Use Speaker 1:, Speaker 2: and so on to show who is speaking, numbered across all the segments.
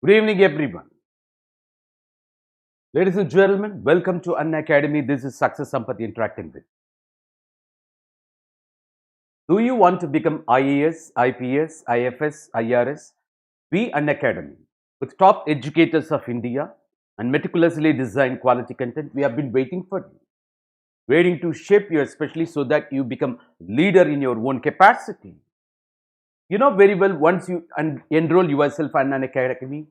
Speaker 1: Good evening, everyone. Ladies and gentlemen, welcome to Unacademy. This is Success Sampath interacting with. Do you want to become IAS, IPS, IFS, IRS? We Unacademy, with top educators of India and meticulously designed quality content, we have been waiting for you. Waiting to shape you, especially so that you become leader in your own capacity. You know very well, once you enroll yourself in Unacademy,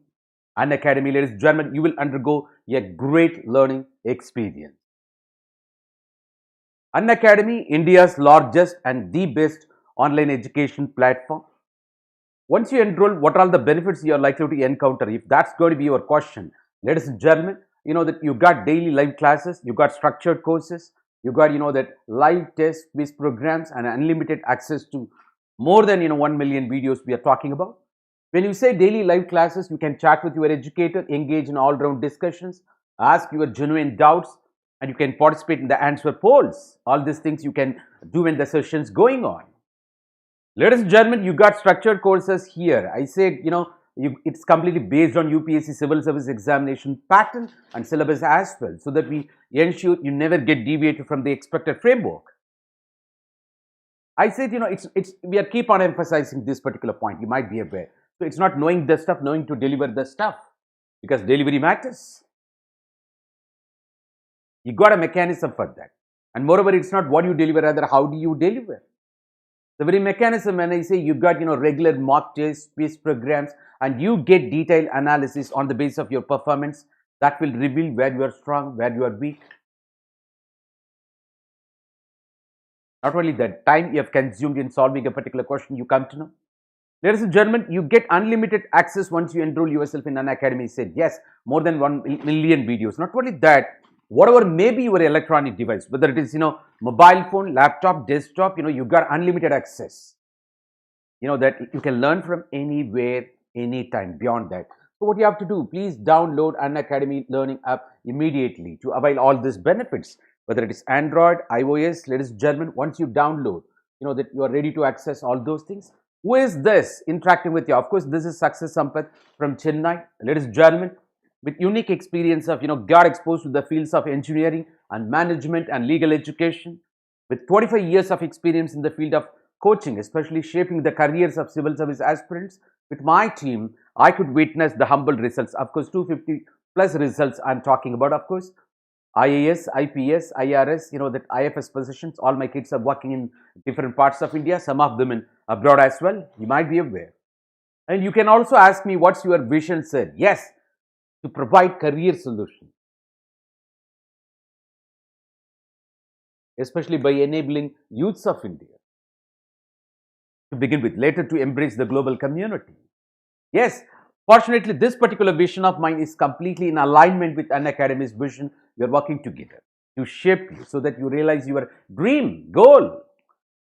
Speaker 1: ladies and gentlemen, you will undergo a great learning experience. Unacademy, India's largest and the best online education platform. Once you enroll, what are the benefits you are likely to encounter? If that's going to be your question, ladies and gentlemen, you know that you got daily live classes, you got structured courses, you got that live test quiz programs and unlimited access to more than 1 million videos we are talking about. When you say daily live classes, you can chat with your educator, engage in all-round discussions, ask your genuine doubts, and you can participate in the answer polls. All these things you can do when the session's going on. Ladies and gentlemen, you got structured courses here. I said, it's completely based on UPSC Civil Services Examination pattern and syllabus as well, so that we ensure you never get deviated from the expected framework. I said, we are keep on emphasizing this particular point. You might be aware. So it's not knowing the stuff, knowing to deliver the stuff, because delivery matters. You got a mechanism for that. And moreover, it's not what you deliver, rather how do you deliver. The very mechanism, when I say you got regular mock tests, quiz programs, and you get detailed analysis on the basis of your performance, that will reveal where you are strong, where you are weak. Not only that, time you have consumed in solving a particular question, you come to know. Ladies and gentlemen, you get unlimited access once you enroll yourself in Unacademy. Said yes, more than 1 million videos. Not only that, whatever may be your electronic device, whether it is mobile phone, laptop, desktop, you got unlimited access. That you can learn from anywhere, anytime. Beyond that, so what you have to do, please download Unacademy learning app immediately to avail all these benefits. Whether it is Android, iOS, ladies and gentlemen, once you download, that you are ready to access all those things. Who is this interacting with you? Of course, this is Success Sampath from Chennai. Ladies and gentlemen, with unique experience of, got exposed to the fields of engineering and management and legal education, with 25 years of experience in the field of coaching, especially shaping the careers of civil service aspirants. With my team, I could witness the humble results. Of course, 250 plus results I'm talking about. Of course, IAS, IPS, IRS, that IFS positions. All my kids are working in different parts of India, some of them in abroad as well. You might be aware. And you can also ask me, what's your vision, sir? Yes, to provide career solutions, especially by enabling youths of India to begin with, later to embrace the global community. Yes, fortunately, this particular vision of mine is completely in alignment with Unacademy's vision. We are working together to shape you so that you realize your dream, goal.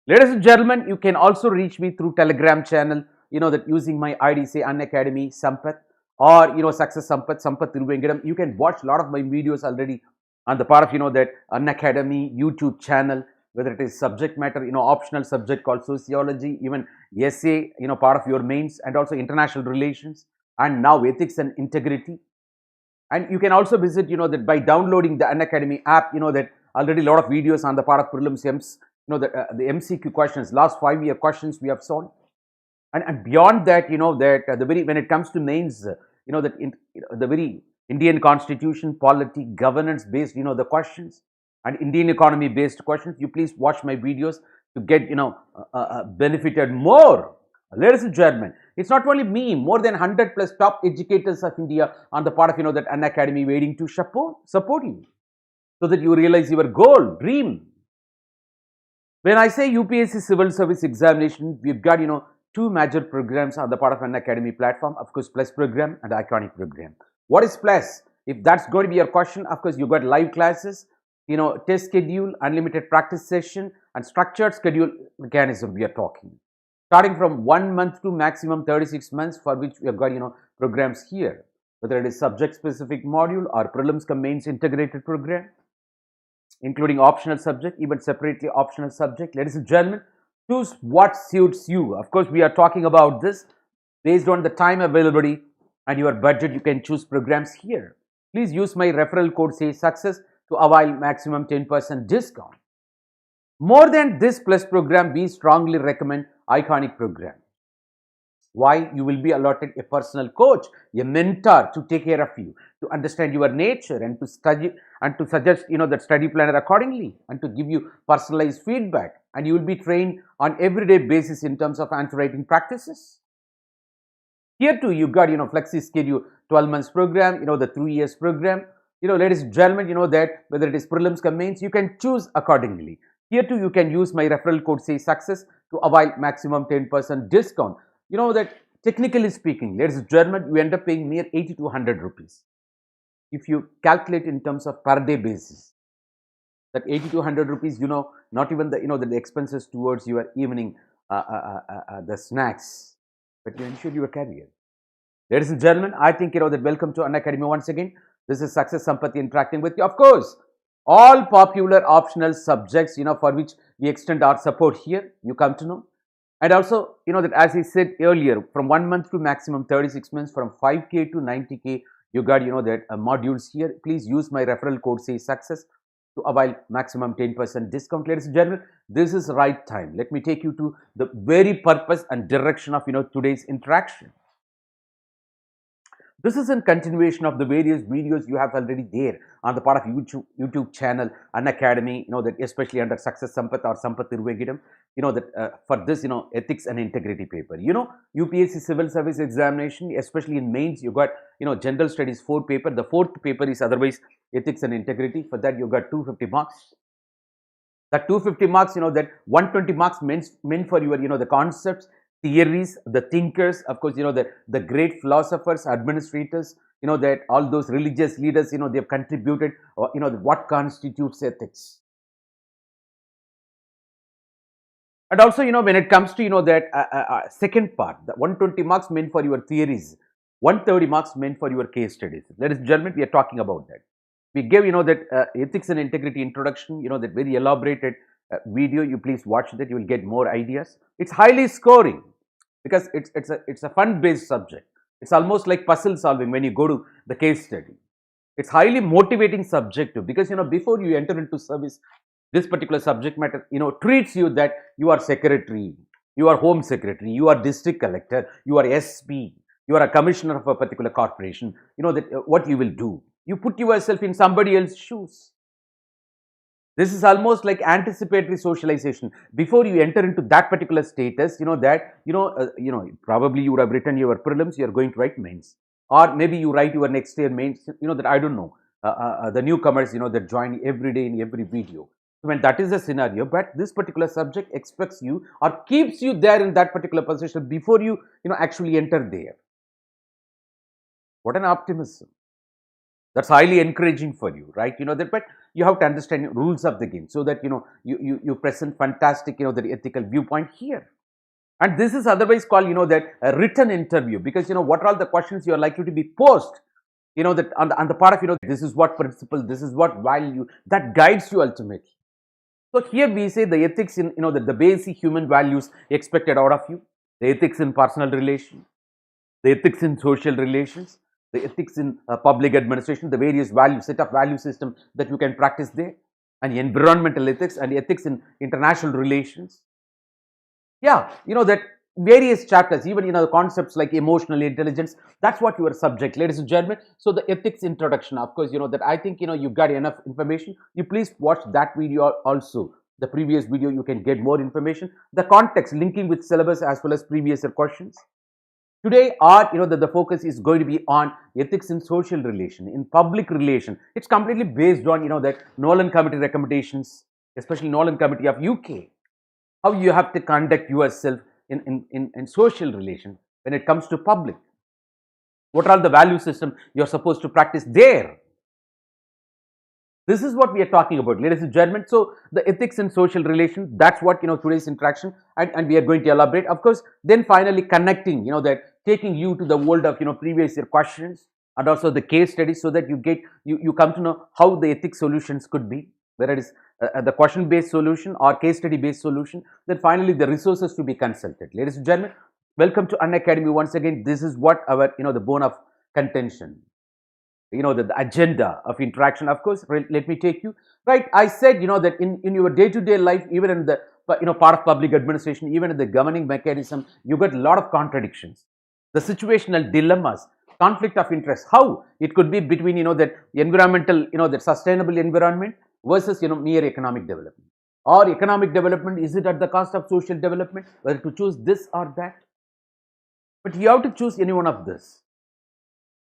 Speaker 1: Ladies and gentlemen, you can also reach me through Telegram channel, that using my ID, say Unacademy Sampath, or Success Sampath, Sampath Thiruvengadam. You can watch a lot of my videos already on the part of that Unacademy YouTube channel, whether it is subject matter, optional subject called sociology, even essay, part of your mains, and also international relations, and now ethics and integrity. And you can also visit, that by downloading the Unacademy app, that already a lot of videos on the part of prelims, the MCQ questions, last 5-year questions we have solved. And beyond that, when it comes to mains, the very Indian constitution, polity, governance based, the questions, and Indian economy based questions, you please watch my videos to get, benefited more. Ladies and gentlemen, it's not only me, more than 100 plus top educators of India on the part of, that Unacademy waiting to support you, so that you realize your goal, dream. When I say UPSC Civil Service Examination, we've got, 2 major programs on the part of Unacademy platform. Of course, Plus program and Iconic program. What is Plus? If that's going to be your question, of course, you got live classes, test schedule, unlimited practice session, and structured schedule mechanism we are talking. Starting from 1 month to maximum 36 months, for which we have got, programs here. Whether it is subject-specific module or prelims cum mains integrated program, including optional subject, even separately optional subject. Ladies and gentlemen, choose what suits you. Of course, we are talking about this based on the time availability and your budget, you can choose programs here. Please use my referral code, say Success, to avail maximum 10% discount. More than this plus program, we strongly recommend Iconic program. Why? You will be allotted a personal coach, a mentor to take care of you, to understand your nature and to study and to suggest that study planner accordingly and to give you personalized feedback, and you will be trained on everyday basis in terms of answer writing practices. Here too, you got flexi schedule 12 months program, the 3 years program. Ladies and gentlemen, that whether it is prelims or mains, you can choose accordingly. Here too, you can use my referral code, say Success, to avail maximum 10% discount. That technically speaking, ladies and gentlemen, you end up paying mere 80 to 100 rupees. If you calculate in terms of per day basis, that 80 to 100 rupees, not even the expenses towards your evening, the snacks, but you ensure your career. Ladies and gentlemen, I think that welcome to Unacademy once again. This is Success Sampath interacting with you. Of course, all popular optional subjects, for which we extend our support here, you come to know. And also, that as I said earlier, from 1 month to maximum 36 months, from 5K to 90K, you got, that modules here. Please use my referral code, say Success, to avail maximum 10% discount. Ladies and gentlemen, this is the right time. Let me take you to the very purpose and direction of, today's interaction. This is in continuation of the various videos you have already there on the part of YouTube channel, Unacademy, that especially under Success Sampath or Sampath Irvegidam, that for this, ethics and integrity paper. UPSC Civil Services Examination, especially in mains, you got, general studies 4 paper. The 4th paper is otherwise ethics and integrity. For that, you got 250 marks. That 250 marks, that 120 marks meant for your, the concepts, theories, the thinkers, of course, the great philosophers, administrators, that all those religious leaders, they have contributed, what constitutes ethics. And also, when it comes to, that second part, the 120 marks meant for your theories, 130 marks meant for your case studies. Ladies and gentlemen, we are talking about that. We gave, that ethics and integrity introduction, that very elaborated video. You please watch that, you will get more ideas. It's highly scoring because it's a fun based subject. It's almost like puzzle solving when you go to the case study. It's highly motivating subject too, because before you enter into service, this particular subject matter treats you that you are secretary, you are home secretary, you are district collector, you are SP, you are a commissioner of a particular corporation. That what you will do, you put yourself in somebody else's shoes. This is almost like anticipatory socialization. Before you enter into that particular status, probably you would have written your prelims, you are going to write mains. Or maybe you write your next year mains, that I don't know, the newcomers, that join every day in every video. When that is the scenario, but this particular subject expects you or keeps you there in that particular position before you, actually enter there. What an optimism. That's highly encouraging for you, right? But you have to understand rules of the game so that, you present fantastic, the ethical viewpoint here. And this is otherwise called, that a written interview, because, what are all the questions you are likely to be posed, that on the part of, this is what principle, this is what value, that guides you ultimately. So here we say the ethics in, the basic human values expected out of you, the ethics in personal relations, the ethics in social relations, the ethics in public administration, the various set of value system that you can practice there, and environmental ethics and ethics in international relations. Yeah, that various chapters, even the concepts like emotional intelligence, that's what your subject, ladies and gentlemen. So the ethics introduction, of course, that I think you've got enough information. You please watch that video also. The previous video, you can get more information. The context linking with syllabus as well as previous questions. Today, the focus is going to be on ethics in social relation, in public relation. It's completely based on, that Nolan Committee recommendations, especially Nolan Committee of UK. How you have to conduct yourself in social relation when it comes to public. What are the value system you're supposed to practice there? This is what we are talking about, ladies and gentlemen. So the ethics in social relations, that's what today's interaction, and we are going to elaborate. Of course, then finally connecting, that taking you to the world of previous year questions and also the case studies, so that you come to know how the ethics solutions could be, whether it is the question based solution or case study based solution. Then finally the resources to be consulted. Ladies and gentlemen, welcome to Unacademy once again. This is what our the bone of contention, the agenda of interaction. Of course, let me take you, right? I said, that in your day-to-day life, even in the, part of public administration, even in the governing mechanism, you get a lot of contradictions. The situational dilemmas, conflict of interest, how it could be between, that environmental, that sustainable environment versus, mere economic development. Or economic development, is it at the cost of social development, whether to choose this or that? But you have to choose any one of this.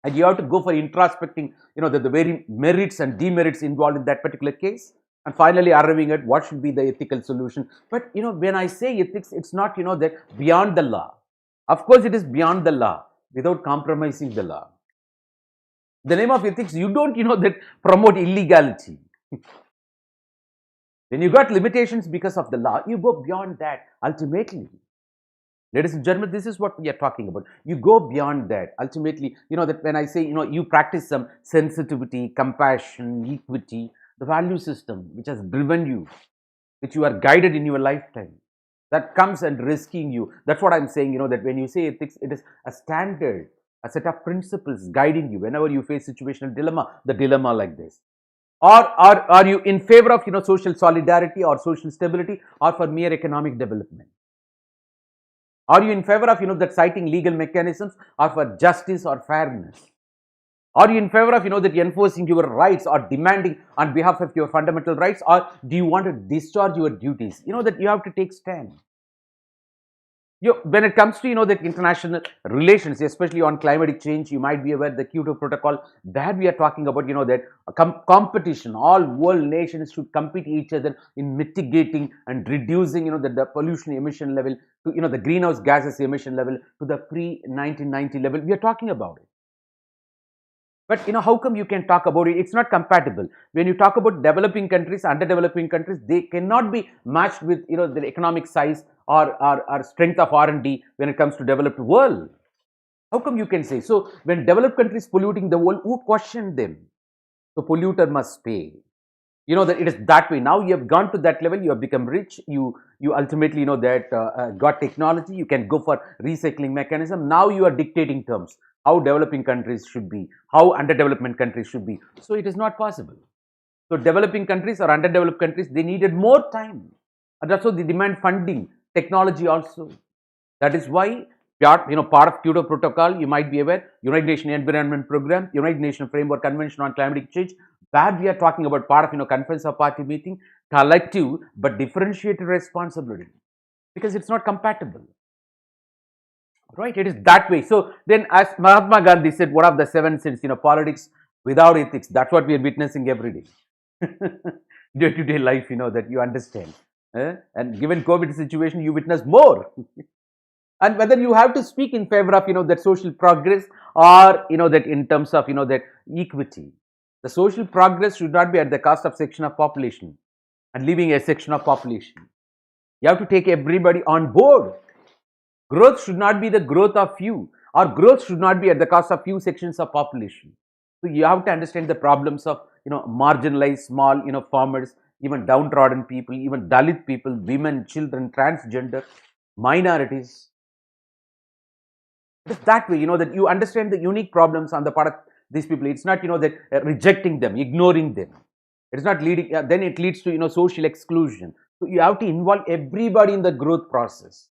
Speaker 1: And you have to go for introspecting, the very merits and demerits involved in that particular case, and finally arriving at what should be the ethical solution. But when I say ethics, it's not that beyond the law. Of course, it is beyond the law without compromising the law. The name of ethics, you don't that promote illegality. When you got limitations because of the law, you go beyond that ultimately. Ladies and gentlemen, this is what we are talking about. You go beyond that. Ultimately, that when I say, you practice some sensitivity, compassion, equity, the value system which has driven you, which you are guided in your lifetime, that comes and rescuing you. That's what I'm saying, that when you say ethics, it is a standard, a set of principles guiding you whenever you face situational dilemma, the dilemma like this. Or are you in favor of, social solidarity or social stability, or for mere economic development? Are you in favor of, that citing legal mechanisms, or for justice or fairness? Are you in favor of, that enforcing your rights or demanding on behalf of your fundamental rights, or do you want to discharge your duties? That you have to take stand. When it comes to, that international relations, especially on climatic change, you might be aware the Kyoto Protocol, that we are talking about, that competition, all world nations should compete each other in mitigating and reducing, the pollution emission level to, the greenhouse gases emission level to the pre-1990 level. We are talking about it. But how come you can talk about it? It's not compatible. When you talk about developing countries, underdeveloping countries, they cannot be matched with the economic size or strength of R&D when it comes to developed world. How come you can say? So when developed countries polluting the world, who questioned them? So polluter must pay. That it is that way. Now you have gone to that level, you have become rich, you ultimately that got technology, you can go for recycling mechanism. Now you are dictating terms, how developing countries should be, how underdevelopment countries should be. So it is not possible. So developing countries or underdeveloped countries, they needed more time, and that's why they demand funding, technology also. That is why part of Kyoto Protocol, you might be aware, United Nations Environment Program, United Nations Framework Convention on Climatic Change, where we are talking about part of Conference of Party meeting, collective but differentiated responsibility, because it's not compatible. Right? It is that way. So then, as Mahatma Gandhi said, one of the 7 sins, politics without ethics, that's what we are witnessing every day. Day-to-day life, that you understand. And given COVID situation, you witness more. And whether you have to speak in favor of, that social progress, or, that in terms of, that equity. The social progress should not be at the cost of section of population and leaving a section of population. You have to take everybody on board. Growth should not be the growth of few, or growth should not be at the cost of few sections of population. So you have to understand the problems of, marginalized small, farmers, even downtrodden people, even Dalit people, women, children, transgender, minorities. It is that way, that you understand the unique problems on the part of these people. It's not, that rejecting them, ignoring them. It's not leading, then it leads to, social exclusion. So you have to involve everybody in the growth process.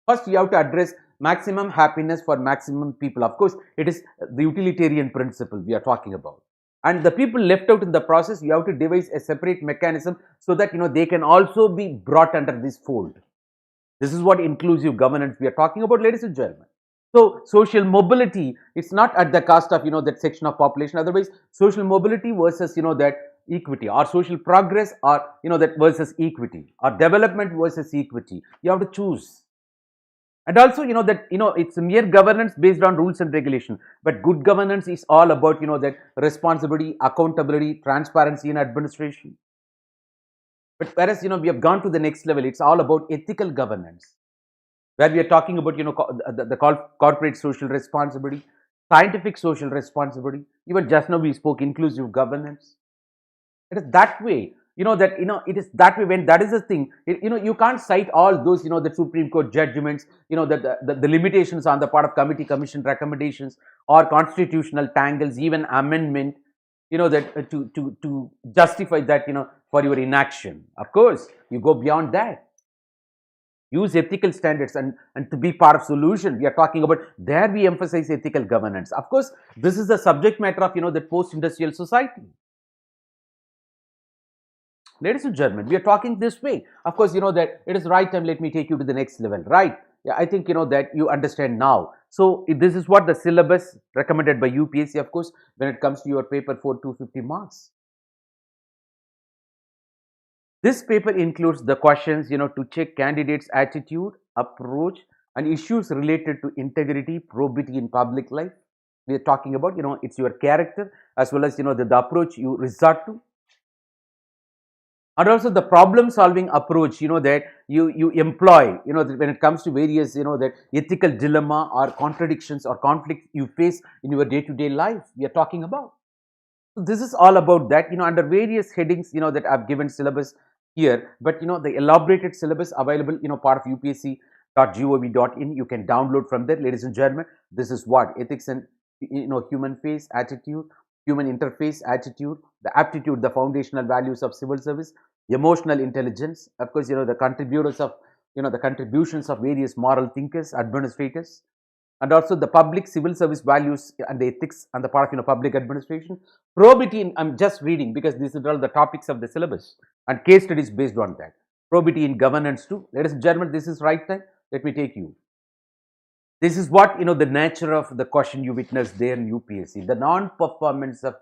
Speaker 1: First, you have to address maximum happiness for maximum people. Of course, it is the utilitarian principle we are talking about. And the people left out in the process, you have to devise a separate mechanism so that, they can also be brought under this fold. This is what inclusive governance we are talking about, ladies and gentlemen. So social mobility, it's not at the cost of, that section of population. Otherwise, social mobility versus, that equity, or social progress, or, that versus equity, or development versus equity. You have to choose. And also, that, it's mere governance based on rules and regulation. But good governance is all about, that responsibility, accountability, transparency in administration. But whereas, we have gone to the next level, it's all about ethical governance, where we are talking about, the corporate social responsibility, scientific social responsibility. Even just now we spoke inclusive governance. It is that way. that, it is that way. When that is the thing, you can't cite all those, the Supreme Court judgments, the limitations on the part of committee, commission recommendations, or constitutional tangles, even amendment, that to justify that, for your inaction. Of course, you go beyond that. Use ethical standards and to be part of solution. We are talking about, there we emphasize ethical governance. Of course, this is the subject matter of, the post-industrial society. Ladies and gentlemen, we are talking this way. Of course, that it is right time. Let me take you to the next level, right? Yeah, I think, that you understand now. So, this is what the syllabus recommended by UPSC, of course, when it comes to your paper for 250 marks. This paper includes the questions, to check candidates' attitude, approach, and issues related to integrity, probity in public life. We are talking about, it's your character, as well as, the approach you resort to. And also the problem-solving approach, that you employ, when it comes to various, that ethical dilemma or contradictions or conflict you face in your day-to-day life. We are talking about. So this is all about that, under various headings, that I've given syllabus here, but the elaborated syllabus available, part of upsc.gov.in. You can download from there, ladies and gentlemen. This is what ethics and human face, attitude, human interface, attitude, the aptitude, the foundational values of civil service, emotional intelligence, of course, the contributors of the contributions of various moral thinkers, administrators, and also the public civil service values and the ethics on the part of public administration. Probity in, I'm just reading because these are all the topics of the syllabus and case studies based on that. Probity in governance too. Ladies and gentlemen, this is right time. Let me take you. This is what, the nature of the question you witnessed there in UPSC. The non-performance of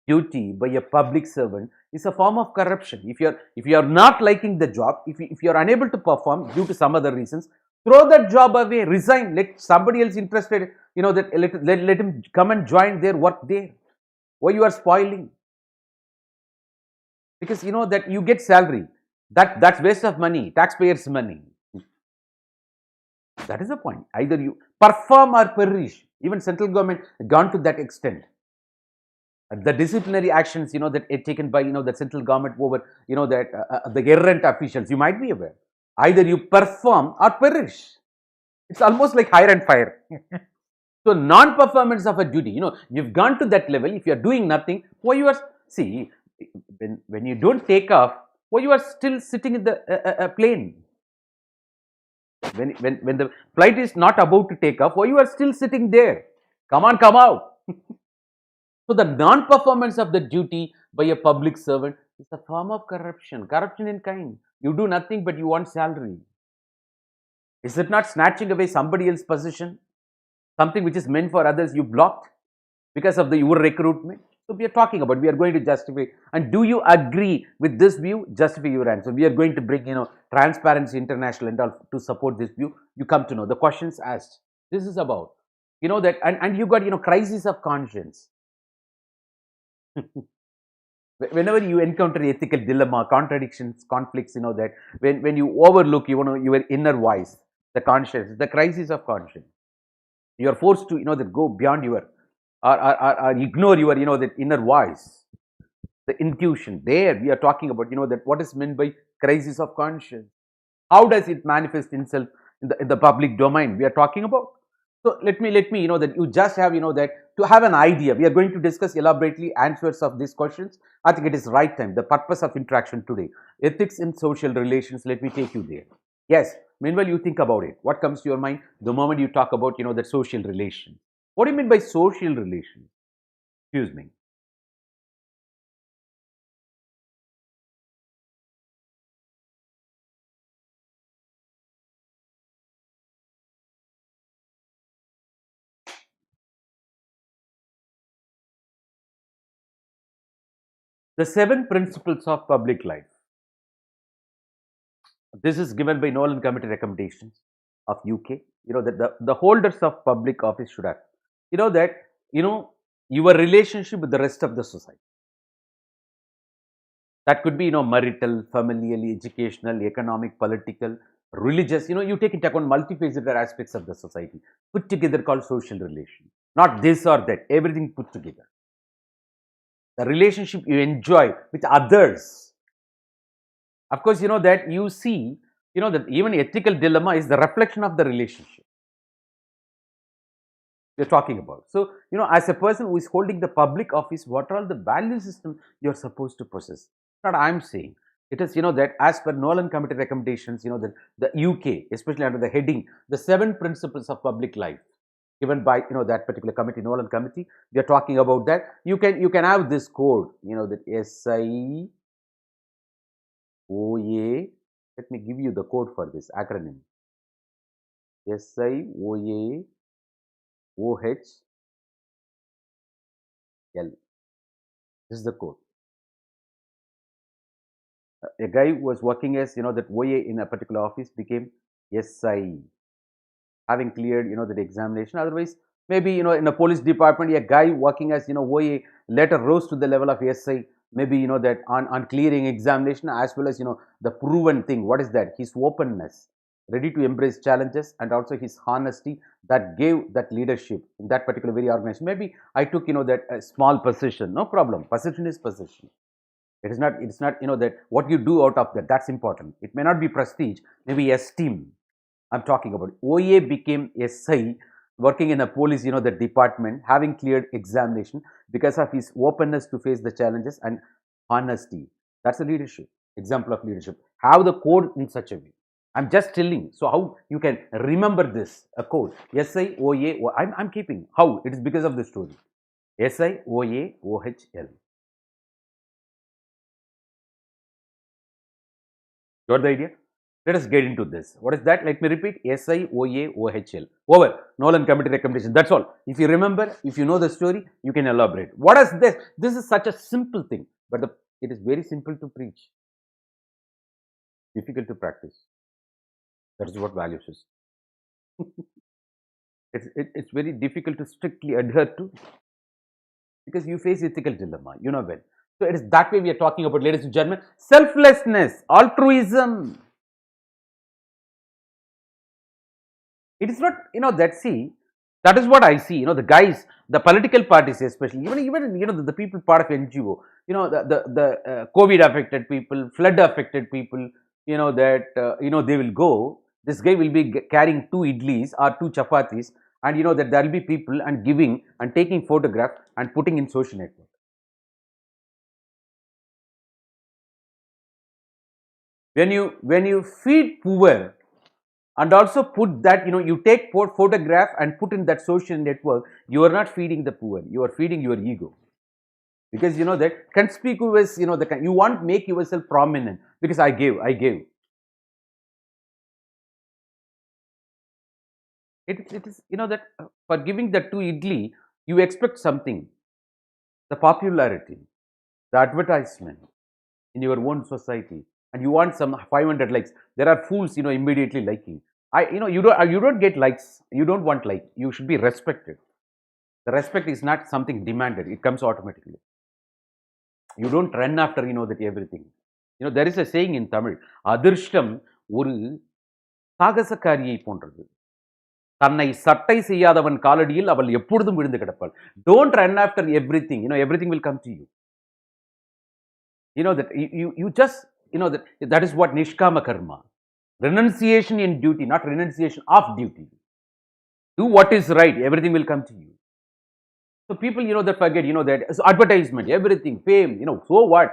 Speaker 1: duty by a public servant is a form of corruption. If you are not liking the job, if you are unable to perform due to some other reasons, throw that job away, resign, let somebody else interested, that let him come and join their work there. Why you are spoiling? Because that you get salary. That's waste of money, taxpayers' money. That is the point. Either you perform or perish. Even central government gone to that extent. The disciplinary actions, that are taken by, the central government over, the errant officials, you might be aware. Either you perform or perish. It's almost like hire and fire. So, non-performance of a duty, you've gone to that level. If you are doing nothing, why you are, see, when you don't take off, why you are still sitting in the plane? When the flight is not about to take off, why you are still sitting there? Come on, come out. So, the non-performance of the duty by a public servant is a form of corruption. Corruption in kind. You do nothing but you want salary. Is it not snatching away somebody else's position? Something which is meant for others you blocked because of your recruitment? So, we are talking about, we are going to justify. And do you agree with this view? Justify your answer. We are going to bring, Transparency International and all to support this view. You come to know the questions asked. This is about, that, and you got, crisis of conscience. Whenever you encounter ethical dilemma, contradictions, conflicts, that when you overlook, your inner voice, the conscience, the crisis of conscience, you are forced to, that go beyond your, or ignore your, that inner voice, the intuition. There we are talking about, that what is meant by crisis of conscience. How does it manifest itself in the public domain? We are talking about. So let me, that you just have, that to have an idea. We are going to discuss elaborately answers of these questions. I think it is right time. The purpose of interaction today, ethics in social relations. Let me take you there. Yes. Meanwhile, you think about it. What comes to your mind the moment you talk about, the social relation? What do you mean by social relation? Excuse me. The 7 principles of public life. This is given by Nolan Committee recommendations of UK. That the holders of public office should have, that, your relationship with the rest of the society. That could be, marital, familial, educational, economic, political, religious. You take into account multifaceted aspects of the society put together called social relation. Not this or that, everything put together. The relationship you enjoy with others, Of course, that you see, that even ethical dilemma is the reflection of the relationship you're talking about. So, as a person who is holding the public office, what are all the value system you're supposed to possess? Not I'm saying. It is, that as per Nolan Committee recommendations, the UK, especially under the heading, the 7 principles of public life, given by, that particular committee, Nolan Committee, we are talking about that. You can have this code, that SIOA. Let me give you the code for this acronym. SIOA OHL. This is the code. A guy who was working as that OA in a particular office became SI, having cleared that examination. Otherwise, maybe in a police department, a guy working as OA later rose to the level of SI. Maybe that on clearing examination, as well as the proven thing. What is that? His openness, ready to embrace challenges, and also his honesty that gave that leadership in that particular very organization. Maybe I took that small position, no problem. Position is position. It's not that what you do out of that, that's important. It may not be prestige, maybe esteem. I'm talking about OA became SI, working in a police the department, having cleared examination because of his openness to face the challenges and honesty. That's a leadership example of leadership. Have the code in such a way. I'm just telling. So how you can remember this, a code SIOA. I'm keeping. How? It is because of the story. SIOA OHL. Got the idea? Let us get into this. What is that? Let me repeat. SIOA OHL. Over. Nolan Committee recommendation. That's all. If you remember, if you know the story, you can elaborate. What is this? This is such a simple thing, but it is very simple to preach. Difficult to practice. That is what values is. It's very difficult to strictly adhere to because you face ethical dilemma. You know well. So it is that way we are talking about, ladies and gentlemen. Selflessness, altruism. It is not, that is what I see, the guys, the political parties especially, even the people part of NGO, the COVID affected people, flood affected people, that, they will go, this guy will be carrying 2 idlis or 2 chapatis, and that there will be people and giving and taking photograph and putting in social network. When you feed poor, and also put that, you take photograph and put in that social network, you are not feeding the poor, you are feeding your ego. Because that conspicuous, you want to make yourself prominent because I gave. It is, that for giving that 2 idli, you expect something, the popularity, the advertisement in your own society, and you want some 500 likes. There are fools, immediately liking. You don't get likes. You don't want like. You should be respected. The respect is not something demanded. It comes automatically. You don't run after, that everything. There is a saying in Tamil, அதிர்ஷ்டம் ஒரு சாகசக்காரியை போன்றது. தன்னை சட்டை செய்யாதவன் காலடியில் அவள் எப்பொழுதும் விழுந்து கிடப்பாள். Don't run after everything. Everything will come to you. That you just, that is what nishkama karma. Renunciation in duty, not renunciation of duty. Do what is right, everything will come to you. So people, that forget, that so advertisement, everything, fame, so what?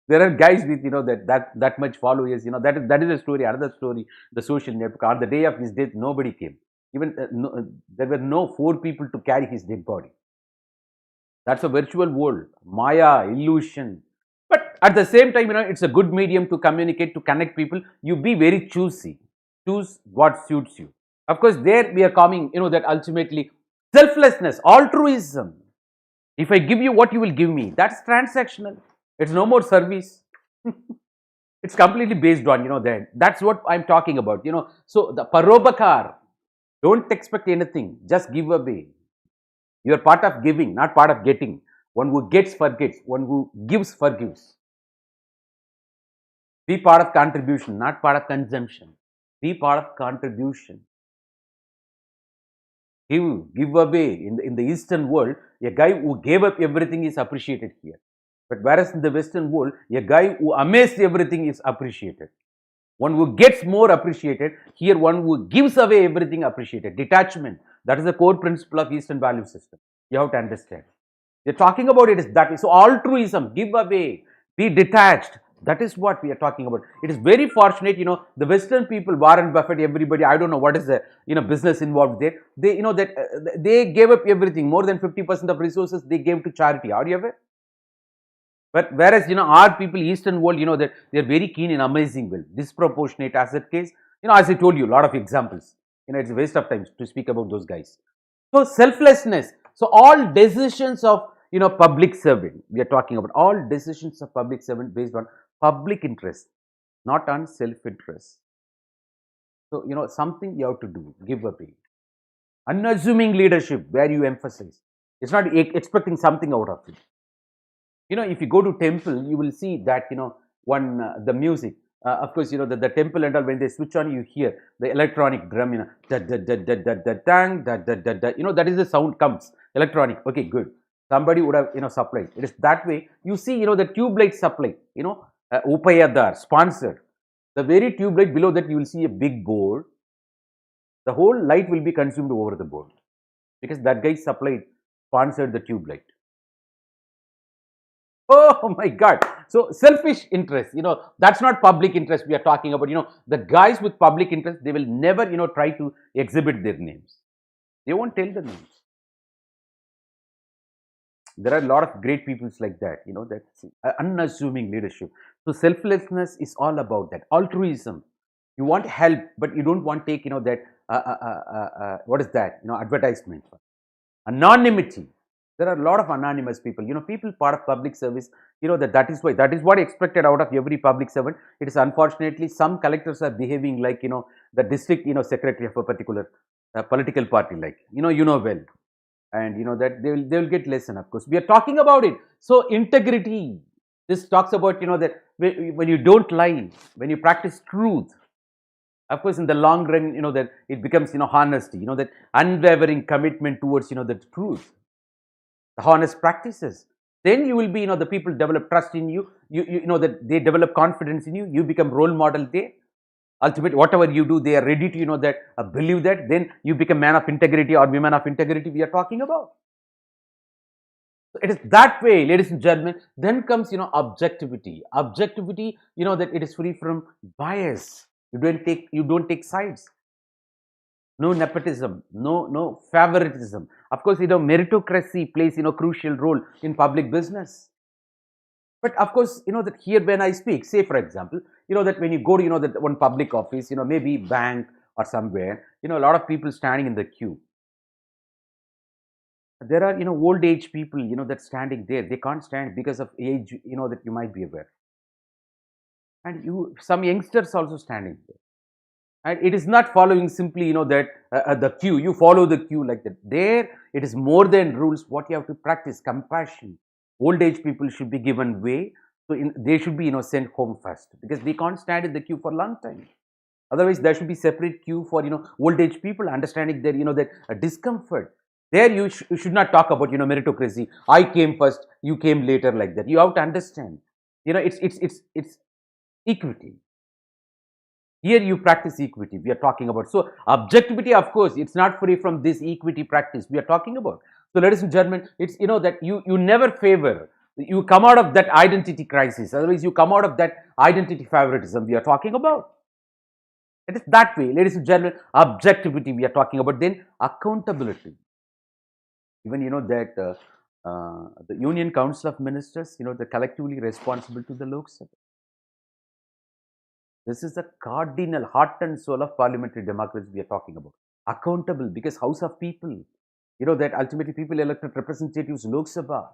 Speaker 1: There are guys with, that much followers, that is a story, another story, the social network. On the day of his death, nobody came. Even there were no 4 people to carry his dead body. That's a virtual world, Maya, illusion. But at the same time, it's a good medium to communicate, to connect people. You be very choosy. Choose what suits you. Of course, there we are coming, that ultimately selflessness, altruism. If I give you what you will give me, that's transactional. It's no more service. It's completely based on, that. That's what I'm talking about, So the parobakar, don't expect anything. Just give away. You are part of giving, not part of getting. One who gets forgets. One who gives forgives. Be part of contribution, not part of consumption. Be part of contribution. Give away. In the Eastern world, a guy who gave up everything is appreciated here. But whereas in the Western world, a guy who amazed everything is appreciated. One who gets more appreciated. Here, one who gives away everything appreciated. Detachment. That is the core principle of Eastern value system. You have to understand. They're talking about it is that. So altruism, give away, be detached. That is what we are talking about. It is very fortunate, the Western people, Warren Buffett, everybody, I don't know what is the, business involved there. They, that they gave up everything. More than 50% of resources they gave to charity. Are you aware? But whereas, our people, Eastern world, that they're very keen in amazing wealth, disproportionate asset case. As I told you, a lot of examples. It's a waste of time to speak about those guys. So selflessness. So all decisions of, public servant, we are talking about all decisions of public servant based on public interest, not on self-interest. So, something you have to do, give away. Unassuming leadership, where you emphasize. It's not expecting something out of it. If you go to temple, you will see that, the music. Of course, the temple and all, when they switch on, you hear the electronic drum, da da da da da da dang, da da da da, that is the sound comes, electronic. Okay, good. Somebody would have, supplied. It is that way. You see, the tube light supply, Upayadar, sponsored. The very tube light below that, you will see a big board. The whole light will be consumed over the board because that guy supplied, sponsored the tube light. Oh my God. So selfish interest, that's not public interest we are talking about. The guys with public interest, they will never, try to exhibit their names. They won't tell the names. There are a lot of great people like that, that's unassuming leadership. So selflessness is all about that. Altruism. You want help, but you don't want to take, that, what is that? Advertisement. Anonymity. There are a lot of anonymous people, people part of public service, that is why, that is what expected out of every public servant. It is unfortunately some collectors are behaving like, the district, secretary of a particular political party, like, well, and that they will get lesson, of course. We are talking about it. So integrity, this talks about, that when you don't lie, when you practice truth, of course, in the long run, that it becomes, honesty, that unwavering commitment towards, the truth. Honest practices, then you will be, the people develop trust in you, you know that they develop confidence in you, you become role model there. Ultimately, whatever you do, they are ready to, that believe that, then you become man of integrity or women of integrity we are talking about. So it is that way, ladies and gentlemen. Then comes, objectivity. Objectivity, that it is free from bias. You don't take sides. No nepotism, no favoritism. Of course, meritocracy plays, crucial role in public business. But of course, that here when I speak, say for example, that when you go to, that one public office, maybe bank or somewhere, a lot of people standing in the queue. There are, old age people, that standing there. They can't stand because of age, that you might be aware. And some youngsters also standing there. And it is not following simply, that the queue, you follow the queue like that. There, it is more than rules. What you have to practice, compassion. Old age people should be given way. So they should be, sent home first because they can't stand in the queue for a long time. Otherwise, there should be separate queue for, old age people, understanding their, that discomfort. There, you should not talk about, meritocracy. I came first, you came later, like that. You have to understand. It's equity. Here you practice equity, we are talking about. So objectivity, of course, it's not free from this equity practice we are talking about. So ladies and gentlemen, it's, that you never favor, you come out of that identity crisis. Otherwise, you come out of that identity favoritism we are talking about. It is that way, ladies and gentlemen. Objectivity we are talking about. Then accountability. Even, that the Union Council of Ministers, they're collectively responsible to the Lok Sabha. This is the cardinal heart and soul of parliamentary democracy we are talking about. Accountable, because House of People, that ultimately people elected representatives, Lok Sabha.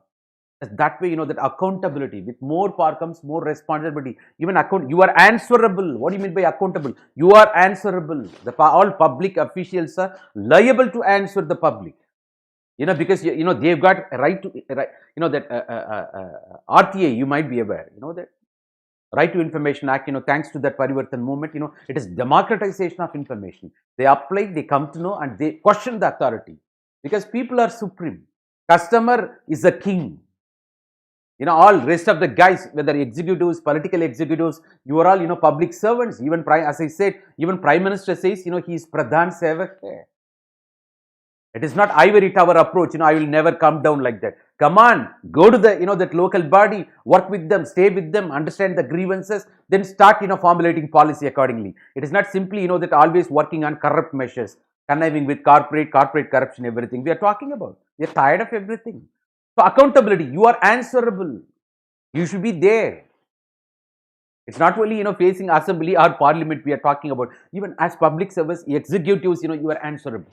Speaker 1: That way, that accountability, with more power comes more responsibility. Even you are answerable. What do you mean by accountable? You are answerable. All public officials are liable to answer the public. Because they've got a right to that RTA. You might be aware. That Right to Information Act, thanks to that Parivartan movement, it is democratization of information. They apply, they come to know, and they question the authority because people are supreme. Customer is a king. All rest of the guys, whether executives, political executives, you are all, public servants. Even as I said, even Prime Minister says, he is Pradhan Sevak. It is not ivory tower approach. I will never come down like that. Come on, go to the, that local body, work with them, stay with them, understand the grievances, then start, formulating policy accordingly. It is not simply, that always working on corrupt measures, conniving with corporate corruption, everything we are talking about. We are tired of everything. So accountability, you are answerable. You should be there. It's not only, facing assembly or parliament we are talking about. Even as public service executives, you are answerable.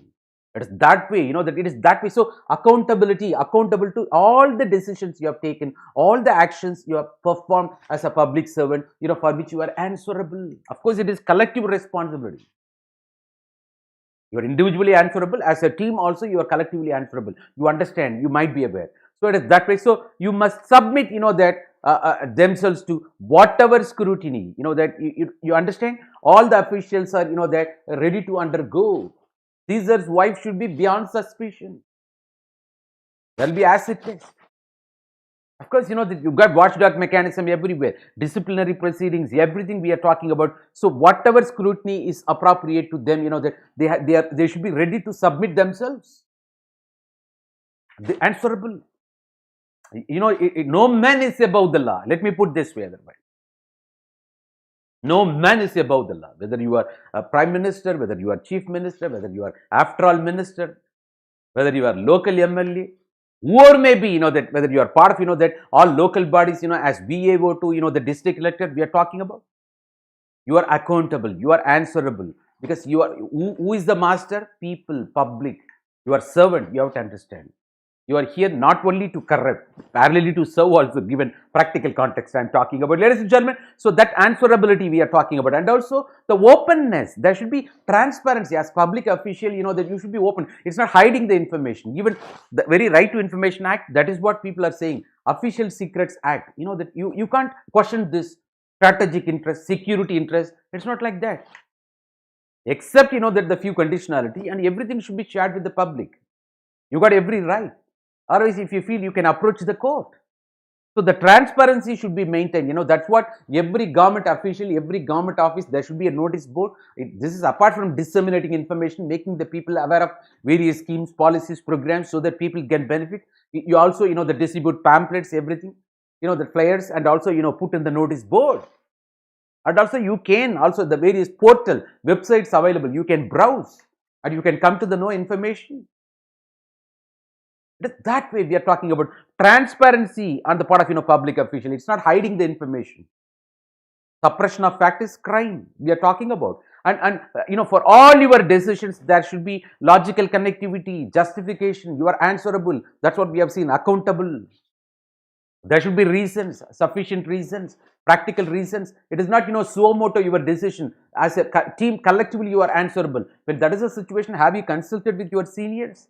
Speaker 1: It is that way, that it is that way. So accountability, accountable to all the decisions you have taken, all the actions you have performed as a public servant, for which you are answerable. Of course, it is collective responsibility. You are individually answerable. As a team also, you are collectively answerable. You understand, you might be aware. So it is that way. So you must submit, that themselves to whatever scrutiny, that you understand. All the officials are, that ready to undergo. Caesar's wife should be beyond suspicion. There will be acid test. Of course, that you've got watchdog mechanism everywhere, disciplinary proceedings, everything we are talking about. So whatever scrutiny is appropriate to them, that they should be ready to submit themselves. The answerable. No man is above the law. Let me put this way, otherwise. No man is above the law. Whether you are a prime minister, whether you are chief minister, whether you are after all minister, whether you are local MLA, whoever may be, that whether you are part of, that all local bodies, as VAO to, the district elected we are talking about. You are accountable. You are answerable. Because you are, who is the master? People, public. You are servant. You have to understand. You are here not only to correct, parallelly to serve also, given practical context I am talking about. Ladies and gentlemen, so that answerability we are talking about, and also the openness. There should be transparency as public official, that you should be open. It's not hiding the information. Even the very Right to Information Act, that is what people are saying. Official Secrets Act, that you can't question this strategic interest, security interest. It's not like that. Except, that the few conditionality, and everything should be shared with the public. You got every right. Otherwise, if you feel, you can approach the court. So the transparency should be maintained. That's what every government official, every government office, there should be a notice board. This is apart from disseminating information, making the people aware of various schemes, policies, programs, so that people get benefit. You also, the distribute pamphlets, everything, the flyers, and also, put in the notice board. And also you can, also the various portal, websites available, you can browse and you can come to the know information. That way we are talking about transparency on the part of public official. It's not hiding the information. Suppression of fact is crime we are talking about. And for all your decisions, there should be logical connectivity, justification. You are answerable. That's what we have seen. Accountable. There should be reasons, sufficient reasons, practical reasons. It is not, suo moto your decision. As a team, collectively you are answerable. When that is a situation, have you consulted with your seniors?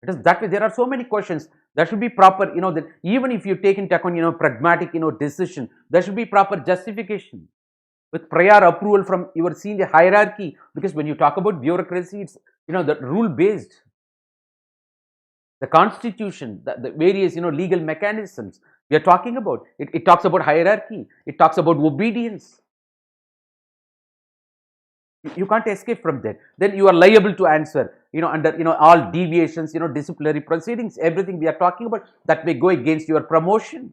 Speaker 1: It is that way. There are so many questions. There should be proper, that even if you take into account, pragmatic, decision, there should be proper justification with prior approval from your senior hierarchy. Because when you talk about bureaucracy, it's, the rule based. The constitution, the various, legal mechanisms we are talking about. It talks about hierarchy. It talks about obedience. You can't escape from that. Then you are liable to answer, under, all deviations, disciplinary proceedings, everything we are talking about that may go against your promotion.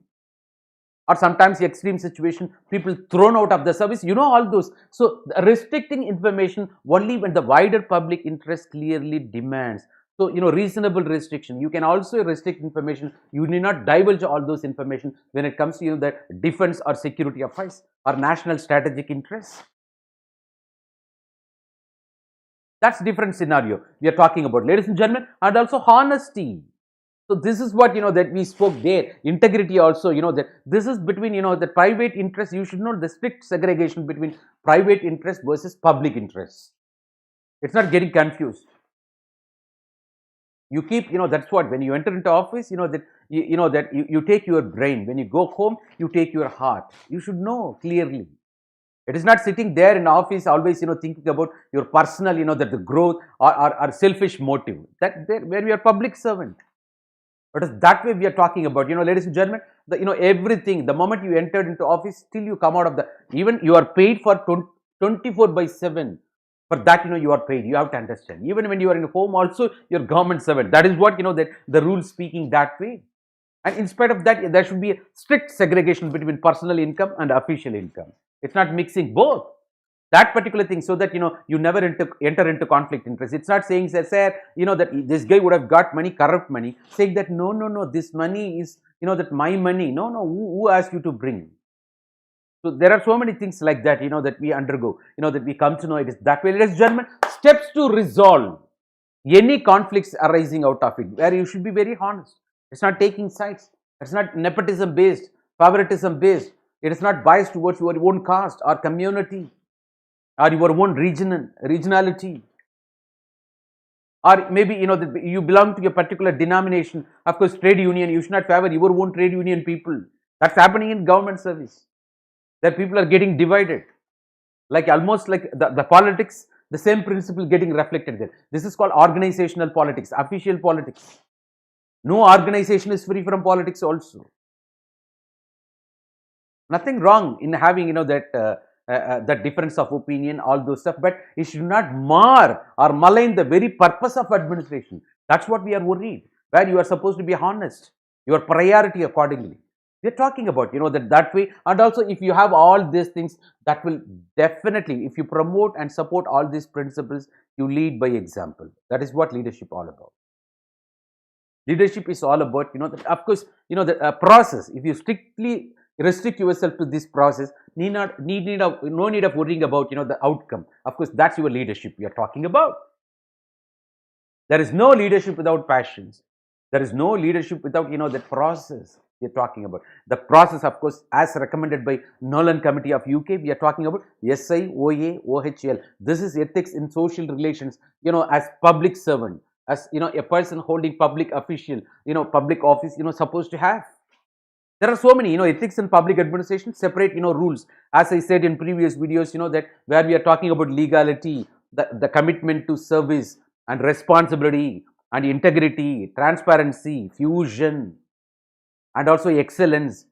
Speaker 1: Or sometimes the extreme situation, people thrown out of the service, all those. So restricting information only when the wider public interest clearly demands. So, reasonable restriction. You can also restrict information. You need not divulge all those information when it comes to, the defense or security affairs or national strategic interests. That's different scenario we are talking about, ladies and gentlemen. And also honesty. So this is what, that we spoke there. Integrity also, that this is between, the private interest. You should know the strict segregation between private interest versus public interest. It's not getting confused. You keep, that's what, when you enter into office, that you take your brain. When you go home, you take your heart. You should know clearly. It is not sitting there in office always, thinking about your personal, that the growth or selfish motive. That there where we are public servant. But it's that way we are talking about, ladies and gentlemen. the everything. The moment you entered into office, till you come out of the, even you are paid for 24/7. For that, you are paid. You have to understand. Even when you are in home, also you're government servant. That is what that the rule speaking that way. And in spite of that, there should be a strict segregation between personal income and official income. It's not mixing both. That particular thing, so that you never enter into conflict interest. It's not saying, sir, that this guy would have got money, corrupt money, saying that no, this money is that my money. No, who asked you to bring? So there are so many things like that, that we undergo, that we come to know it is that way. Ladies and gentlemen, steps to resolve any conflicts arising out of it, where you should be very honest. It's not taking sides. It's not nepotism based, favoritism based. It is not biased towards your own caste or community or your own regionality. Or maybe, you belong to a particular denomination. Of course, trade union, you should not favor your own trade union people. That's happening in government service. That people are getting divided. Like almost like the politics, the same principle getting reflected there. This is called organizational politics, official politics. No organization is free from politics also. Nothing wrong in having, that difference of opinion, all those stuff, but it should not mar or malign the very purpose of administration. That's what we are worried, where you are supposed to be honest, your priority accordingly. We are talking about, that way. And also, if you have all these things, that will definitely, if you promote and support all these principles, you lead by example. That is what leadership all about. Leadership is all about, of course, the process. If you strictly restrict yourself to this process, no need of worrying about, the outcome. Of course, that's your leadership we are talking about. There is no leadership without passions. There is no leadership without, the process we are talking about. The process, of course, as recommended by Nolan Committee of UK, we are talking about SIOA OHL. This is ethics in social relations, as public servant, as, a person holding public official, public office, supposed to have. There are so many, ethics in public administration, separate, rules. As I said in previous videos, that where we are talking about legality, the commitment to service and responsibility and integrity, transparency, fusion, and also excellence,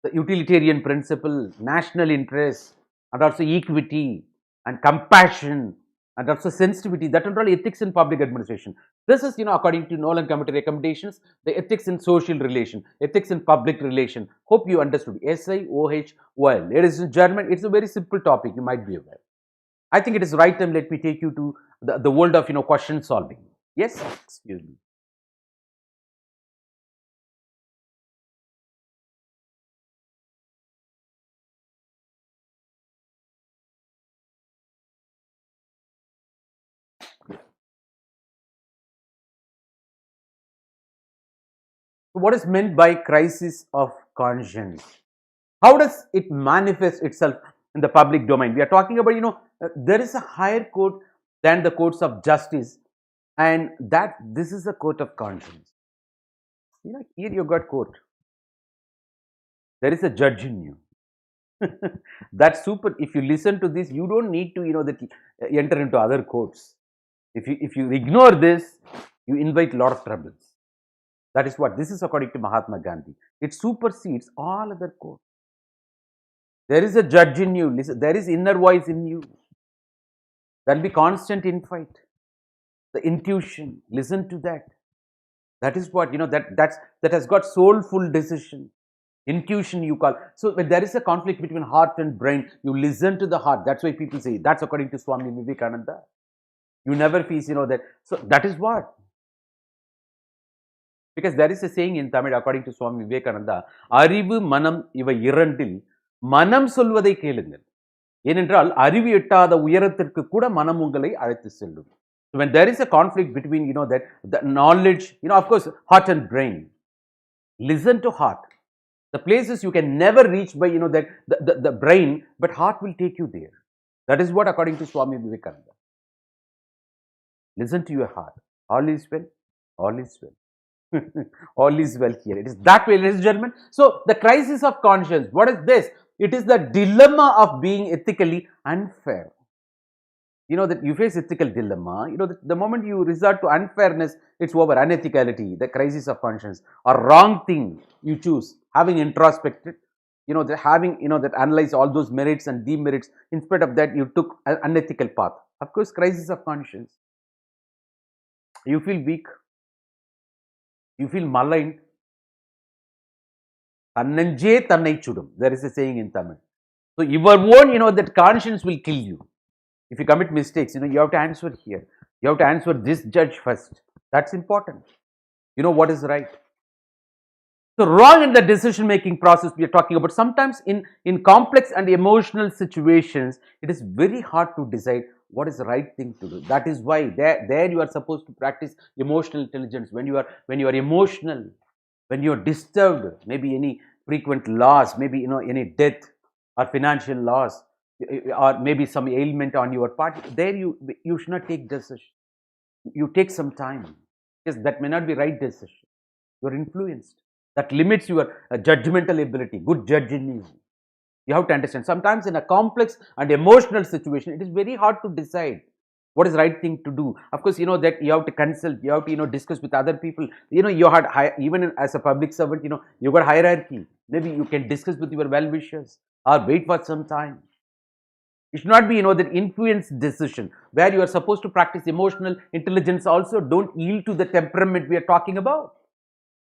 Speaker 1: the utilitarian principle, national interest, and also equity and compassion, and also sensitivity. That are all ethics in public administration. This is, according to Nolan Committee recommendations, the ethics in social relation, ethics in public relation. Hope you understood. SIOHOL. Ladies and gentlemen, it's a very simple topic. You might be aware. I think it is right time. Let me take you to the world of, question solving. Yes, excuse me. What is meant by crisis of conscience? How does it manifest itself in the public domain? We are talking about, there is a higher court than the courts of justice, and that this is a court of conscience. Here you got court. There is a judge in you. That's super. If you listen to this, you don't need to, enter into other courts. If you ignore this, you invite a lot of troubles. That is what this is according to Mahatma Gandhi. It supersedes all other courts. There is a judge in you. Listen, there is inner voice in you. There will be constant infight. The intuition. Listen to that. That is what that has got soulful decision. Intuition you call. So when there is a conflict between heart and brain, you listen to the heart. That's why people say that's according to Swami Vivekananda. You never feel that. So that is what. Because there is a saying in Tamil according to Swami Vivekananda, Arivu Manam iva irandil Manam solvadai kelungal. ஏனென்றால் அறிவு எட்டாத உயரத்திற்கு கூட மனம் உங்களை அழைத்து செல்லும். So when there is a conflict between that the knowledge, of course, heart and brain, listen to heart. The places you can never reach by that the brain, but heart will take you there. That is what according to Swami Vivekananda. Listen to your heart. All is well. All is well. All is well here. It is that way, ladies and gentlemen. So the crisis of conscience. What is this? It is the dilemma of being ethically unfair. That you face ethical dilemma, the moment you resort to unfairness, it's over. Unethicality, the crisis of conscience, or wrong thing you choose, having introspected, having, that analyze all those merits and demerits. In spite of that, you took an unethical path. Of course, crisis of conscience. You feel weak. You feel maligned. Tannanje thannai chudum. There is a saying in Tamil. So your own, that conscience will kill you. If you commit mistakes, you have to answer here. You have to answer this judge first. That's important. You know what is right. So wrong in the decision making process we are talking about. Sometimes in complex and emotional situations, it is very hard to decide what is the right thing to do. That is why there you are supposed to practice emotional intelligence. When you are emotional, when you are disturbed, maybe any frequent loss, maybe any death or financial loss, or maybe some ailment on your part, there you should not take decision. You take some time, because that may not be right decision. You are influenced. That limits your judgmental ability, good judge in you. You have to understand, sometimes in a complex and emotional situation, it is very hard to decide what is the right thing to do. Of course, that you have to consult, you have to, discuss with other people. You had, even as a public servant, you got hierarchy. Maybe you can discuss with your well-wishers or wait for some time. It should not be, that influence decision where you are supposed to practice emotional intelligence also. Don't yield to the temperament we are talking about.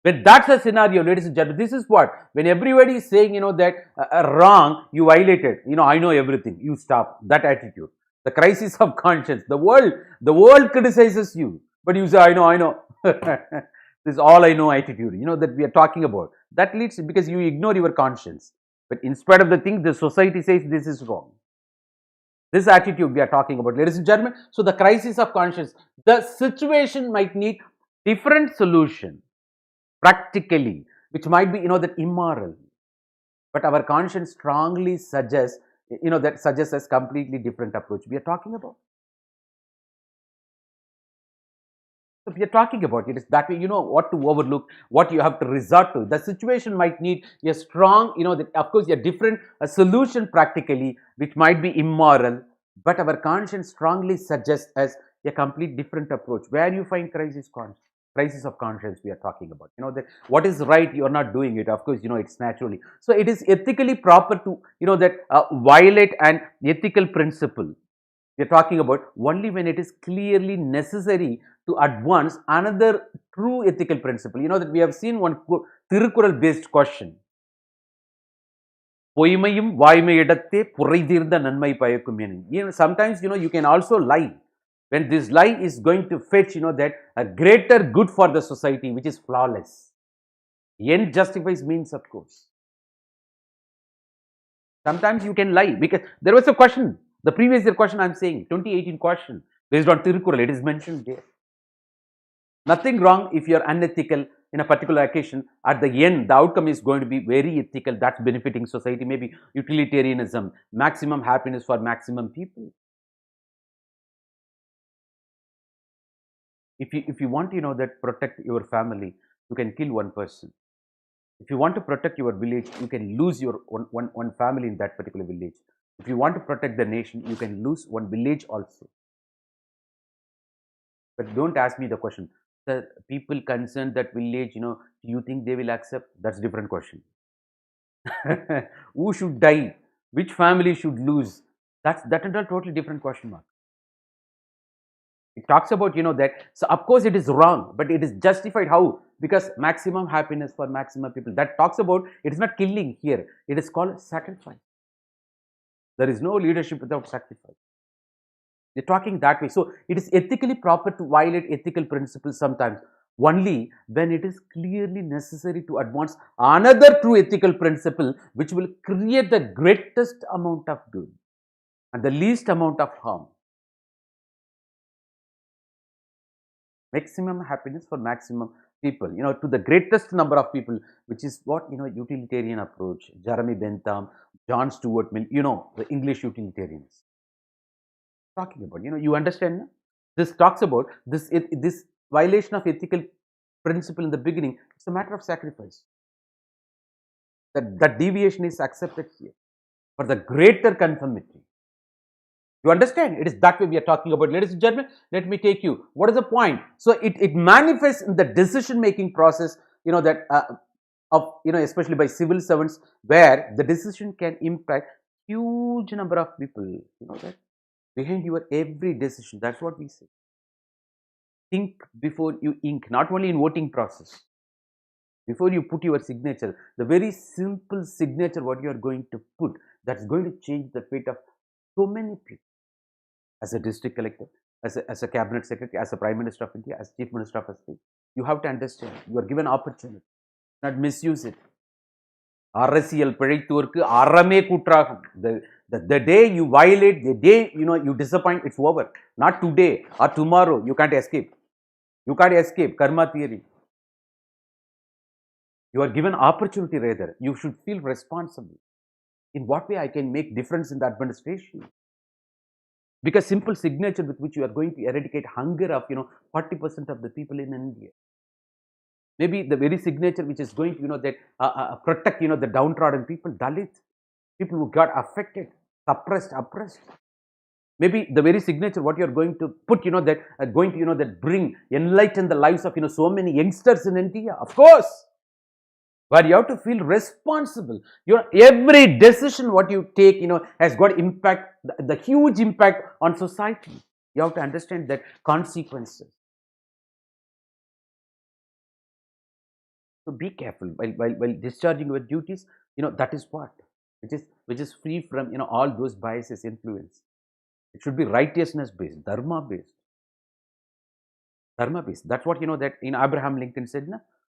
Speaker 1: When that's a scenario, ladies and gentlemen, this is what, when everybody is saying, that wrong, you violate it. I know everything. You stop that attitude. The crisis of conscience. The world criticizes you, but you say, I know. This is all I know attitude, that we are talking about. That leads to, because you ignore your conscience. But in spite of the thing, the society says this is wrong. This attitude we are talking about, ladies and gentlemen. So the crisis of conscience, the situation might need different solution practically, which might be, that immoral, but our conscience strongly suggests, that suggests as completely different approach we are talking about. So we are talking about it is that way, what to overlook, what you have to resort to. The situation might need a strong, of course, a different solution practically, which might be immoral, but our conscience strongly suggests as a complete different approach. Where you find crisis of conscience we are talking about, that what is right, you are not doing it. Of course, it's naturally. So it is ethically proper to, that violate an ethical principle. We are talking about only when it is clearly necessary to advance another true ethical principle. That we have seen one Tirukural based question. Sometimes, you can also lie. When this lie is going to fetch, that a greater good for the society, which is flawless. End justifies means, of course. Sometimes you can lie, because there was a question, the previous year question I am saying, 2018 question, based on Tirukural, it is mentioned there. Nothing wrong if you are unethical in a particular occasion. At the end, the outcome is going to be very ethical, that's benefiting society, maybe utilitarianism, maximum happiness for maximum people. If you want, that protect your family, you can kill one person. If you want to protect your village, you can lose your one family in that particular village. If you want to protect the nation, you can lose one village also. But don't ask me the question, the people concerned that village, do you think they will accept? That's a different question. Who should die? Which family should lose? That is a totally different question mark. It talks about, that, so of course it is wrong, but it is justified. How? Because maximum happiness for maximum people. That talks about, it is not killing here. It is called sacrifice. There is no leadership without sacrifice. They're talking that way. So it is ethically proper to violate ethical principles sometimes, only when it is clearly necessary to advance another true ethical principle, which will create the greatest amount of good and the least amount of harm. Maximum happiness for maximum people, to the greatest number of people, which is what, utilitarian approach, Jeremy Bentham, John Stuart Mill, the English utilitarians talking about. You understand? This talks about this violation of ethical principle in the beginning. It's a matter of sacrifice. That deviation is accepted here for the greater conformity. You understand? It is that way we are talking about. Ladies and gentlemen, let me take you. What is the point? So it manifests in the decision making process, that of, especially by civil servants, where the decision can impact huge number of people. That behind your every decision, that's what we say. Think before you ink, not only in voting process. Before you put your signature, the very simple signature what you are going to put, that's going to change the fate of so many people. As a district collector, as a cabinet secretary, as a prime minister of India, as chief minister of a state, you have to understand you are given opportunity, not misuse it. அரசியல் பிழைத்தோர்க்கு அறமே கூற்றாகும். The day you violate, the day you disappoint, it's over. Not today or tomorrow. You can't escape. You can't escape karma theory. You are given opportunity rather. You should feel responsible. In what way I can make difference in the administration? Because simple signature with which you are going to eradicate hunger of 40% of the people in India. Maybe the very signature which is going to that protect the downtrodden people, Dalits, people who got affected, suppressed, oppressed. Maybe the very signature what you are going to put that going to that bring enlighten the lives of so many youngsters in India. Of course, where you have to feel responsible. Every decision what you take has got impact, the huge impact on society. You have to understand that consequences. So be careful while discharging your duties. That is what which is free from all those biases, influence. It should be righteousness based, dharma based. Dharma based. That's what that in Abraham Lincoln said.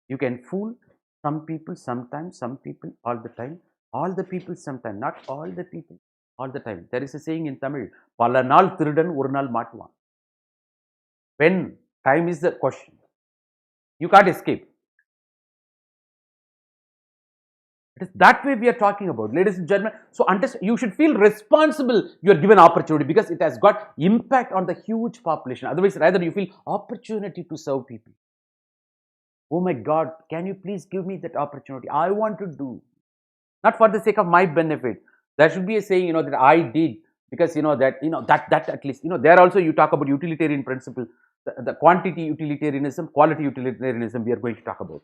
Speaker 1: You can fool some people sometimes, some people all the time, all the people sometimes, not all the people all the time. There is a saying in Tamil, pala naal thirudan oru naal maatuvan. When time is the question, you can't escape. It is that way we are talking about, ladies and gentlemen. So understand, you should feel responsible. You are given opportunity because it has got impact on the huge population. Otherwise, rather you feel opportunity to serve people. Oh my God, can you please give me that opportunity? I want to do, not for the sake of my benefit. There should be a saying, that I did because that at least there also you talk about utilitarian principle, the quantity utilitarianism, quality utilitarianism. We are going to talk about.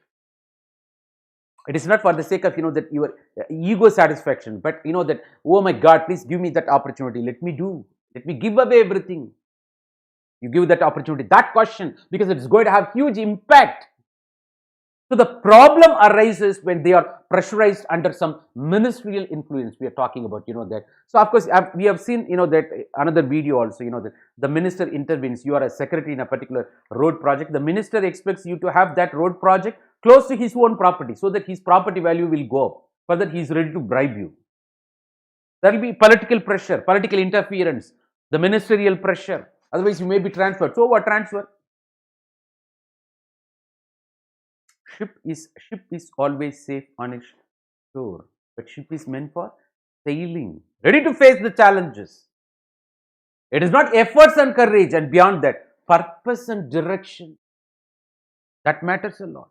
Speaker 1: It is not for the sake of that your ego satisfaction, but that, oh my God, please give me that opportunity. Let me do. Let me give away everything. You give that opportunity, that question, because it is going to have huge impact. So the problem arises when they are pressurized under some ministerial influence. We are talking about that. So of course we have seen that another video also that the minister intervenes. You are a secretary in a particular road project. The minister expects you to have that road project close to his own property so that his property value will go up. For that he is ready to bribe you. There will be political pressure, political interference, the ministerial pressure. Otherwise you may be transferred. So what transfer? Ship is always safe on its shore, but ship is meant for sailing, ready to face the challenges. It is not efforts and courage, and beyond that, purpose and direction. That matters a lot.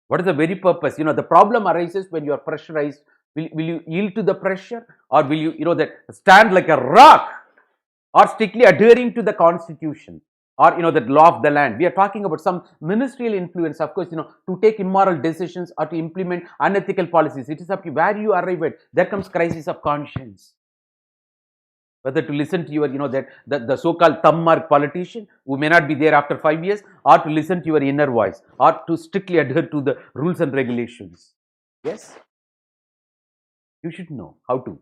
Speaker 1: What is the very purpose? The problem arises when you are pressurized. Will you yield to the pressure, or will you that stand like a rock, or strictly adhering to the constitution, or that law of the land? We are talking about some ministerial influence, of course, to take immoral decisions or to implement unethical policies. It is up to where you arrive at. There comes crisis of conscience. Whether to listen to your the so-called thumb mark politician who may not be there after 5 years, or to listen to your inner voice, or to strictly adhere to the rules and regulations. Yes, you should know how to.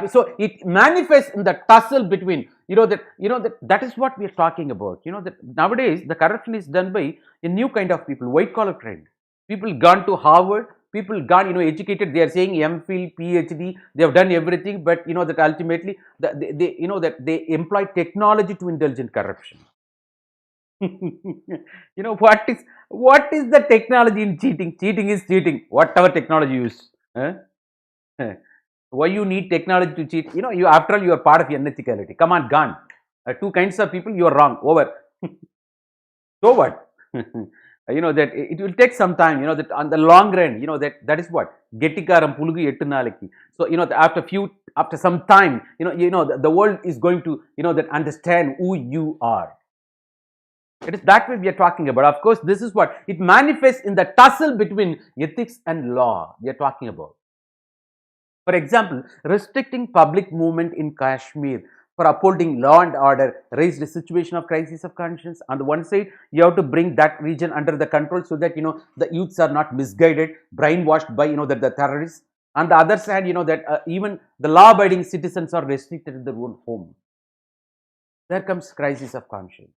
Speaker 1: So it manifests in the tussle between that is what we are talking about. That nowadays the corruption is done by a new kind of people, white collar trend. People gone to Harvard, people gone educated. They are saying MPhil, PhD. They have done everything, but that ultimately that they employ technology to indulge in corruption. What is the technology in cheating? Cheating is cheating. Whatever technology you use. Why you need technology to cheat? You after all you are part of unethicality. Come on, gone. Two kinds of people, you are wrong. Over. So what? That it will take some time. That on the long run, that is what Gettikaram Pulugu ettu naliki. So after some time, the world is going to that understand who you are. It is that way we are talking about. Of course, this is what it manifests in the tussle between ethics and law we are talking about. For example, restricting public movement in Kashmir for upholding law and order raised a situation of crisis of conscience. On the one side, you have to bring that region under the control so that the youths are not misguided, brainwashed by the terrorists. On the other side, that even the law-abiding citizens are restricted in their own home. There comes crisis of conscience.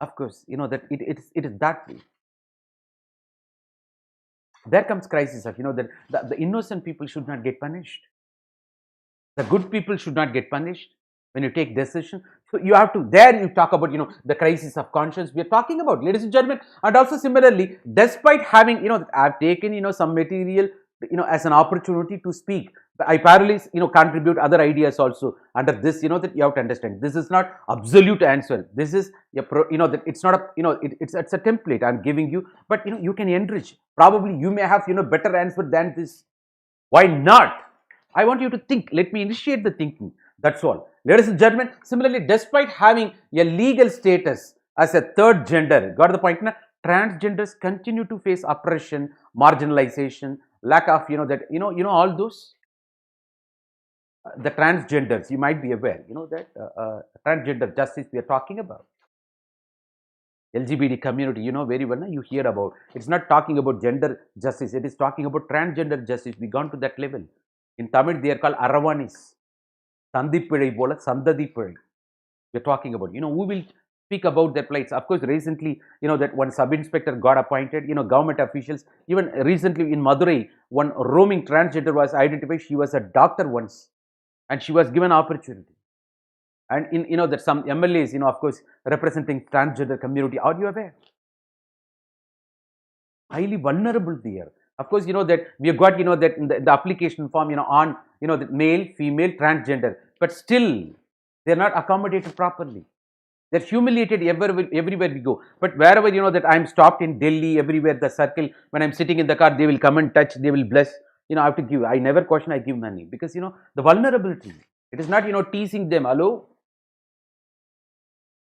Speaker 1: Of course, that it is that way. There comes crisis of that the innocent people should not get punished. The good people should not get punished when you take decision. So you have to, there you talk about the crisis of conscience we are talking about, ladies and gentlemen. And also similarly, despite having I've taken some material as an opportunity to speak, I parallelly contribute other ideas also under this, that you have to understand. This is not absolute answer. This is that it's not a it's a template I'm giving you, but you can enrich. Probably you may have better answer than this. Why not? I want you to think. Let me initiate the thinking. That's all. Ladies and gentlemen, similarly, despite having a legal status as a third gender, got the point? Na? Transgenders continue to face oppression, marginalization, lack of all those. The transgenders, you might be aware, that transgender justice we are talking about. LGBT community, very well, you hear about. It's not talking about gender justice. It is talking about transgender justice. We gone to that level. In Tamil, they are called Aravanis. Sandipizhai bola Sandadipizhai. We're talking about, who will speak about their plights. Of course, recently, that one sub-inspector got appointed, government officials. Even recently in Madurai, one roaming transgender was identified. She was a doctor once and she was given opportunity. And in, that some MLAs, of course, representing transgender community. Are you aware? Highly vulnerable there. Of course, that we have got, that in the application form, on, the male, female, transgender, but still they are not accommodated properly. They're humiliated everywhere we go. But wherever, that I'm stopped in Delhi, everywhere the circle, when I'm sitting in the car, they will come and touch, they will bless. I have to give. I never question, I give money. Because, the vulnerability. It is not, teasing them. Hello?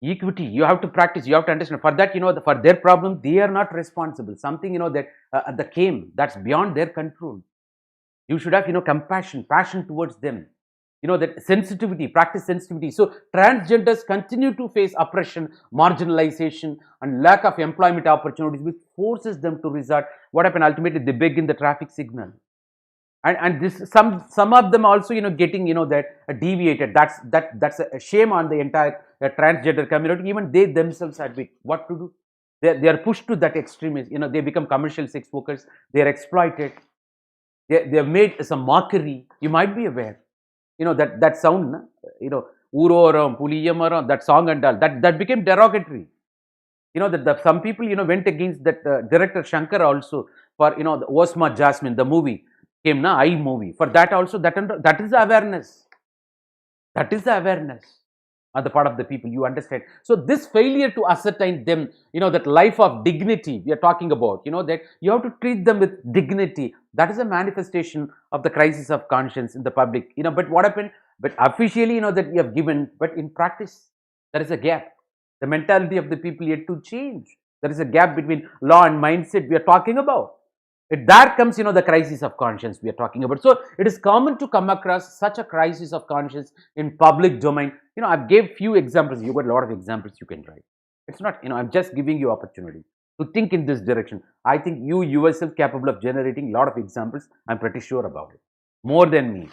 Speaker 1: Equity, you have to practice, you have to understand. For that, for their problem, they are not responsible. Something, that came, that's beyond their control. You should have, compassion, passion towards them. That sensitivity, practice sensitivity. So, transgenders continue to face oppression, marginalization, and lack of employment opportunities, which forces them to resort. What happened? Ultimately, they beg in the traffic signal. And this some of them also getting that deviated. That's a shame on the entire transgender community. Even they themselves admit what to do. They are pushed to that extremism. They become commercial sex workers. They are exploited. They are made as a mockery. You might be aware. That sound, Uroram, Puliyamaram, that song and all that became derogatory. That some people went against that director Shankar also for the Osma Jasmine, the movie. Came na I movie. For that also, that is the awareness. That is the awareness on the part of the people, you understand. So this failure to ascertain them, that life of dignity we are talking about, that you have to treat them with dignity. That is a manifestation of the crisis of conscience in the public. But what happened? But officially, that you have given, but in practice, there is a gap. The mentality of the people yet to change. There is a gap between law and mindset we are talking about. There comes, the crisis of conscience we are talking about. So, it is common to come across such a crisis of conscience in public domain. I gave few examples. You got a lot of examples you can write. It's not, I'm just giving you opportunity to think in this direction. I think you yourself capable of generating a lot of examples. I'm pretty sure about it. More than me.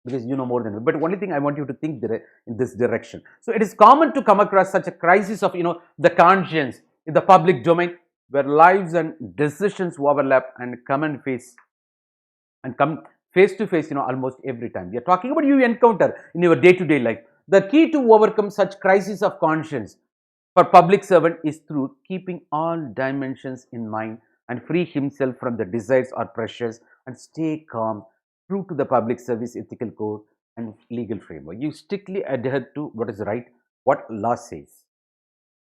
Speaker 1: Because you know more than me. But only thing I want you to think in this direction. So, it is common to come across such a crisis of, the conscience in the public domain, where lives and decisions overlap and come face to face, almost every time. We are talking about you encounter in your day-to-day life. The key to overcome such crisis of conscience for public servant is through keeping all dimensions in mind and free himself from the desires or pressures and stay calm, true to the public service ethical code and legal framework. You strictly adhere to what is right, what law says.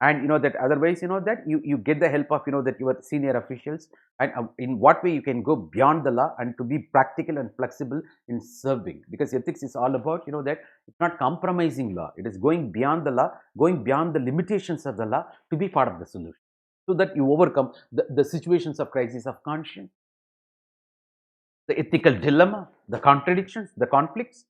Speaker 1: and that otherwise that you get the help of that your senior officials, and in what way you can go beyond the law and to be practical and flexible in serving, because ethics is all about that it's not compromising law, it is going beyond the law, going beyond the limitations of the law to be part of the solution, so that you overcome the situations of crisis of conscience, the ethical dilemma, the contradictions, the conflicts.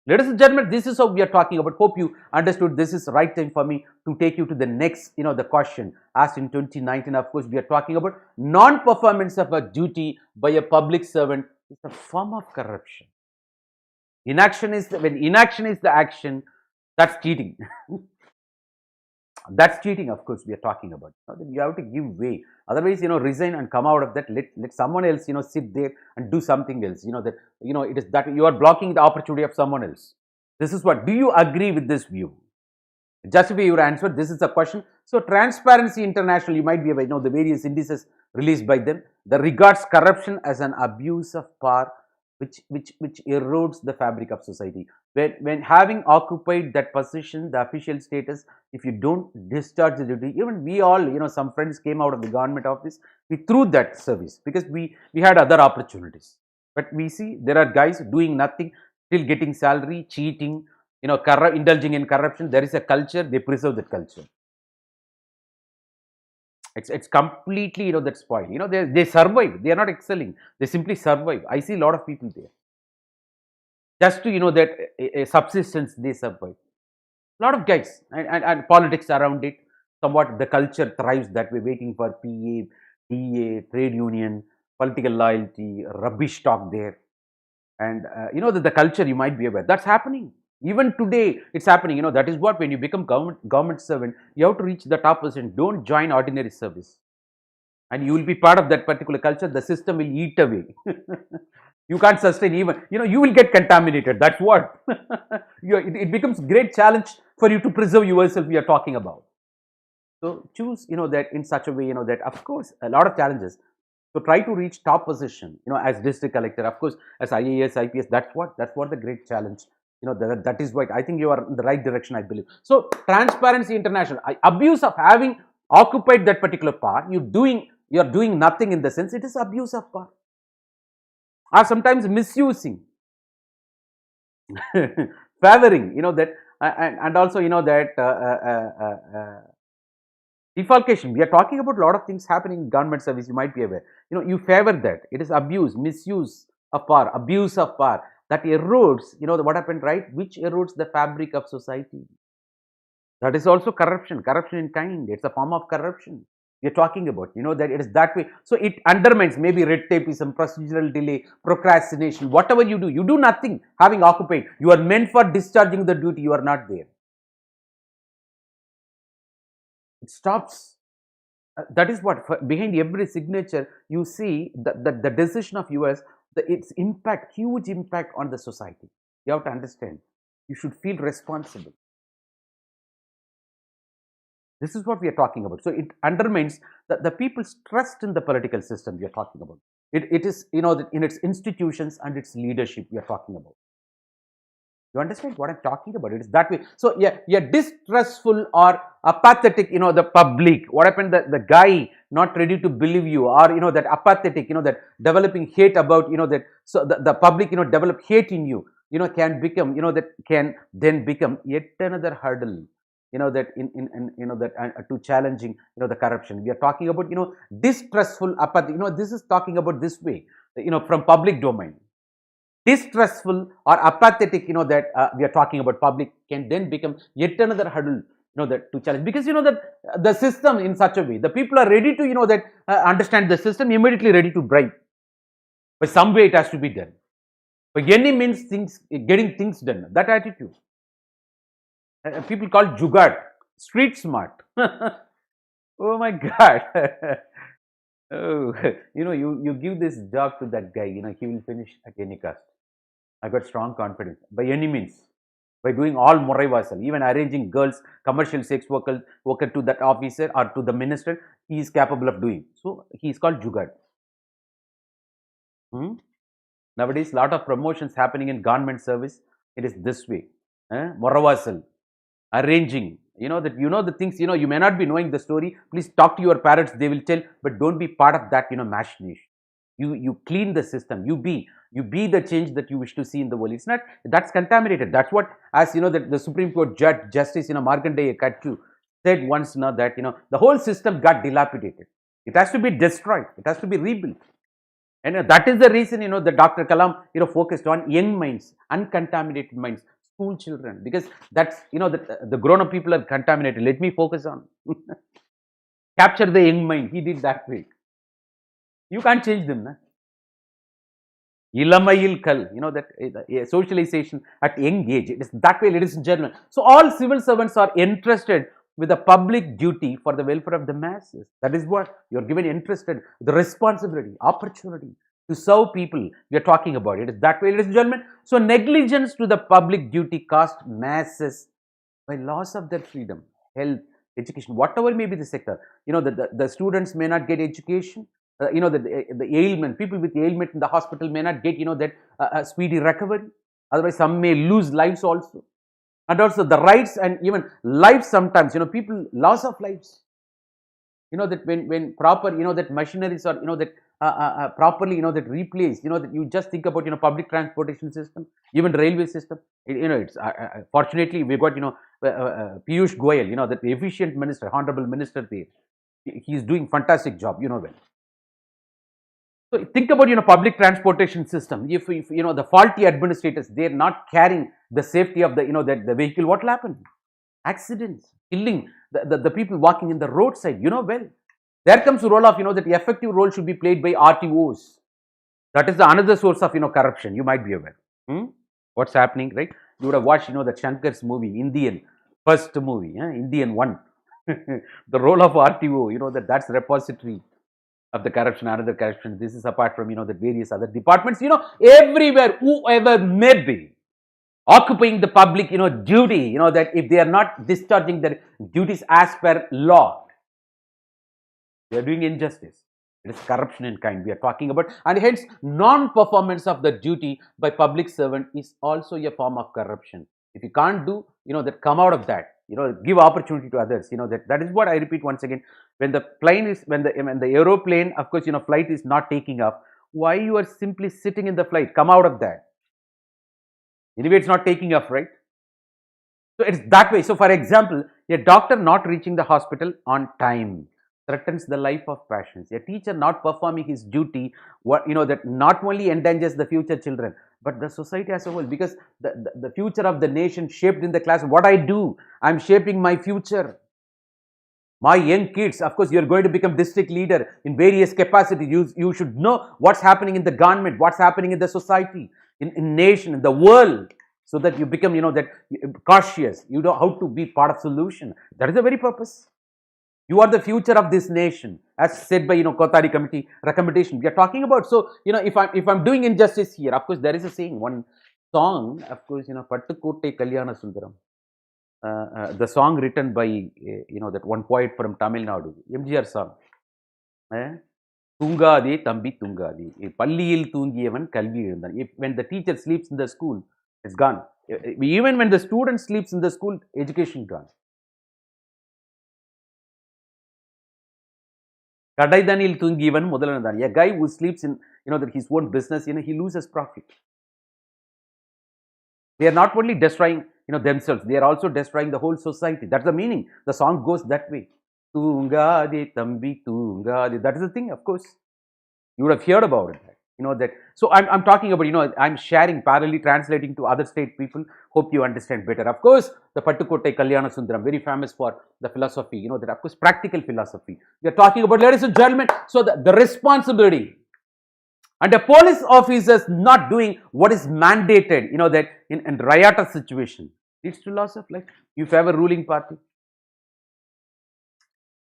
Speaker 1: Ladies and gentlemen, this is how we are talking about. Hope you understood. This is the right time for me to take you to the next, the question asked in 2019. Of course, we are talking about non-performance of a duty by a public servant is a form of corruption. Inaction is when inaction is the action, that's cheating. That's cheating, of course, we are talking about. You have to give way. Otherwise, resign and come out of that. Let someone else, sit there and do something else. It is that you are blocking the opportunity of someone else. This is what. Do you agree with this view? Justify your answer. This is the question. So, Transparency International, you might be aware, the various indices released by them, that regards corruption as an abuse of power, which erodes the fabric of society. When having occupied that position, the official status, if you don't discharge the duty, even we all, some friends came out of the government office, we threw that service because we had other opportunities. But we see there are guys doing nothing, still getting salary, cheating, indulging in corruption. There is a culture, they preserve that culture. It's completely, that's spoiled. They survive. They are not excelling. They simply survive. I see a lot of people there. Just to, that a subsistence, they survive. A lot of guys and politics around it. Somewhat the culture thrives that way, waiting for PA, DA, trade union, political loyalty, rubbish talk there. And the culture, you might be aware, that's happening. Even today, it's happening. That is what, when you become government servant, you have to reach the top position. Don't join ordinary service. And you will be part of that particular culture. The system will eat away. You can't sustain even, you will get contaminated. That's what. It becomes great challenge for you to preserve yourself we are talking about. So choose, that in such a way, that of course, a lot of challenges. So try to reach top position, as district collector, of course, as IAS, IPS, that's what the great challenge. That is what I think you are in the right direction, I believe. So Transparency International, abuse of having occupied that particular power, you're doing nothing in the sense, it is abuse of power. Or sometimes misusing, favoring, that, and also, that defalcation. We are talking about a lot of things happening in government service, you might be aware. You favor that. It is abuse, misuse of power, abuse of power. That erodes, what happened, right? Which erodes the fabric of society. That is also corruption in kind. It's a form of corruption we're talking about, that it is that way. So it undermines maybe red tapeism, procedural delay, procrastination, whatever you do nothing having occupied. You are meant for discharging the duty, you are not there. It stops. That is what, behind every signature, you see the decision of yours, its impact, huge impact on the society. You have to understand. You should feel responsible. This is what we are talking about. So it undermines the people's trust in the political system we are talking about. It is, in its institutions and its leadership we are talking about. You understand what I'm talking about? It is that way. So yeah, distrustful or apathetic, the public. What happened? The guy not ready to believe you, or that apathetic, that developing hate about, that. So the public, develop hate in you, can become, that can then become yet another hurdle, that that to challenging, the corruption. We are talking about, distrustful apathy. This is talking about this way, from public domain. Distrustful or apathetic, that we are talking about public, can then become yet another hurdle, that to challenge, because that the system in such a way, the people are ready to, that understand the system, immediately ready to bribe. But some way it has to be done. By any means, getting things done. That attitude. People call jugaad, street smart. Oh my God. Oh, you give this job to that guy, he will finish at any cost. I got strong confidence. By any means, by doing all moraivasal, even arranging girls, commercial sex worker to that officer or to the minister, he is capable of doing. So he is called jugaad. Nowadays, lot of promotions happening in government service. It is this way, moravasal, arranging, the things, you may not be knowing the story. Please talk to your parents, they will tell, but don't be part of that, machination. You clean the system. You be the change that you wish to see in the world. It's not, that's contaminated. That's what, as the Supreme Court Justice, Markandeya Kattu said once, that, the whole system got dilapidated. It has to be destroyed. It has to be rebuilt. And that is the reason, the Dr. Kalam, focused on young minds, uncontaminated minds, school children, because that's, the grown-up people are contaminated. Let me focus on capture the young mind. He did that way. You can't change them. Na? Ilamayil kal, that socialization at young age. It is that way, ladies and gentlemen. So all civil servants are entrusted with a public duty for the welfare of the masses. That is what you are given, entrusted, the responsibility, opportunity to serve people. We are talking about it. It is that way, ladies and gentlemen. So negligence to the public duty cost masses by loss of their freedom, health, education, whatever may be the sector. The students may not get education. The ailment, people with ailment in the hospital may not get, that speedy recovery. Otherwise, some may lose lives also. And also the rights and even lives sometimes, people, loss of lives. That when proper, that machineries are, that properly, that replaced, that you just think about, public transportation system, even railway system. It's fortunately we got, Piyush Goyal, that efficient minister, honorable minister there. He is doing fantastic job, well. So think about, public transportation system. If the faulty administrators, they are not carrying the safety of the, the vehicle, what will happen? Accidents, killing the people walking in the roadside, well. There comes the role of, that effective role should be played by RTOs. That is another source of, corruption. You might be aware. What's happening, right? You would have watched, the Shankar's movie, Indian, first movie, Indian one. The role of RTO, that's repository of the corruption, another corruption. This is apart from, the various other departments, everywhere, whoever may be occupying the public, duty, that if they are not discharging their duties as per law, they are doing injustice. It is corruption in kind we are talking about, and hence non-performance of the duty by public servant is also a form of corruption. If you can't do, that, come out of that. Give opportunity to others. That is what I repeat once again. When the plane is, when the aeroplane, of course, flight is not taking off. Why you are simply sitting in the flight? Come out of that. Anyway, it's not taking off, right? So it's that way. So, for example, a doctor not reaching the hospital on time threatens the life of patients. A teacher not performing his duty, that not only endangers the future children, but the society as a whole, because the future of the nation shaped in the class. What I do, I'm shaping my future. My young kids, of course, you're going to become district leader in various capacities. You should know what's happening in the government, what's happening in the society, in nation, in the world, so that you become, that cautious. You know how to be part of solution. That is the very purpose. You are the future of this nation, as said by, Kothari committee recommendation we are talking about. So, if I'm doing injustice here, of course, there is a saying, one song, of course, Pattukotte Kalyana Sundaram. The song written by, that one poet from Tamil Nadu, MGR song. Tungade Thambi Tungade. Palliyil Thoongiyavan Kalvi Ezhundan. When the teacher sleeps in the school, it's gone. Even when the student sleeps in the school, education gone. Kadaidanil Thoongiyavan Mudalanathan. A guy who sleeps in, that his own business, he loses profit. They are not only destroying, themselves, they are also destroying the whole society. That's the meaning. The song goes that way. Tungade Thambi Tungade. That is the thing, of course. You would have heard about it. That. So I'm talking about, I'm sharing, parallelly translating to other state people. Hope you understand better. Of course, the Pattukotte Kalyana Sundaram, very famous for the philosophy, that, of course, practical philosophy. We are talking about, ladies and gentlemen, so the responsibility. And the police officers not doing what is mandated, that in riotous situation leads to loss of life. You favor ruling party.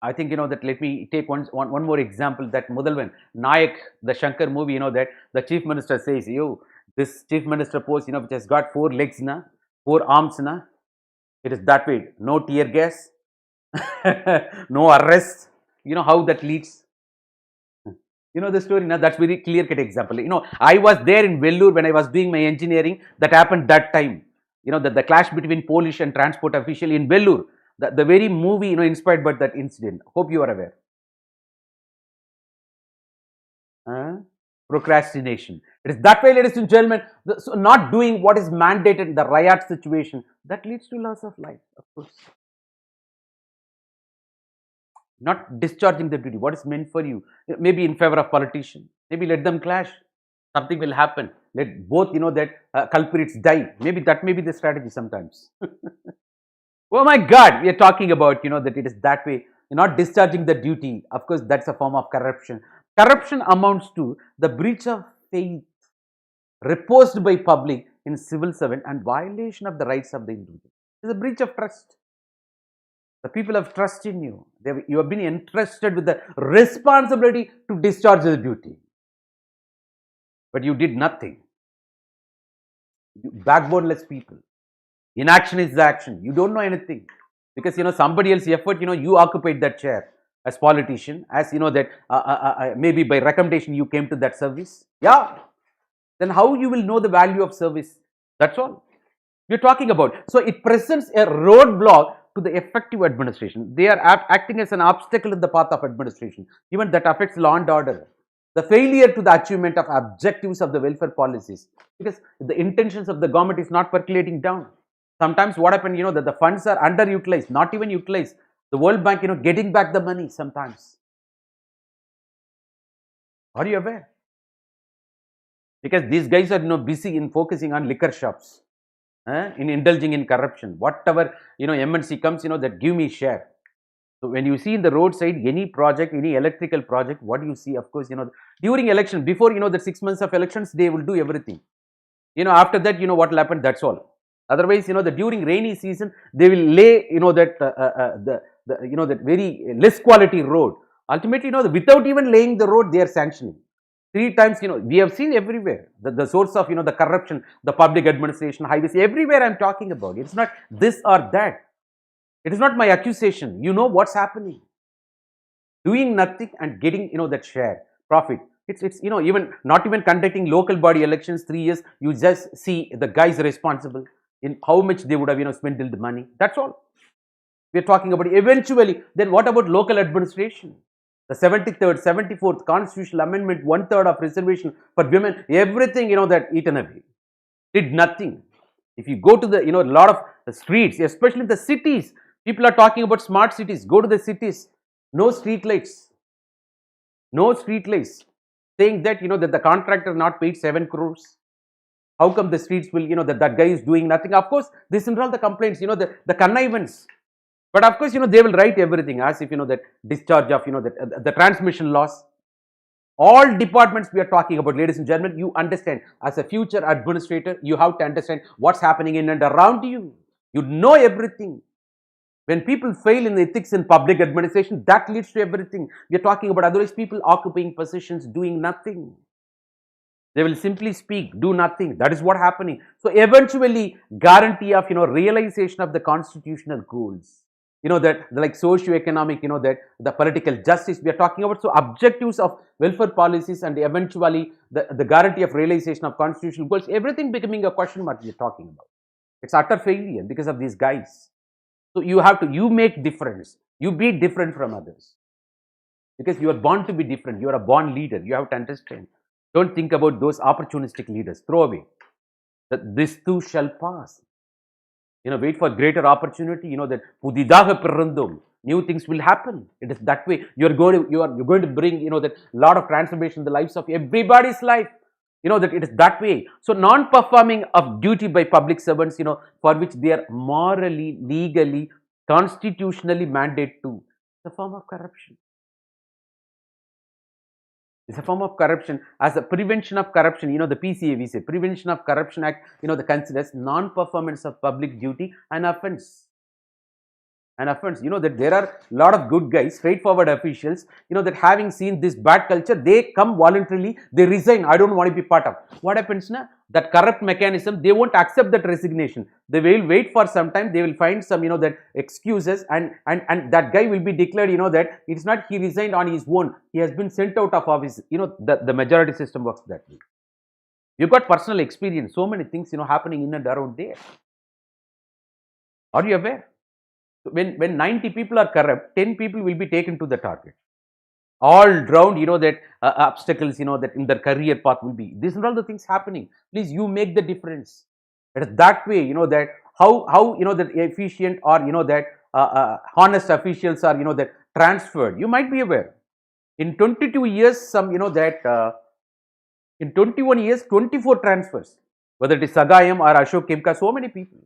Speaker 1: I think, that let me take one more example, that Mudalvan, Nayak, the Shankar movie, that the chief minister says, this chief minister post, which has got 4 legs, 4 arms, it is that way. No tear gas, no arrest. How that leads. The story, that's very clear-cut example. I was there in Vellore when I was doing my engineering. That happened that time. The clash between Polish and transport official in Vellore. the very movie, inspired by that incident. Hope you are aware. Procrastination. It is that way, ladies and gentlemen. So not doing what is mandated in the riot situation, that leads to loss of life, of course. Not discharging the duty, what is meant for you, maybe in favor of politician, maybe let them clash, something will happen, let both that culprits die, maybe that may be the strategy sometimes. Oh my God, we are talking about that it is that way. You're not discharging the duty, of course that's a form of corruption. Corruption amounts to the breach of faith reposed by public in civil servant and violation of the rights of the individual. It's a breach of trust. The people have trust in you. You have been entrusted with the responsibility to discharge the duty. But you did nothing. Backboneless people. Inaction is the action. You don't know anything. Because somebody else's effort, you occupied that chair as politician, as that maybe by recommendation you came to that service. Yeah. Then how you will know the value of service? That's all we're talking about. So it presents a roadblock to the effective administration. They are acting as an obstacle in the path of administration. Even that affects law and order. The failure to the achievement of objectives of the welfare policies, because the intentions of the government is not percolating down. Sometimes what happens, that the funds are underutilized, not even utilized. The World Bank, getting back the money sometimes. Are you aware? Because these guys are busy in focusing on liquor shops, in indulging in corruption. Whatever MNC comes, that give me share. So when you see in the roadside any project, any electrical project, what do you see? Of course, during election, before the 6 months of elections, they will do everything. After that, what will happen? That's all. Otherwise, the during rainy season, they will lay that that very less quality road. Ultimately, without even laying the road, they are sanctioning. 3 times, we have seen everywhere the source of the corruption, the public administration, highways, everywhere I'm talking about. It's not this or that. It is not my accusation. You know what's happening. Doing nothing and getting that share profit. It's even not even conducting local body elections 3 years. You just see the guys responsible in how much they would have spent the money. That's all we're talking about. Eventually, then what about local administration? The 73rd, 74th constitutional amendment, 1/3 of reservation for women, everything that eaten away. Did nothing. If you go to the a lot of the streets, especially the cities, people are talking about smart cities. Go to the cities, no street lights, no street lights. Saying that that the contractor not paid 7 crores. How come the streets will that guy is doing nothing? Of course, this and all the complaints, the connivance. But of course, they will write everything as if that discharge of the transmission loss. All departments we are talking about, ladies and gentlemen, you understand as a future administrator, you have to understand what's happening in and around you. You know everything. When people fail in the ethics in public administration, that leads to everything. We are talking about otherwise people occupying positions, doing nothing. They will simply speak, do nothing. That is what happening. So eventually, guarantee of realization of the constitutional goals. That like socio-economic, that the political justice we are talking about. So objectives of welfare policies and eventually the guarantee of realization of constitutional goals, everything becoming a question mark we are talking about. It's utter failure because of these guys. So you make difference. You be different from others. Because you are born to be different. You are a born leader. You have to understand. Don't think about those opportunistic leaders. Throw away. That this too shall pass. Wait for greater opportunity. That pudidaga pirandum. New things will happen. It is that way. You're going to bring that lot of transformation in the lives of everybody's life. That it is that way. So non-performing of duty by public servants, for which they are morally, legally, constitutionally mandated to, it's a form of corruption. It's a form of corruption. As a prevention of corruption, the PCA, we say Prevention of Corruption Act, the considers non-performance of public duty an offense. An offense. That there are a lot of good guys, straightforward officials, that having seen this bad culture, they come voluntarily, they resign. I don't want to be part of. What happens now? That corrupt mechanism, they won't accept that resignation. They will wait for some time, they will find some, that excuses and that guy will be declared, that it's not he resigned on his own. He has been sent out of office. The majority system works that way. You've got personal experience, so many things, happening in and around there. Are you aware? So when 90 people are corrupt, 10 people will be taken to the target. All drowned, that obstacles, that in their career path will be. These are all the things happening. Please, you make the difference. It is that way, that how that efficient or that honest officials are, that transferred. You might be aware. In 22 years, some that in 21 years, 24 transfers. Whether it is Sagayam or Ashok Kemka, so many people.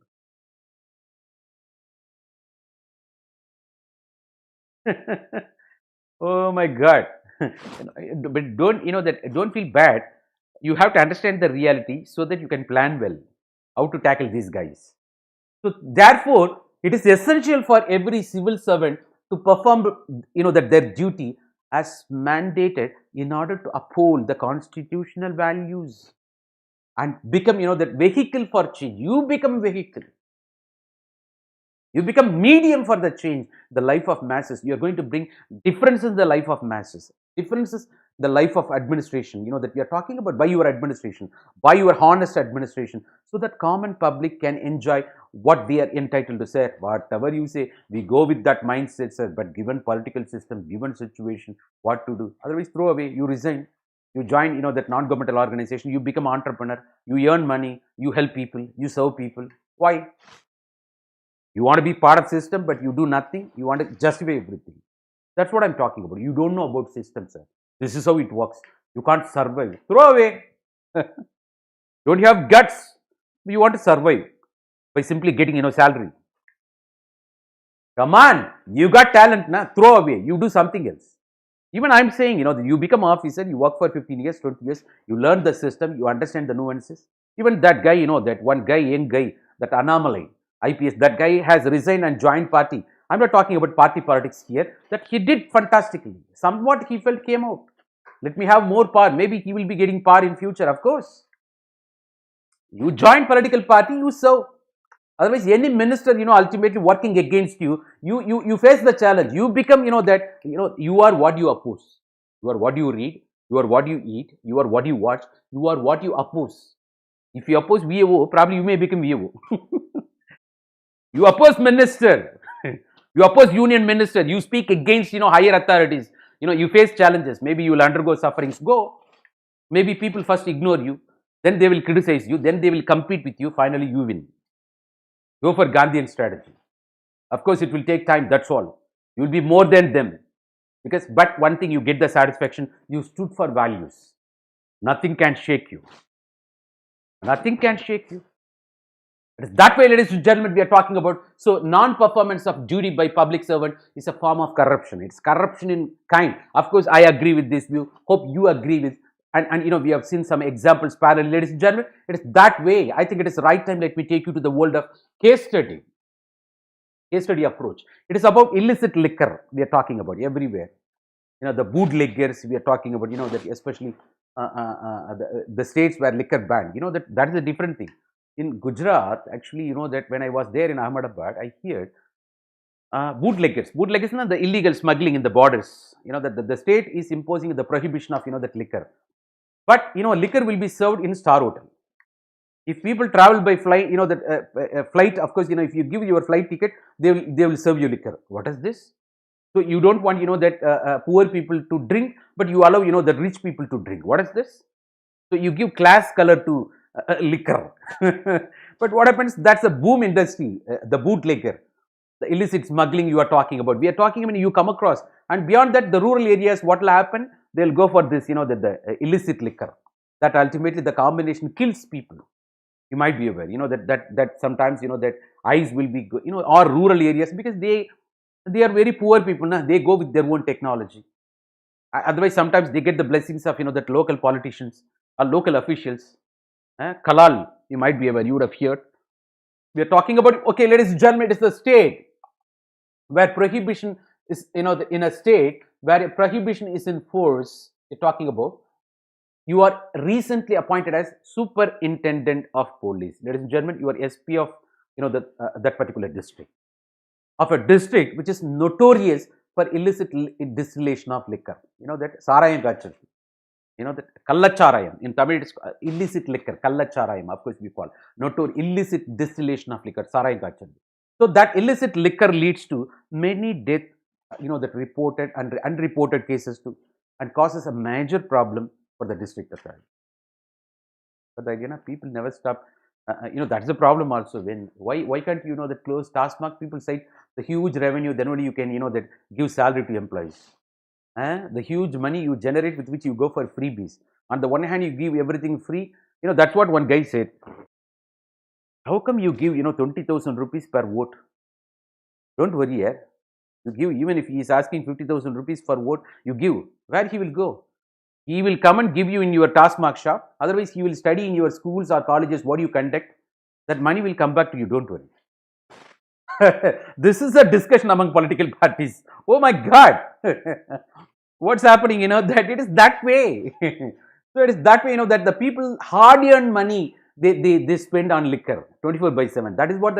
Speaker 1: Oh my God. But don't, don't feel bad. You have to understand the reality so that you can plan well how to tackle these guys. So therefore, it is essential for every civil servant to perform, that their duty as mandated in order to uphold the constitutional values and become, that vehicle for change. You become vehicle. You become medium for the change, the life of masses. You are going to bring differences in the life of masses, differences in the life of administration, that we are talking about by your administration, by your honest administration, so that common public can enjoy what they are entitled to say. Whatever you say, we go with that mindset, sir, but given political system, given situation, what to do? Otherwise, throw away, you resign. You join, that non-governmental organization, you become entrepreneur, you earn money, you help people, you serve people. Why? You want to be part of system, but you do nothing. You want to justify everything. That's what I'm talking about. You don't know about system, sir. This is how it works. You can't survive. Throw away. Don't you have guts? You want to survive by simply getting, salary. Come on. You got talent, na? Throw away. You do something else. Even I'm saying, you become officer, you work for 15 years, 20 years, you learn the system, you understand the nuances. Even that guy, that one guy, young guy, that anomaly, IPS, that guy has resigned and joined party. I'm not talking about party politics here, that he did fantastically. Somewhat he felt came out. Let me have more power. Maybe he will be getting power in future, of course. You join political party, you serve. Otherwise, any minister, ultimately working against you, you face the challenge. You become, that, you are what you oppose. You are what you read. You are what you eat. You are what you watch. You are what you oppose. If you oppose VAO, probably you may become VAO. You oppose minister. You oppose union minister. You speak against, higher authorities. You face challenges. Maybe you will undergo sufferings. Go. Maybe people first ignore you. Then they will criticize you. Then they will compete with you. Finally, you win. Go for Gandhian strategy. Of course, it will take time. That's all. You will be more than them. But one thing, you get the satisfaction. You stood for values. Nothing can shake you. Nothing can shake you. It is that way, ladies and gentlemen, we are talking about. So, non-performance of duty by public servant is a form of corruption. It's corruption in kind. Of course, I agree with this view. Hope you agree with. And we have seen some examples parallel, ladies and gentlemen. It is that way. I think it is the right time. Let me take you to the world of case study. Case study approach. It is about illicit liquor we are talking about everywhere. The bootleggers we are talking about, that especially the states where liquor banned, that is a different thing. In Gujarat, actually, that when I was there in Ahmedabad, I heard bootleggers, the illegal smuggling in the borders, that the state is imposing the prohibition of, that liquor. But, liquor will be served in star hotel. If people travel by flight, that flight, of course, if you give your flight ticket, they will serve you liquor. What is this? So, you don't want, that poor people to drink, but you allow, the rich people to drink. What is this? So, you give class color to liquor. But what happens? That's a boom industry, the bootlegger, the illicit smuggling you are talking about. We are talking when you come across. And beyond that, the rural areas, what will happen? They'll go for this, the illicit liquor. That ultimately the combination kills people. You might be aware, that sometimes, that eyes will be, or rural areas, because they are very poor people. They go with their own technology. Otherwise, sometimes they get the blessings of, that local politicians or local officials. Kalal, you might be aware, you would have heard. We are talking about, okay, ladies and gentlemen, it is the state where prohibition is, in a state where prohibition is in force. You're talking about, you are recently appointed as superintendent of police. Ladies and gentlemen, you are SP of, that particular district. Of a district which is notorious for illicit distillation of liquor. That Sarayam Gachar. That Kallacharayam. In Tamil, it is illicit liquor. Kallacharayam, of course, we call. Illicit distillation of liquor. Sarayam Gachar. So that illicit liquor leads to many death, that reported and unreported cases too, and causes a major problem for the district authority. But again, people never stop. That's the problem also. When why can't that close task mark? People say the huge revenue, then only you can that give salary to employees. The huge money you generate with which you go for freebies. On the one hand, you give everything free. That's what one guy said. How come you give 20,000 rupees per vote? Don't worry, yeah. You give, even if he is asking 50,000 rupees for vote, you give. Where he will go? He will come and give you in your task mark shop. Otherwise, he will study in your schools or colleges what you conduct. That money will come back to you. Don't worry. This is a discussion among political parties. Oh my God. What's happening? That it is that way. So it is that way, that the people hard-earned money, they spend on liquor 24/7. That is what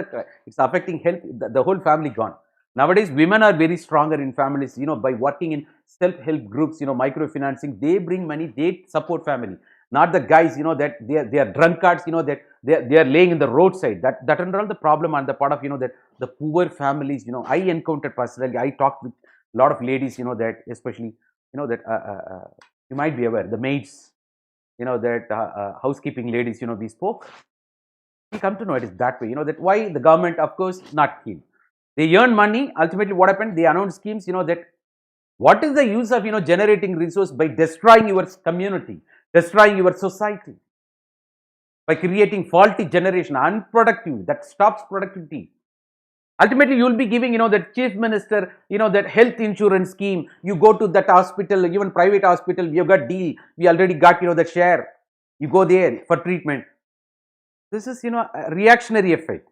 Speaker 1: it's affecting health. The whole family gone. Nowadays, women are very stronger in families, by working in self-help groups, microfinancing. They bring money, they support family. Not the guys, that they are drunkards, that they are laying in the roadside. That and all the problem on the part of, that the poor families. I encountered personally. I talked with a lot of ladies, that especially, that you might be aware, the maids, that housekeeping ladies, we spoke. We come to know it is that way. That why the government, of course, not keen. They earn money. Ultimately, what happened? They announce schemes. That what is the use of generating resource by destroying your community, destroying your society, by creating faulty generation, unproductive, that stops productivity. Ultimately, you will be giving, that chief minister, that health insurance scheme. You go to that hospital, even private hospital, we have got deal. We already got, the share. You go there for treatment. This is, a reactionary effect.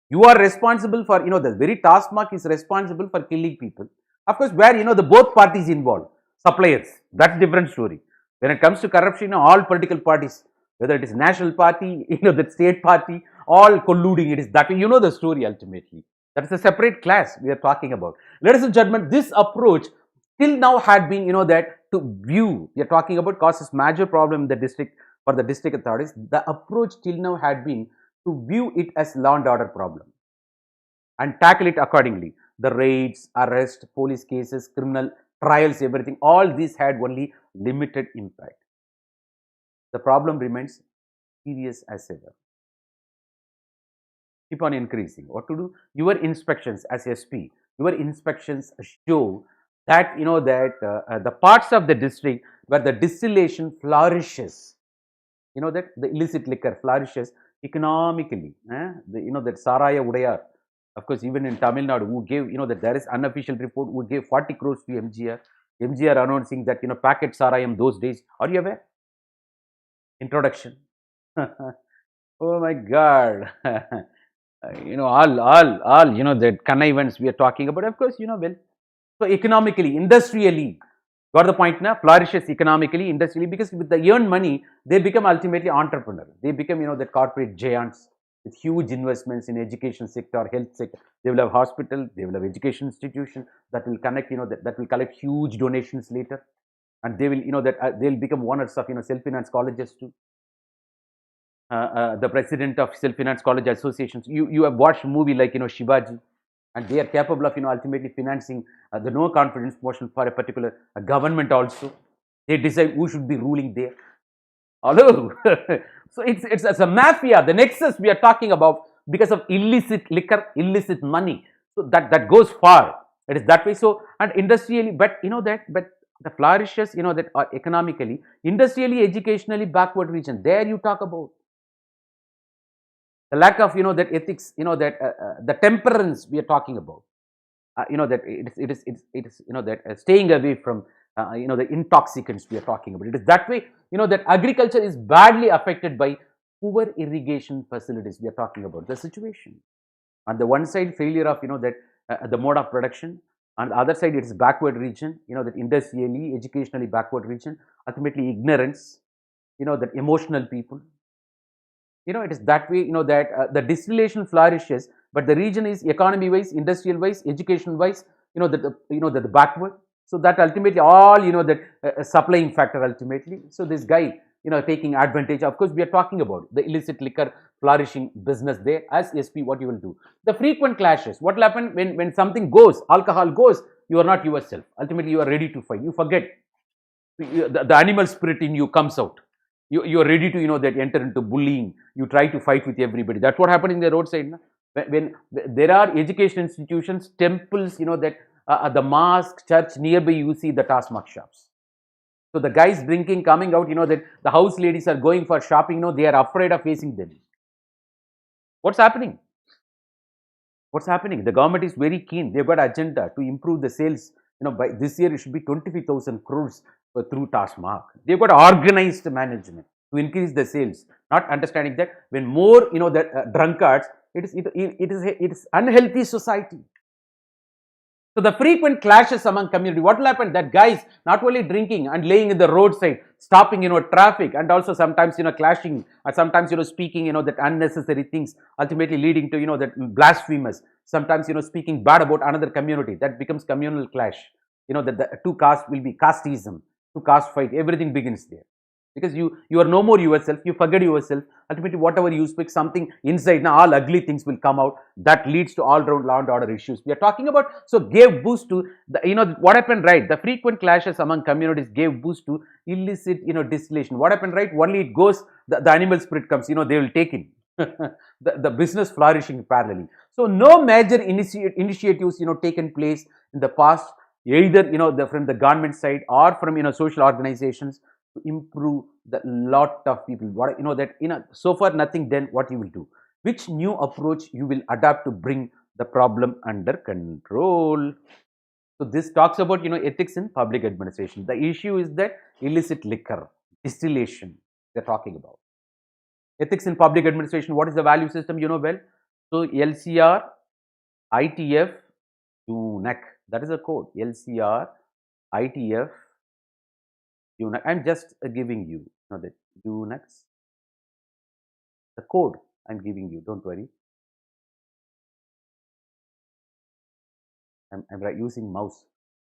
Speaker 1: You are responsible for, the very task mark is responsible for killing people. Of course, where, the both parties involved, suppliers, that's different story. When it comes to corruption, all political parties, whether it is national party, the state party, all colluding, it is that way. The story ultimately. That is a separate class we are talking about. Ladies and gentlemen, this approach till now had been, that to view, we are talking about causes major problem in the district for the district authorities. The approach till now had been to view it as law and order problem and tackle it accordingly. The raids, arrest, police cases, criminal trials, everything, all these had only limited impact. The problem remains serious as ever. Keep on increasing. What to do? Your inspections as SP, your inspections show that, that the parts of the district where the distillation flourishes, that the illicit liquor flourishes economically, that Saraya Udayar, of course, even in Tamil Nadu, who gave, that there is unofficial report, who gave 40 crores to MGR announcing that, packet Sarayam those days. Are you aware? Introduction. Oh my God. All, the connivance we are talking about, of course, well. So economically, industrially, got the point now? Flourishes economically, industrially, because with the earned money, they become ultimately entrepreneurs. They become, the corporate giants with huge investments in education sector, health sector. They will have hospital, they will have education institution that will connect, that will collect huge donations later. And they will, they'll become owners of, self-finance colleges too. The president of self-finance college associations. You have watched a movie like, Shivaji. And they are capable of, ultimately financing the no confidence motion for a particular government also. They decide who should be ruling there. Although, so it's a mafia, the nexus we are talking about because of illicit liquor, illicit money. So that goes far. It is that way. So, and industrially, but but the flourishes, that are economically, industrially, educationally backward region. There you talk about the lack of, that ethics, that the temperance we are talking about, that it is, that staying away from, the intoxicants we are talking about. It is that way, that agriculture is badly affected by poor irrigation facilities we are talking about. The situation. On the one side, failure of, that the mode of production. On the other side, it is backward region, that industrially, educationally backward region. Ultimately, ignorance, that emotional people. It is that way, that the distillation flourishes, but the region is economy-wise, industrial-wise, education-wise, the backward. So that ultimately all, that supplying factor ultimately. So this guy, taking advantage. Of course, we are talking about the illicit liquor flourishing business there. As SP, what you will do? The frequent clashes. What will happen when something goes, alcohol goes, you are not yourself. Ultimately, you are ready to fight. You forget. The animal spirit in you comes out. You are ready to, that enter into bullying. You try to fight with everybody. That's what happened in the roadside. No? When there are education institutions, temples, that the mosque, church nearby, you see the Tasmak shops. So the guys drinking, coming out, that the house ladies are going for shopping, they are afraid of facing them. What's happening? What's happening? The government is very keen. They've got agenda to improve the sales. By this year, it should be 25,000 crores through Tasmak. They've got organized management to increase the sales. Not understanding that when more, drunkards, it is unhealthy society. So the frequent clashes among community, what will happen? That guys not only drinking and laying in the roadside, stopping, traffic, and also sometimes, clashing, or sometimes, speaking, that unnecessary things, ultimately leading to, that blasphemous, sometimes, speaking bad about another community, that becomes communal clash. That the two castes will be casteism, two caste fight, everything begins there. Because you are no more yourself, you forget yourself. Ultimately, whatever you speak, something inside, now all ugly things will come out. That leads to all round law and order issues. We are talking about, so gave boost to the, what happened, right? The frequent clashes among communities gave boost to illicit, distillation. What happened, right? Only it goes, the animal spirit comes, they will take in. the business flourishing parallelly. So no major initiatives, taken place in the past, either, from the government side or from, social organizations, to improve the lot of people. What so far nothing. Then what you will do? Which new approach you will adapt to bring the problem under control? So this talks about ethics in public administration. The issue is that illicit liquor distillation they're talking about. Ethics in public administration. What is the value system? Well. So LCR, ITF, UNAC. That is a code. LCR, ITF. I'm just giving you that UNACs, the code I'm giving you, don't worry. I'm using mouse.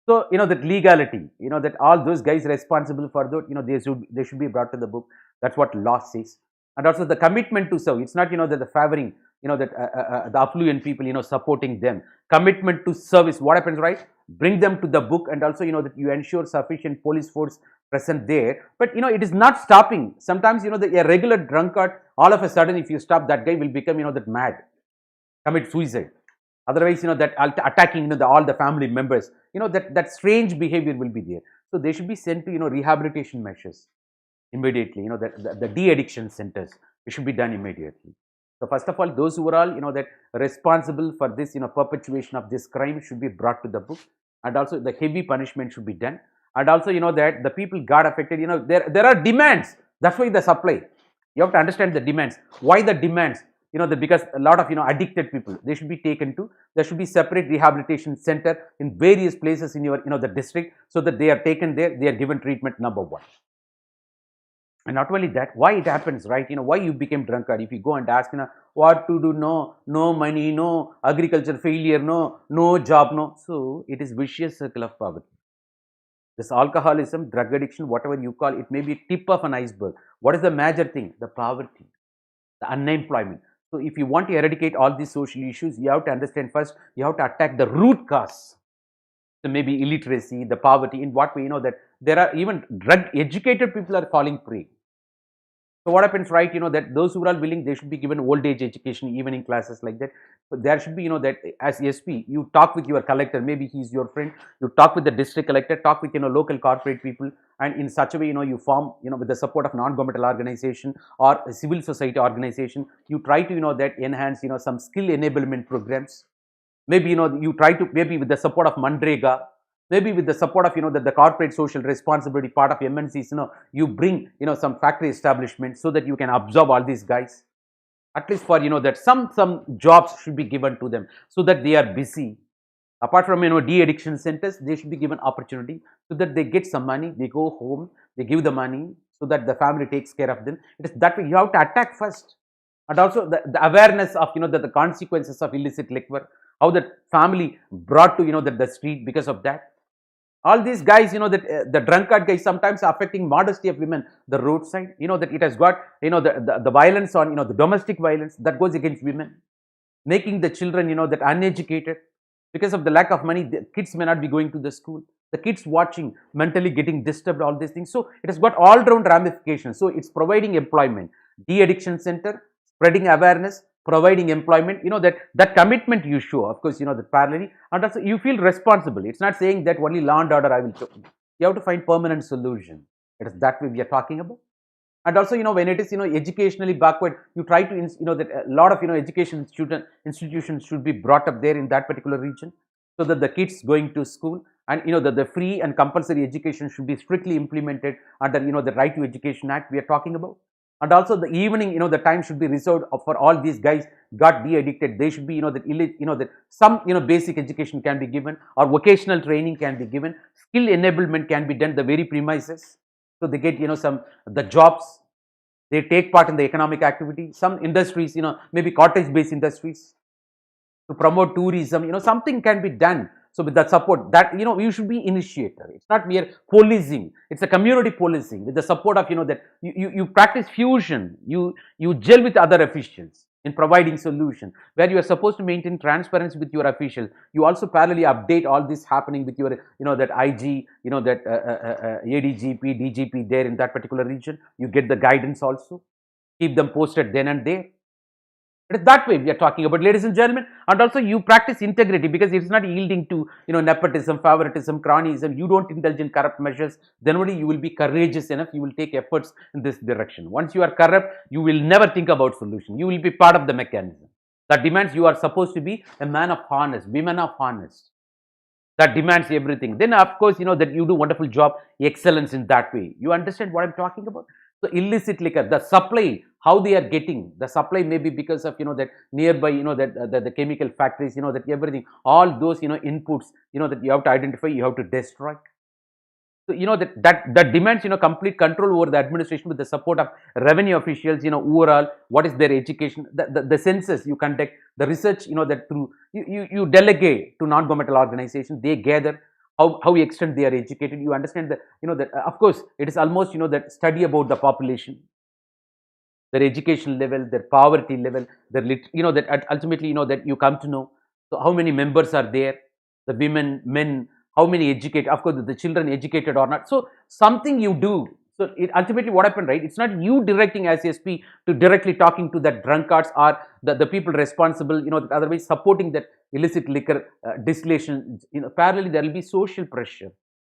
Speaker 1: So, that legality, that all those guys responsible for that, they should be brought to the book. That's what law says. And also the commitment to serve. It's not, that the favoring, that the affluent people, supporting them. Commitment to service. What happens, right? Bring them to the book, and also, that you ensure sufficient police force present there. But, it is not stopping. Sometimes, a regular drunkard, all of a sudden, if you stop, that guy will become, that mad, commit suicide. Otherwise, that attacking, all the family members, that strange behavior will be there. So they should be sent to, rehabilitation measures immediately. The de-addiction centers, it should be done immediately. So first of all, those who are all, that responsible for this, perpetuation of this crime should be brought to the book, and also the heavy punishment should be done. And also, that the people got affected, there are demands. That's why the supply. You have to understand the demands. Why the demands? Because a lot of, addicted people, they should be taken to, there should be separate rehabilitation center in various places in your, the district, so that they are taken there, they are given treatment, number one. And not only that, why it happens, right? Why you became drunkard? If you go and ask, what to do? No money, no agriculture failure, no job, no. So it is vicious circle of poverty. This alcoholism, drug addiction, whatever you call it, may be a tip of an iceberg. What is the major thing? The poverty, the unemployment. So if you want to eradicate all these social issues, you have to understand first, you have to attack the root cause. So maybe illiteracy, the poverty. In what way? That there are even drug educated people are falling prey. So what happens, right? That those who are willing, they should be given old age education, evening classes like that. But there should be, that as SP, you talk with your collector, maybe he's your friend, you talk with the district collector, talk with, local corporate people, and in such a way, you form, with the support of non-governmental organization or a civil society organization, you try to, that enhance, some skill enablement programs. Maybe, you try to, maybe with the support of Mandrega, maybe with the support of, the corporate social responsibility part of MNCs, you bring, some factory establishment so that you can absorb all these guys. At least for, that some jobs should be given to them so that they are busy. Apart from, de-addiction centers, they should be given opportunity so that they get some money, they go home, they give the money so that the family takes care of them. It is that way you have to attack first. And also the awareness of, the consequences of illicit liquor, how the family brought to, the street because of that. All these guys, that the drunkard guys sometimes affecting modesty of women, the roadside, that it has got, the violence on, the domestic violence that goes against women, making the children, that uneducated. Because of the lack of money, the kids may not be going to the school. The kids watching, mentally getting disturbed, all these things. So it has got all-round ramifications. So it's providing employment, de-addiction center, spreading awareness, providing employment, that commitment you show, of course, that parallelly, and also you feel responsible. It's not saying that only law and order I will show. You have to find permanent solution. It is that way we are talking about. And also, when it is, educationally backward, you try to, that a lot of, education institutions should be brought up there in that particular region, so that the kids going to school and, the free and compulsory education should be strictly implemented under, the Right to Education Act we are talking about. And also the evening, the time should be reserved for all these guys got de-addicted. They should be, that some, basic education can be given, or vocational training can be given, skill enablement can be done the very premises. So they get, the jobs, they take part in the economic activity. Some industries, maybe cottage-based industries, to promote tourism, something can be done. So with that support, that, you should be initiator. It's not mere policing. It's a community policing with the support of, that you practice fusion. You gel with other officials in providing solution, where you are supposed to maintain transparency with your official. You also parallelly update all this happening with your, that IG, that ADGP, DGP there in that particular region. You get the guidance also. Keep them posted then and there. It is that way we are talking about, ladies and gentlemen. And also you practice integrity, because it is not yielding to, nepotism, favoritism, cronyism. You don't indulge in corrupt measures. Then only you will be courageous enough. You will take efforts in this direction. Once you are corrupt, you will never think about solution. You will be part of the mechanism. That demands you are supposed to be a man of honest, women of honest. That demands everything. Then of course, that you do wonderful job, excellence in that way. You understand what I'm talking about? So illicit liquor, the supply, how they are getting the supply, may be because of, that nearby, that the chemical factories, that everything, all those, inputs, that you have to identify, you have to destroy. So, that demands, complete control over the administration with the support of revenue officials, overall, what is their education, the census you conduct, the research, that through, you delegate to non-governmental organizations, they gather how extent they are educated. You understand that, that of course, it is almost, that study about the population, their education level, their poverty level, their, that ultimately, that you come to know. So how many members are there, the women, men, how many educated, of course, the children educated or not. So something you do. So it ultimately what happened, right? It's not you directing as SP to directly talking to the drunkards or the people responsible, otherwise supporting that illicit liquor distillation. Parallelly, there will be social pressure.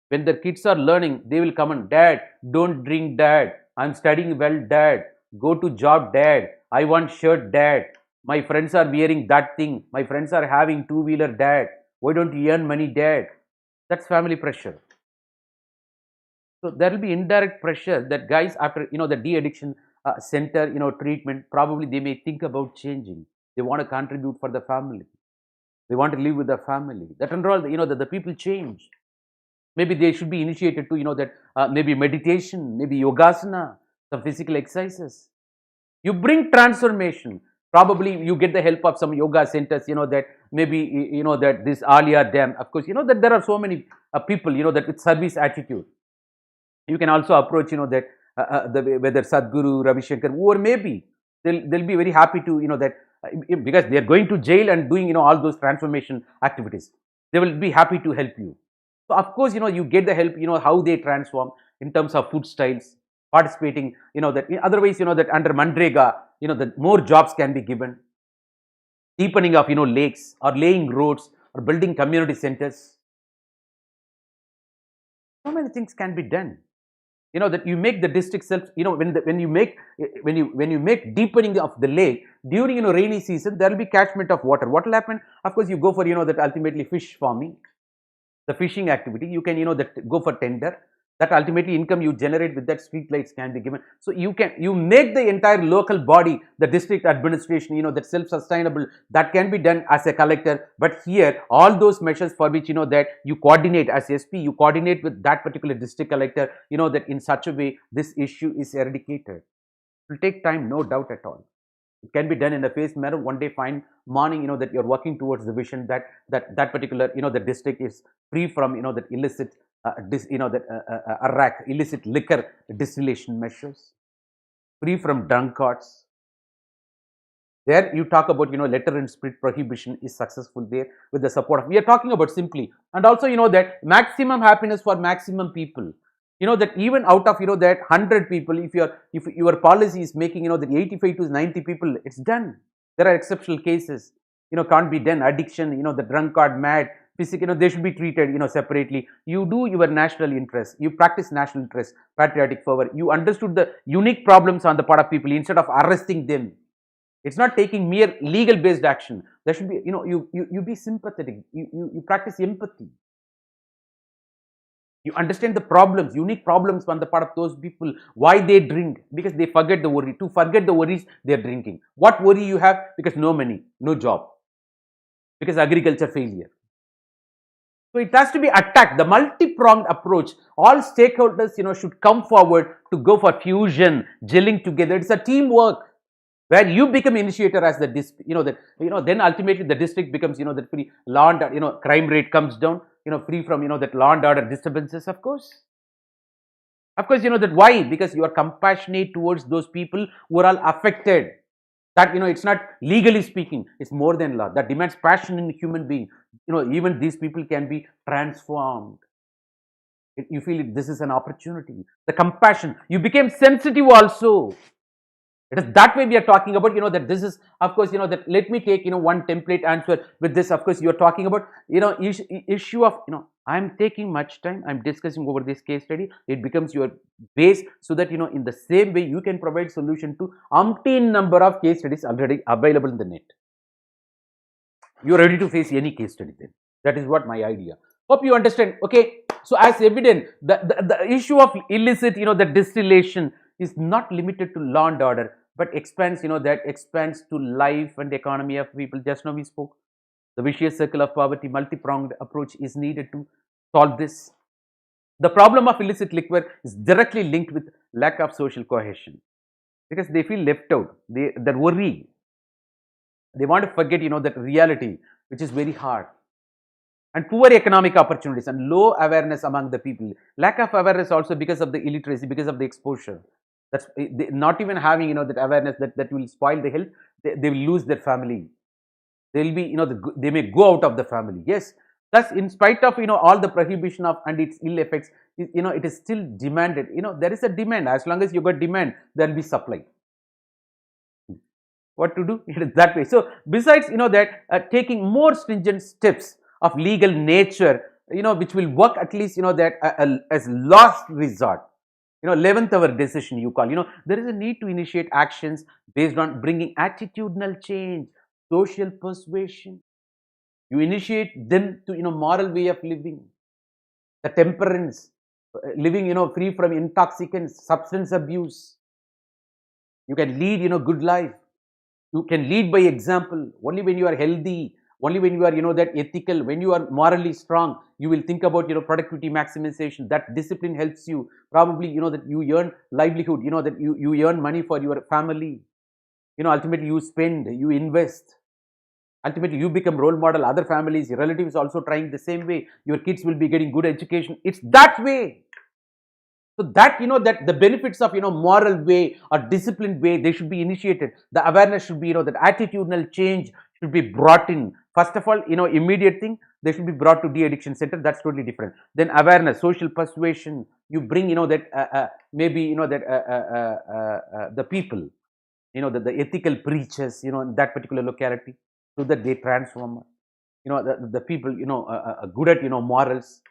Speaker 1: When the kids are learning, they will come and, Dad, don't drink, Dad. I'm studying well, Dad. Go to job, Dad. I want shirt, Dad. My friends are wearing that thing. My friends are having two-wheeler, Dad. Why don't you earn money, Dad? That's family pressure. So there will be indirect pressure that guys, after the de-addiction center treatment, probably they may think about changing. They want to contribute for the family. They want to live with the family. That and all, that the people change. Maybe they should be initiated to that maybe meditation, maybe yogasana, some physical exercises. You bring transformation. Probably you get the help of some yoga centers, that maybe, that this Alia Dam, of course, that there are so many people, that with service attitude. You can also approach, that whether Sadhguru, Ravi Shankar, or maybe they'll be very happy to, that because they are going to jail and doing, all those transformation activities. They will be happy to help you. So of course, you get the help, how they transform in terms of food styles, participating, that otherwise, that under Mandrega, that more jobs can be given, deepening of, lakes, or laying roads, or building community centers. So many things can be done. That you make the district self, when you make deepening of the lake during, rainy season, there will be catchment of water. What will happen? Of course, you go for, that ultimately fish farming, the fishing activity. You can, that go for tender. That ultimately income you generate with that street lights can be given. So you make the entire local body, the district administration, that self-sustainable, that can be done as a collector. But here, all those measures for which, that you coordinate as SP, you coordinate with that particular district collector, that in such a way, this issue is eradicated. It will take time, no doubt at all. It can be done in a phased manner. One day, fine morning, that you're working towards the vision that particular, the district is free from, that illicit arrack, illicit liquor distillation measures, free from drunkards. There you talk about, letter and spirit prohibition is successful there with the support of, we are talking about simply, and also, that maximum happiness for maximum people. That even out of, that 100 people, if your policy is making, that 85 to 90 people, it's done. There are exceptional cases, can't be done. Addiction, the drunkard, mad, physical, they should be treated, separately. You do your national interest, you practice national interest, patriotic fervor. You understood the unique problems on the part of people instead of arresting them. It's not taking mere legal based action. There should be, you be sympathetic. You practice empathy. You understand the problems, unique problems on the part of those people, why they drink, because they forget the worry. To forget the worries, they're drinking. What worry you have? Because no money, no job, because agriculture failure. So it has to be attacked. The multi-pronged approach. All stakeholders, should come forward to go for fusion, gelling together. It's a teamwork, where you become initiator as the district, then ultimately the district becomes, that free law and, crime rate comes down, free from, that law and order disturbances, of course. Of course, that why? Because you are compassionate towards those people who are all affected. That, it's not legally speaking, it's more than law. That demands passion in a human being. Even these people can be transformed. You feel this is an opportunity. The compassion, you became sensitive also. It is that way we are talking about, that this is, of course, that let me take, one template answer with this. Of course, you are talking about, issue of, I'm taking much time, I'm discussing over this case study. It becomes your base so that, in the same way you can provide solution to umpteen number of case studies already available in the net. You are ready to face any case study then. That is what my idea. Hope you understand. Okay. So as evident, the issue of illicit, the distillation is not limited to law and order, but expands, that expands to life and economy of people. Just now we spoke. The vicious circle of poverty, multi-pronged approach is needed to solve this. The problem of illicit liquor is directly linked with lack of social cohesion, because they feel left out. That worry. They want to forget, that reality, which is very hard. And poor economic opportunities and low awareness among the people. Lack of awareness also because of the illiteracy, because of the exposure. That's not even having, that awareness that will spoil the health. They will lose their family. They will be, they may go out of the family. Yes. Thus, in spite of, all the prohibition of and its ill effects, it is still demanded. There is a demand. As long as you got demand, there will be supply. What to do? It is that way. So, besides, that taking more stringent steps of legal nature, which will work at least, that as last resort, 11th hour decision you call, there is a need to initiate actions based on bringing attitudinal change, social persuasion. You initiate them to, moral way of living, the temperance, living, free from intoxicants, substance abuse. You can lead, good life. You can lead by example. Only when you are healthy, only when you are, that ethical, when you are morally strong, you will think about, productivity maximization. That discipline helps you. Probably, that you earn livelihood, that you earn money for your family. Ultimately you spend, you invest. Ultimately you become role model. Other families, relatives also trying the same way. Your kids will be getting good education. It's that way. So that, that the benefits of, moral way or disciplined way, they should be initiated. The awareness should be, that attitudinal change should be brought in. First of all, immediate thing, they should be brought to de-addiction center. That's totally different. Then awareness, social persuasion. You bring, that maybe, that the people, the ethical preachers, in that particular locality, so that they transform. The people, good at, morals.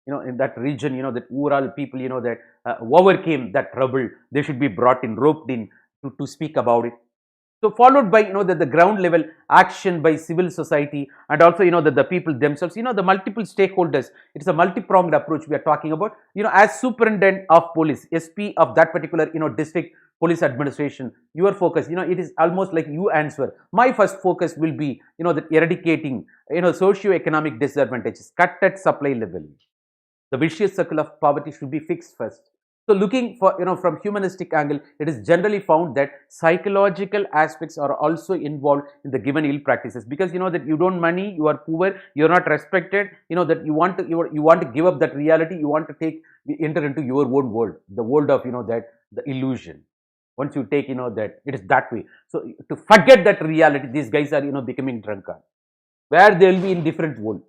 Speaker 1: In that region, that overall people, that overcame that trouble, they should be brought in, roped in to speak about it. So followed by, the ground level action by civil society, and also, the people themselves, the multiple stakeholders. It's a multi-pronged approach we are talking about. As superintendent of police, SP of that particular, district police administration, your focus, it is almost like you answer. My first focus will be, that eradicating, socio-economic disadvantages, cut at supply level. The vicious circle of poverty should be fixed first. So looking for, from humanistic angle, it is generally found that psychological aspects are also involved in the given ill practices, because that you don't money, you are poor, you are not respected, that you want to, you want to give up that reality, you want to enter into your own world, the world of, that the illusion. Once you take, that it is that way. So to forget that reality, these guys are, becoming drunkard, where they will be in different world.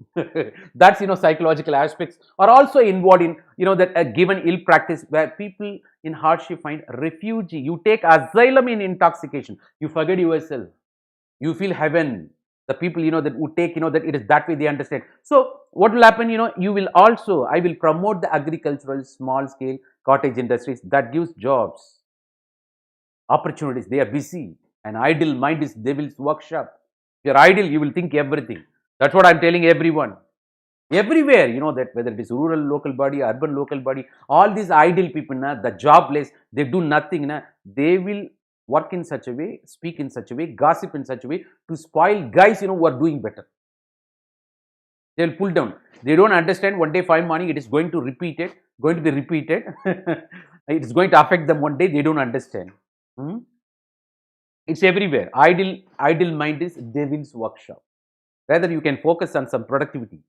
Speaker 1: That's, psychological aspects are also involved in, that a given ill practice, where people in hardship find refuge. You take asylum in intoxication, you forget yourself, you feel heaven. The people, that would take, that it is that way, they understand. So what will happen, you will also, I will promote the agricultural small scale cottage industries that gives jobs, opportunities. They are busy. An idle mind is devil's workshop. If you're idle, you will think everything. That's what I'm telling everyone. Everywhere, that whether it is rural local body, urban local body, all these idle people, the jobless, they do nothing, they will work in such a way, speak in such a way, gossip in such a way to spoil guys, who are doing better. They will pull down. They don't understand, one day fine money, it is going to be repeated. It is going to affect them one day. They don't understand. It's everywhere. Idle mind is devil's workshop. Rather, you can focus on some productivity.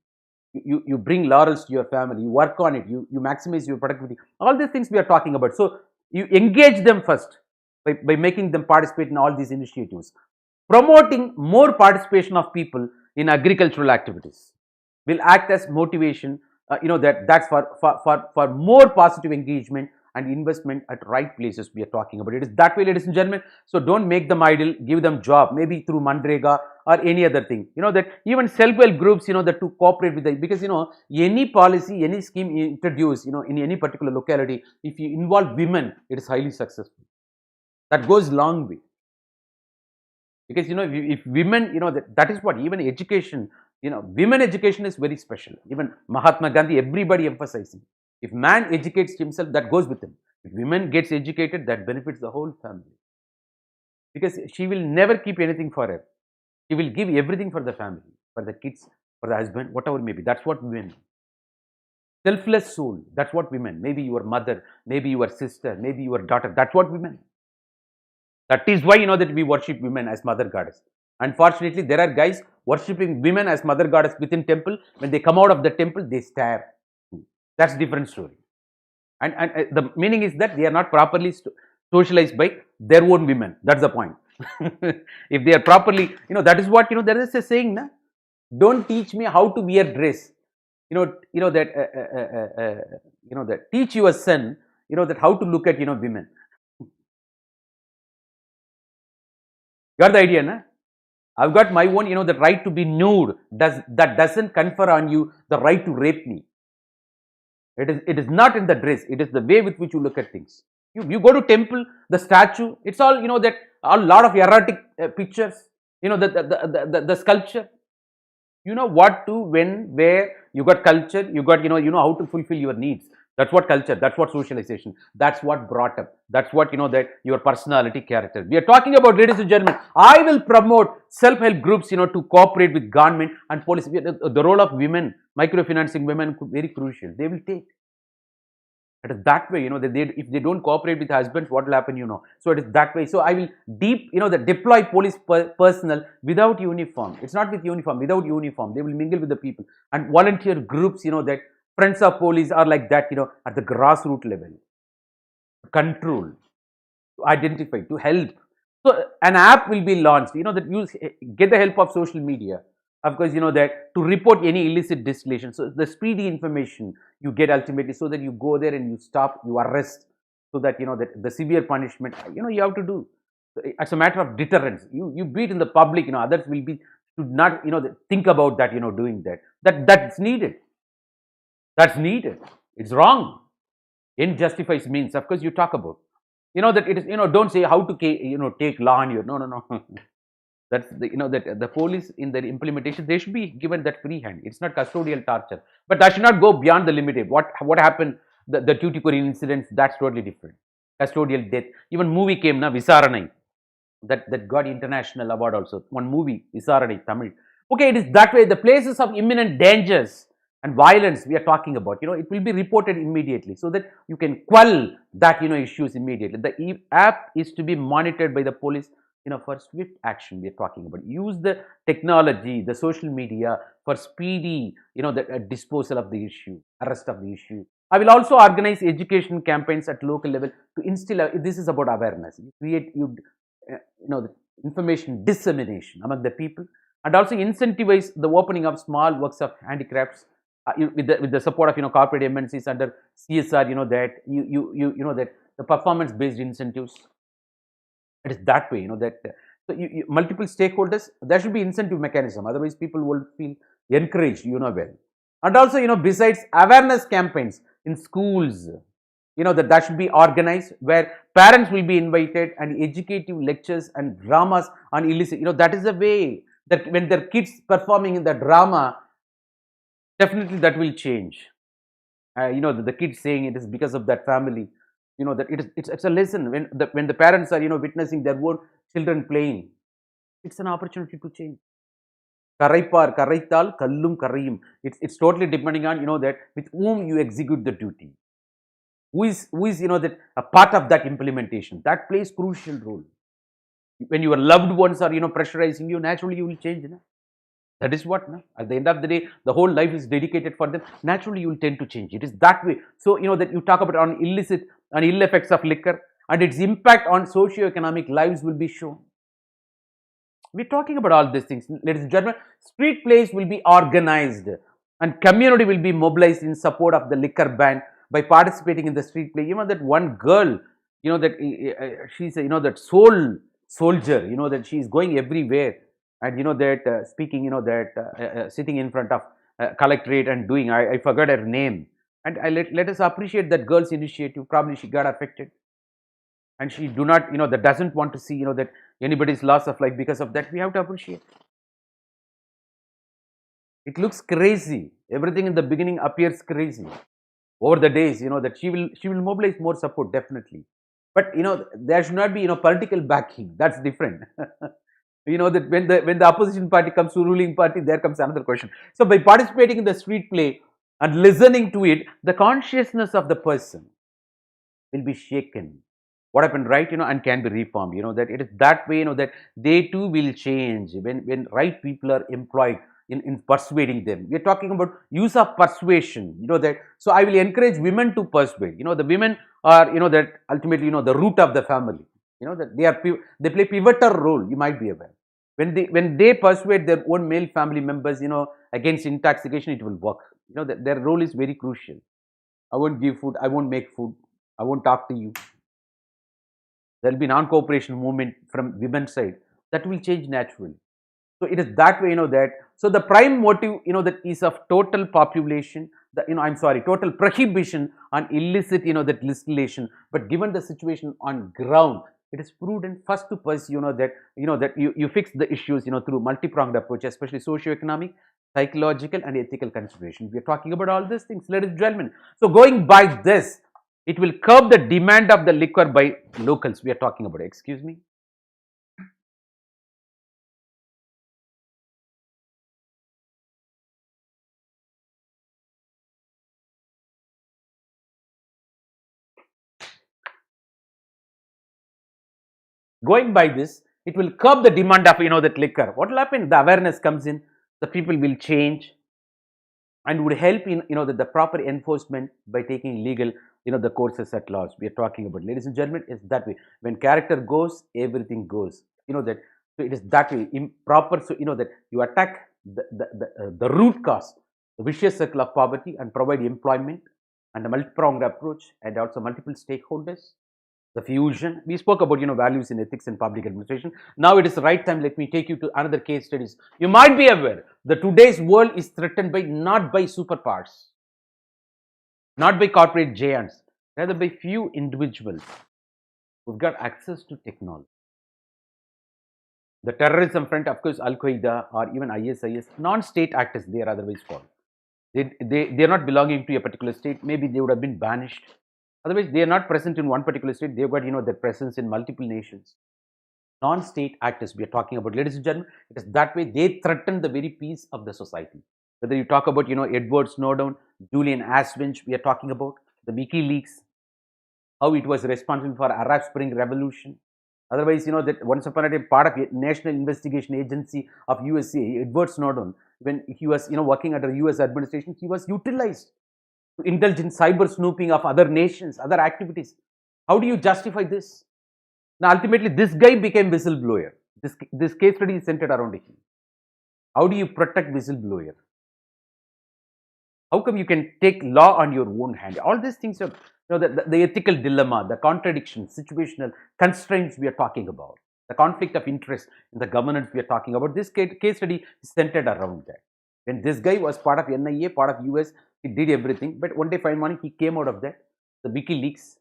Speaker 1: You bring laurels to your family, you work on it, you maximize your productivity. All these things we are talking about. So you engage them first by making them participate in all these initiatives. Promoting more participation of people in agricultural activities will act as motivation, that's for more positive engagement and investment at right places we are talking about. It is that way, ladies and gentlemen. So don't make them idle, give them job, maybe through Mandrega or any other thing. That even self-help groups, that to cooperate with it, because any policy, any scheme introduced, in any particular locality, if you involve women, it is highly successful. That goes long way. Because if women, that is what even education, women education is very special. Even Mahatma Gandhi, everybody emphasizing. If man educates himself, that goes with him. If women gets educated, that benefits the whole family. Because she will never keep anything for her. She will give everything for the family, for the kids, for the husband, whatever may be. That's what women. Selfless soul, that's what women. Maybe your mother, maybe your sister, maybe your daughter. That's what women. That is why, that we worship women as mother goddess. Unfortunately, there are guys worshipping women as mother goddess within temple. When they come out of the temple, they stare. That's different story. And the meaning is that they are not properly socialized by their own women. That's the point. If they are properly, that is what, there is a saying, don't teach me how to wear dress. That teach your son, that how to look at, women. You got the idea, na? I've got my own, the right to be nude. That doesn't confer on you the right to rape me. It is not in the dress. It is the way with which you look at things. You go to temple, the statue, it's all, that a lot of erotic pictures, the sculpture. What to, when, where, you got culture, you got, how to fulfill your needs. That's what culture, that's what socialization, that's what brought up, that's what, that your personality, character. We are talking about, ladies and gentlemen, I will promote self-help groups, to cooperate with government and police. The role of women, microfinancing women, very crucial. They will take. It is that way, if they don't cooperate with husbands, what will happen, So it is that way. So I will deploy police personnel without uniform. It's not with uniform, without uniform. They will mingle with the people. And volunteer groups, that friends of police are like that, at the grassroots level. Control, to identify, to help. So an app will be launched, that you get the help of social media. Of course, that to report any illicit distillation. So the speedy information you get ultimately, so that you go there and you stop, you arrest, so that, that the severe punishment, you have to do. As a matter of deterrence, you beat in the public, others will be, should not, think about that, doing that. That's needed. That's needed. It's wrong. End justifies means. Of course, you talk about. That it is, don't say how to, take law on you. No. That's the, that the police in their implementation, they should be given that free hand. It's not custodial torture. But that should not go beyond the limit. What happened, the Tuticorin incidents, that's totally different. Custodial death. Even movie came, Visaranai. That got international award also. One movie, Visaranai, Tamil. Okay, it is that way. The places of imminent dangers, and violence we are talking about, it will be reported immediately so that you can quell that, issues immediately. The app is to be monitored by the police, for swift action we are talking about. Use the technology, the social media for speedy, the disposal of the issue, arrest of the issue. I will also organize education campaigns at local level to instill, this is about awareness. You create, the information dissemination among the people, and also incentivize the opening of small works of handicrafts with the support of corporate MNCs under CSR. That the performance based incentives. It is that way. That so multiple stakeholders. There should be incentive mechanism. Otherwise, people will feel encouraged. Well, and also besides awareness campaigns in schools, that should be organized where parents will be invited, and educative lectures and dramas on illicit. That is the way that when their kids performing in the drama, definitely that will change. The kids saying it is because of that family. That it's a lesson when the parents are witnessing their own children playing. It's an opportunity to change. Karaipar, karaital, kallum karayum. It's totally depending on that with whom you execute the duty. Who is that a part of that implementation, that plays crucial role. When your loved ones are pressurizing you, naturally you will change. That is what at the end of the day, the whole life is dedicated for them. Naturally you will tend to change. It is that way. So that you talk about on illicit and ill effects of liquor and its impact on socio-economic lives will be shown. We're talking about all these things. Ladies and gentlemen, street plays will be organized and community will be mobilized in support of the liquor ban by participating in the street play. That one girl, that she's that soul soldier, that she's going everywhere, and that speaking, that sitting in front of collectorate and doing, I forgot her name, and let us appreciate that girl's initiative. Probably she got affected, and she do not, that doesn't want to see, that anybody's loss of life because of that. We have to appreciate. It looks crazy. Everything in the beginning appears crazy. Over the days, that she will mobilize more support, definitely. But there should not be political backing. That's different. That when the opposition party comes to ruling party, there comes another question. So by participating in the street play and listening to it, the consciousness of the person will be shaken. What happened, right? And can be reformed. That it is that way. That they too will change when right people are employed in persuading them. We are talking about use of persuasion. That so I will encourage women to persuade. The women are that ultimately the root of the family. That they play pivotal role. You might be aware. When they persuade their own male family members, against intoxication, it will work. That their role is very crucial. I won't give food. I won't make food. I won't talk to you. There will be non-cooperation movement from women's side. That will change naturally. So it is that way, that. So the prime motive, that is of total population. Total prohibition on illicit, that legislation. But given the situation on ground, it is prudent first to pursue, that you fix the issues, through multi-pronged approach, especially socio-economic, psychological, and ethical considerations. We are talking about all these things, ladies and gentlemen. So going by this, it will curb the demand of the liquor by locals. We are talking about. Excuse me. Going by this, it will curb the demand of that liquor. What will happen? The awareness comes in. The people will change, and would help in the proper enforcement by taking legal the courses at laws. We are talking about, ladies and gentlemen, it's that way. When character goes, everything goes. That so it is that way improper. So that you attack the root cause, the vicious circle of poverty, and provide employment and a multi-pronged approach, and also multiple stakeholders. The fusion. We spoke about values in ethics and public administration. Now it is the right time. Let me take you to another case studies. You might be aware that today's world is threatened by not by superpowers, not by corporate giants, rather by few individuals who've got access to technology. The terrorism front, of course, Al Qaeda or even ISIS, non-state actors, they are otherwise called. They are not belonging to a particular state. Maybe they would have been banished. Otherwise, they are not present in one particular state. They've got, their presence in multiple nations. Non-state actors we are talking about, ladies and gentlemen, it is that way they threaten the very peace of the society. Whether you talk about, Edward Snowden, Julian Assange, we are talking about the WikiLeaks, how it was responsible for Arab Spring Revolution. Otherwise, that once upon a time, part of a National Investigation Agency of USA, Edward Snowden, when he was, working under US administration, he was utilized to indulge in cyber snooping of other nations, other activities. How do you justify this? Now, ultimately, this guy became whistleblower. This case study is centered around him. How do you protect whistleblower? How come you can take law on your own hand? All these things are, the ethical dilemma, the contradiction, situational constraints we are talking about, the conflict of interest in the governance we are talking about. This case study is centered around that. When this guy was part of NIA, part of US, he did everything, but one day fine morning he came out of that. The WikiLeaks,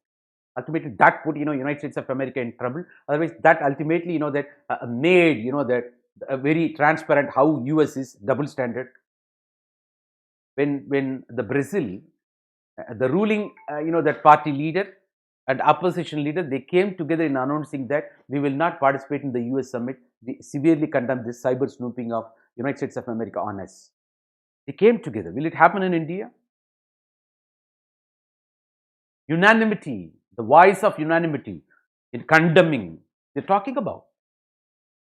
Speaker 1: ultimately that put United States of America in trouble. Otherwise, that ultimately that made that very transparent how US is double standard. When the Brazil, the ruling that party leader and opposition leader, they came together in announcing that we will not participate in the US summit. We severely condemn this cyber snooping of United States of America on us. They came together. Will it happen in India? Unanimity, the voice of unanimity in condemning, they're talking about.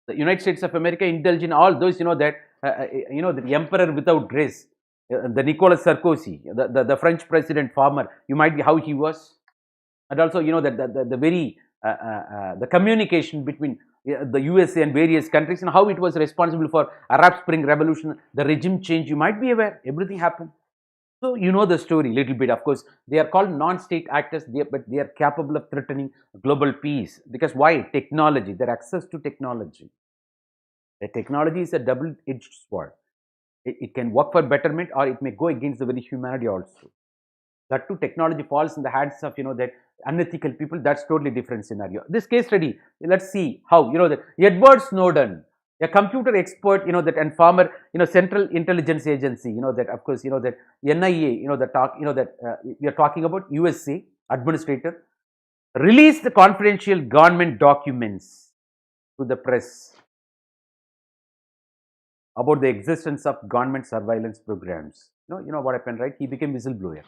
Speaker 1: The United States of America indulge in all those, that the emperor without grace, the Nicolas Sarkozy, the French president, former, you might be how he was, and also that the very the communication between the USA and various countries and how it was responsible for Arab Spring Revolution, the regime change. You might be aware, everything happened. So you know the story a little bit. Of course, they are called non-state actors, but they are capable of threatening global peace. Because why? Technology, their access to technology. The technology is a double-edged sword. It can work for betterment, or it may go against the very humanity also. That too, technology falls in the hands of that unethical people. That's totally different scenario. This case study, let's see how that Edward Snowden, a computer expert, that and former Central Intelligence Agency, that of course that NIA, we are talking about USA administrator, released the confidential government documents to the press about the existence of government surveillance programs. You know what happened, right? He became whistleblower.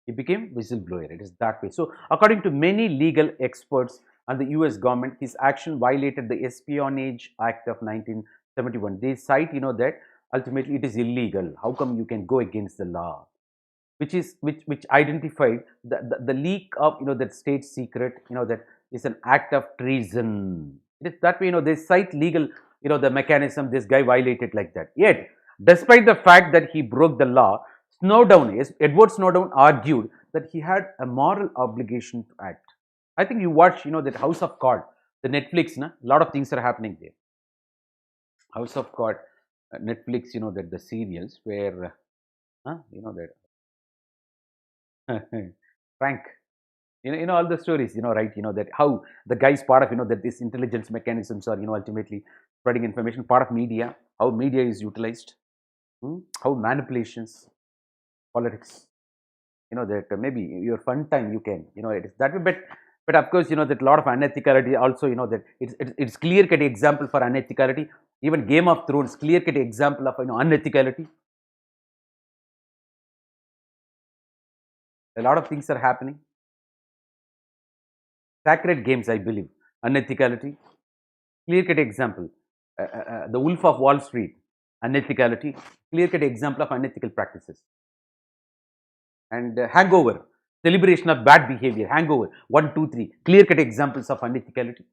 Speaker 1: He became whistleblower. It is that way. So, according to many legal experts and the US government, his action violated the Espionage Act of 1971. They cite, that ultimately it is illegal. How come you can go against the law? Which identified the leak of that state secret, that is an act of treason. It is that way. They cite legal the mechanism this guy violated like that. Yet, despite the fact that he broke the law, Edward Snowden argued that he had a moral obligation to act. I think you watch, that House of Cards, the Netflix, a lot of things are happening there. House of Cards, Netflix, that the serials where, that Frank, all the stories, right, that how the guy's part of, that these intelligence mechanisms are, ultimately spreading information, part of media, how media is utilized, how manipulations, politics, that maybe your fun time you can, it is that way, but of course, that a lot of unethicality also, that it's clear-cut example for unethicality. Even Game of Thrones, clear-cut example of, unethicality. A lot of things are happening. Sacred Games, I believe, unethicality. Clear-cut example. The Wolf of Wall Street, unethicality. Clear-cut example of unethical practices. And Hangover, celebration of bad behavior. Hangover, 1, 2, 3. Clear-cut examples of unethicality.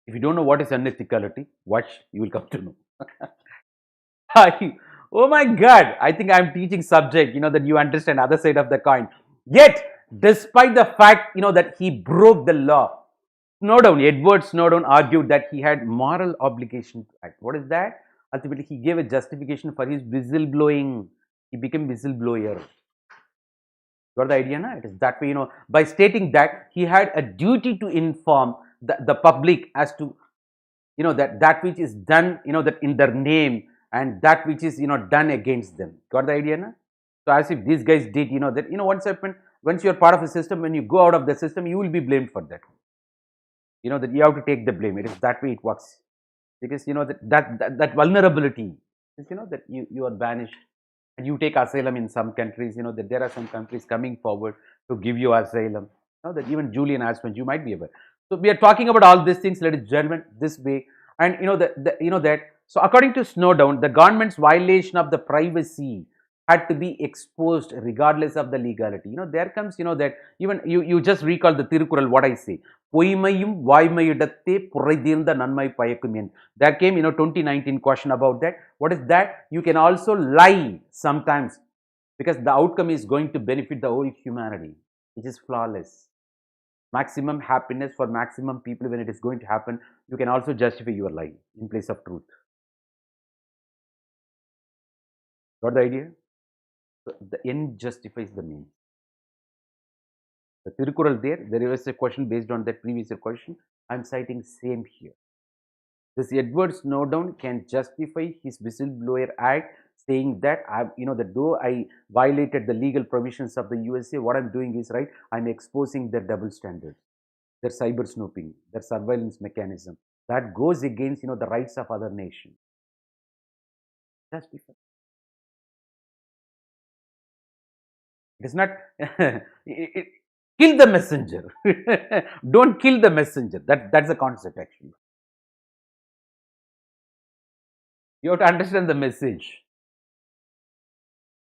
Speaker 1: If you don't know what is unethicality, watch, you will come to know. Oh my God, I think I'm teaching subject, that you understand other side of the coin. Yet, despite the fact, that he broke the law, Edward Snowden argued that he had moral obligation to act. What is that? Ultimately, he gave a justification for his whistleblowing. He became whistleblower. Got the idea, na? It is that way, by stating that he had a duty to inform the public as to, that which is done, that in their name, and that which is done against them. Got the idea, na? So as if these guys did, that once you are part of a system, when you go out of the system, you will be blamed for that. That you have to take the blame. It is that way it works. because that vulnerability is that you are banished and you take asylum in some countries, that there are some countries coming forward to give you asylum, that even Julian Assange, you might be aware. So we are talking about all these things, ladies and gentlemen, this way. And that so according to Snowden, the government's violation of the privacy had to be exposed regardless of the legality. There comes that even you just recall the Tirukural, what I say, பொய்மையும் வாய்மையிடத்தே புரைதீர்ந்த நன்மை பயக்கும் என். There came 2019 question about that. What is that? You can also lie sometimes because the outcome is going to benefit the whole humanity, which is flawless. Maximum happiness for maximum people when it is going to happen. You can also justify your lie in place of truth. Got the idea? So the end justifies the means. The Tirukural there was a question based on that previous question. I am citing same here. This Edward Snowden can justify his whistleblower act, saying that that though I violated the legal provisions of the USA, what I'm doing is right. I'm exposing their double standards, their cyber snooping, their surveillance mechanism that goes against the rights of other nations. Justify. It is not kill the messenger. Don't kill the messenger. That's the concept actually. You have to understand the message.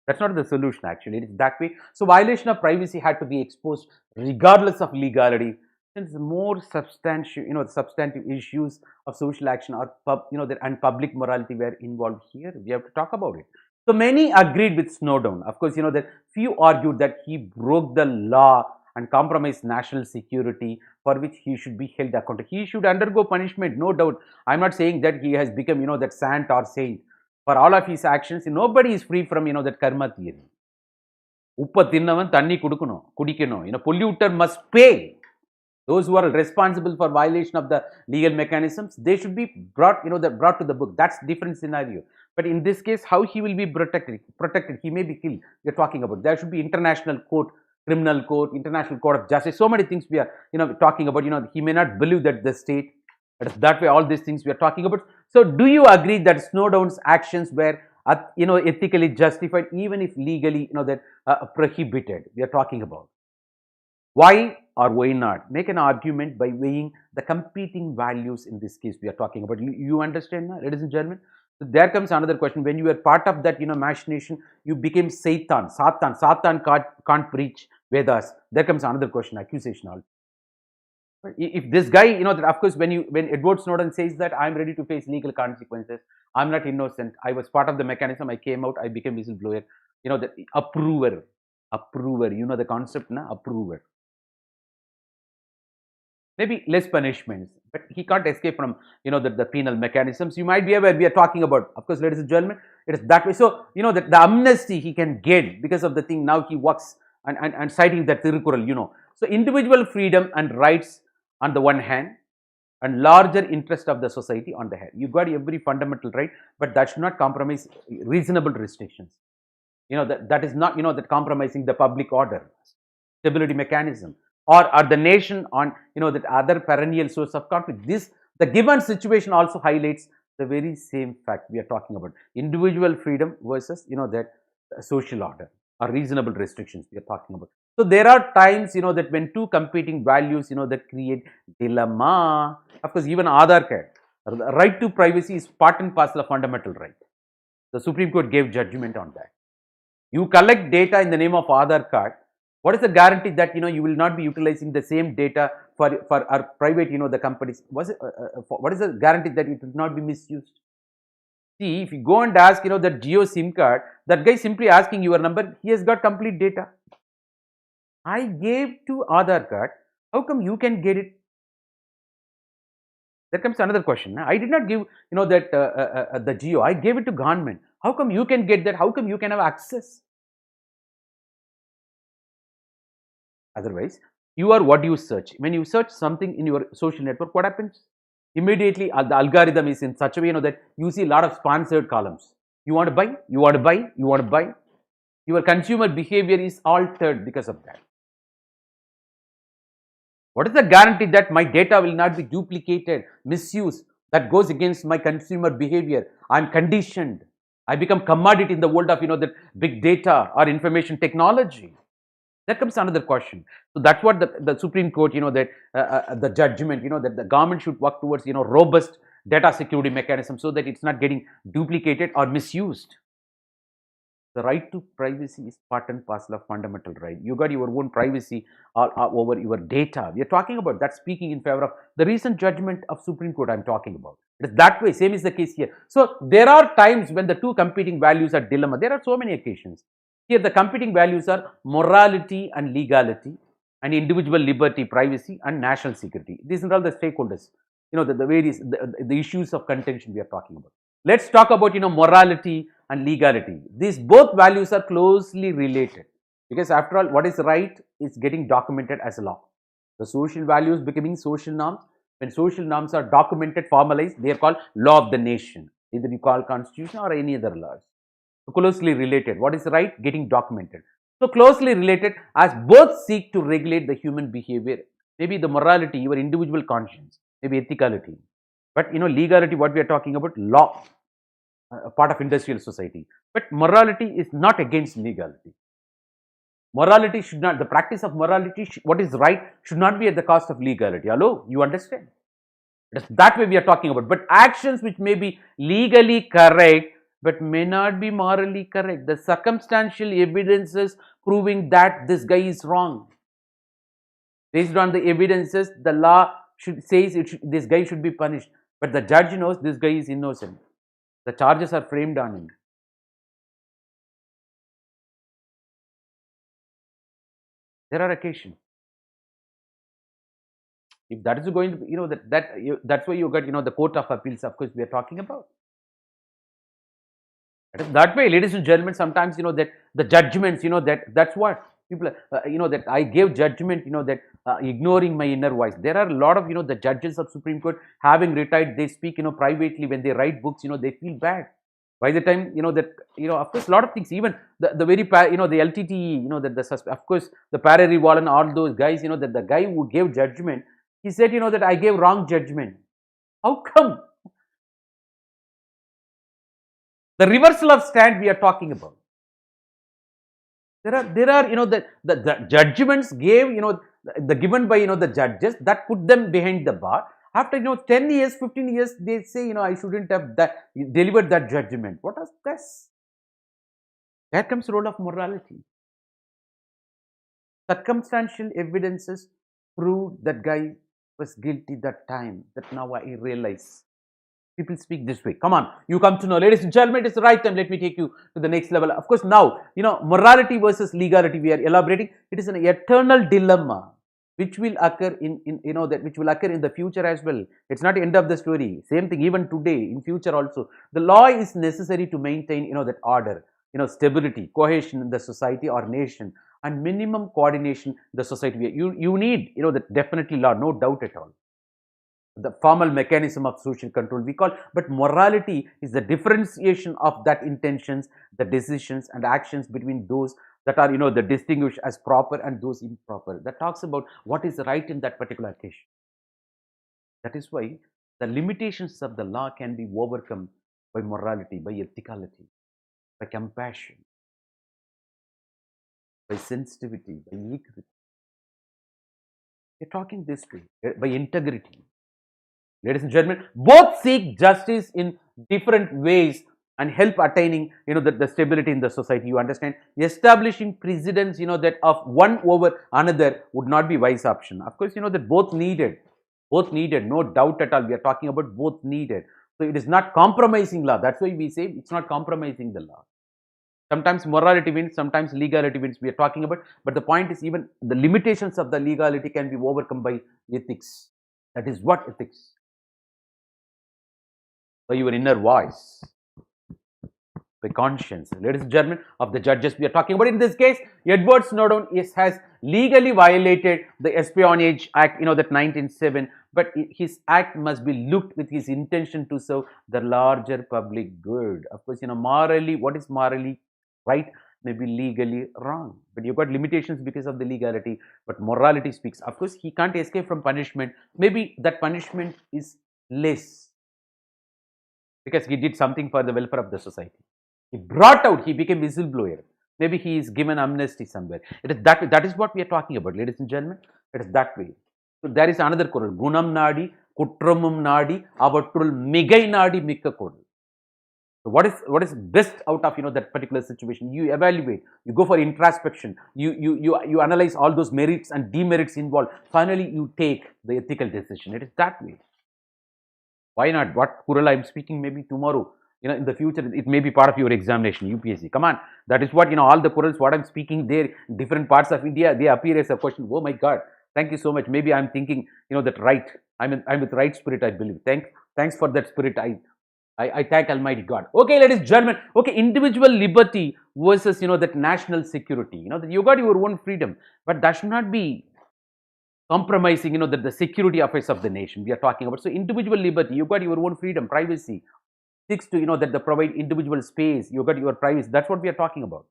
Speaker 1: That's not the solution actually. It's that way. So violation of privacy had to be exposed regardless of legality. Since more substantial, the substantive issues of social action or and public morality were involved here, we have to talk about it. So many agreed with Snowden. Of course, that few argued that he broke the law and compromised national security, for which he should be held accountable. He should undergo punishment, no doubt. I'm not saying that he has become, that saint or saint. For all of his actions, nobody is free from, that karma theory. Uppa tinnavan thanni kudikano. Polluter must pay. Those who are responsible for violation of the legal mechanisms, they should be brought, brought to the book. That's different scenario. But in this case, how he will be protected? He may be killed. We're talking about. There should be international court, criminal court, international court of justice. So many things we are, talking about. He may not believe that the state. But that way, all these things we are talking about. So, do you agree that Snowden's actions were, ethically justified, even if legally, that prohibited? We are talking about. Why or why not? Make an argument by weighing the competing values in this case we are talking about. You understand now, ladies and gentlemen? So there comes another question. When you were part of that, machination, you became Satan. Satan can't preach Vedas. There comes another question, accusation also. If this guy, that of course, when Edward Snowden says that I'm ready to face legal consequences, I'm not innocent, I was part of the mechanism, I came out, I became whistleblower, the approver, the concept, approver. Maybe less punishments, but he can't escape from, the penal mechanisms. You might be aware we are talking about, of course, ladies and gentlemen, it is that way. So, that the amnesty he can get because of the thing, now he works and citing that Tirukural, So, individual freedom and rights on the one hand and larger interest of the society on the hand. You got every fundamental right, but that should not compromise reasonable restrictions. That is not, that compromising the public order, stability mechanism. Or the nation on that other perennial source of conflict. The given situation also highlights the very same fact we are talking about: individual freedom versus that social order or reasonable restrictions we are talking about. So there are times that when two competing values that create dilemma. Of course, even Aadhaar card, the right to privacy is part and parcel of fundamental right. The Supreme Court gave judgment on that. You collect data in the name of Aadhaar card. What is the guarantee that you will not be utilizing the same data for our private the companies? What is the guarantee that it will not be misused? See, if you go and ask that Jio SIM card, that guy simply asking your number, he has got complete data. I gave to Aadhaar card. How come you can get it? There comes another question. I did not give that the Jio. I gave it to government. How come you can get that? How come you can have access? Otherwise, you are what you search. When you search something in your social network, what happens? Immediately, the algorithm is in such a way that you see a lot of sponsored columns. You want to buy, you want to buy, you want to buy. Your consumer behavior is altered because of that. What is the guarantee that my data will not be duplicated, misused? that goes against my consumer behavior. I'm conditioned. I become commodity in the world of, that big data or information technology. That comes another question. So that's what the Supreme Court, that the judgment, that the government should work towards, robust data security mechanism so that it's not getting duplicated or misused. The right to privacy is part and parcel of fundamental right. You got your own privacy over your data. We are talking about that, speaking in favor of the recent judgment of Supreme Court I'm talking about. It is that way. Same is the case here. So there are times when the two competing values are dilemma. There are so many occasions. Here the competing values are morality and legality, and individual liberty, privacy, and national security. These are all the stakeholders. The various the issues of contention we are talking about. Let's talk about morality and legality. These both values are closely related, because after all, what is right is getting documented as a law. The social values becoming social norms. When social norms are documented, formalized, they are called law of the nation. Either you call constitution or any other laws. So closely related. What is right? Getting documented. So closely related, as both seek to regulate the human behavior. Maybe the morality, your individual conscience, maybe ethicality. But legality, what we are talking about, law, part of industrial society. But morality is not against legality. Morality should not, the practice of morality, what is right, should not be at the cost of legality. Hello, you understand? It is that way we are talking about. But actions which may be legally correct but may not be morally correct. The circumstantial evidences proving that this guy is wrong. Based on the evidences, the law says this guy should be punished. But the judge knows this guy is innocent. The charges are framed on him. There are occasions. If that is going to, that's why you got, the Court of Appeals, of course, we are talking about. That way, ladies and gentlemen, sometimes, that the judgments, that's what people, that I gave judgment, that ignoring my inner voice. There are a lot of, the judges of Supreme Court having retired, they speak, privately. When they write books, they feel bad. By the time, of course, a lot of things, even the very, the LTTE, of course, the Pararival and all those guys, that the guy who gave judgment, he said, that I gave wrong judgment. How come? The reversal of stand we are talking about. There are, the judgments gave, the given by, the judges that put them behind the bar. After, 10 years, 15 years, they say, I shouldn't have delivered that judgment. What is this? There comes the role of morality. Circumstantial evidences prove that guy was guilty that time, that now I realize. People speak this way. Come on, you come to know. Ladies and gentlemen, it's the right time. Let me take you to the next level. Of course, now, morality versus legality, we are elaborating. It is an eternal dilemma which will occur which will occur in the future as well. It's not the end of the story. Same thing even today, in future also. The law is necessary to maintain, that order, stability, cohesion in the society or nation, and minimum coordination in the society. You need, definitely law, no doubt at all. The formal mechanism of social control we call, but morality is the differentiation of that intentions, the decisions and actions between those that are, the distinguished as proper and those improper. That talks about what is right in that particular occasion. That is why the limitations of the law can be overcome by morality, by ethicality, by compassion, by sensitivity, by equity. We're talking this way, by integrity. Ladies and gentlemen, both seek justice in different ways and help attaining, the stability in the society. You understand? Establishing precedents, that of one over another would not be wise option. Of course, that both needed, no doubt at all. We are talking about both needed. So it is not compromising law. That's why we say it's not compromising the law. Sometimes morality wins, sometimes legality wins. We are talking about, but the point is even the limitations of the legality can be overcome by ethics. That is what ethics. By your inner voice, by conscience. Ladies and gentlemen, of the judges we are talking about. In this case, Edward Snowden has legally violated the Espionage Act, that 1907, but his act must be looked with his intention to serve the larger public good. Of course, morally, what is morally right may be legally wrong, but you've got limitations because of the legality, but morality speaks. Of course, he can't escape from punishment. Maybe that punishment is less. because he did something for the welfare of the society. He brought out, he became whistleblower. Maybe he is given amnesty somewhere. It is that is what we are talking about, ladies and gentlemen. It is that way. So there is another Kural. Gunam Nadi, Kutramum Nadi, Avatrul Migai Nadi Mikka Kural. So what is best out of that particular situation? You evaluate, you go for introspection, you analyze all those merits and demerits involved. Finally, you take the ethical decision. It is that way. Why not? What Kural I am speaking maybe tomorrow, in the future, it may be part of your examination, UPSC. Come on, that is what all the Kurals, what I'm speaking there, different parts of India, they appear as a question. Oh my God, thank you so much. Maybe I'm thinking, that right. I'm with right spirit, I believe. Thanks for that spirit. I thank Almighty God. Okay, ladies and gentlemen. Okay, individual liberty versus that national security. That you got your own freedom, but that should not be compromising, that the security affairs of the nation we are talking about. So individual liberty, you got your own freedom, privacy. Six to that they provide individual space. You got your privacy. That's what we are talking about.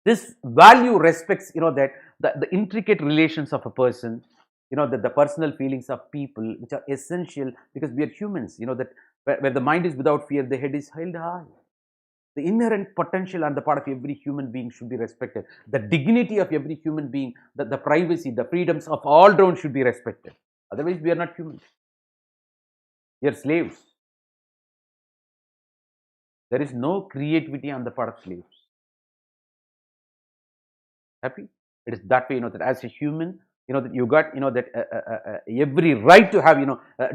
Speaker 1: This value respects, that the intricate relations of a person, that the personal feelings of people, which are essential because we are humans, that where the mind is without fear, the head is held high. The inherent potential on the part of every human being should be respected. The dignity of every human being, the privacy, the freedoms of all around should be respected. Otherwise, we are not humans. We are slaves. There is no creativity on the part of slaves. Happy? It is that way, that as a human, that you got, that every right to have,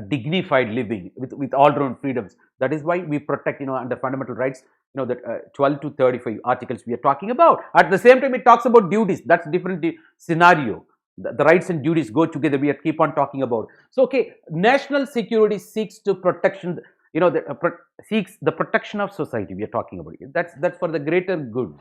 Speaker 1: dignified living with all around freedoms. That is why we protect, under fundamental rights, that 12 to 35 articles we are talking about. At the same time, it talks about duties. That's a different scenario. The rights and duties go together. We keep on talking about. So, okay, national security seeks to protection, seeks the protection of society. We are talking about it. That's for the greater good.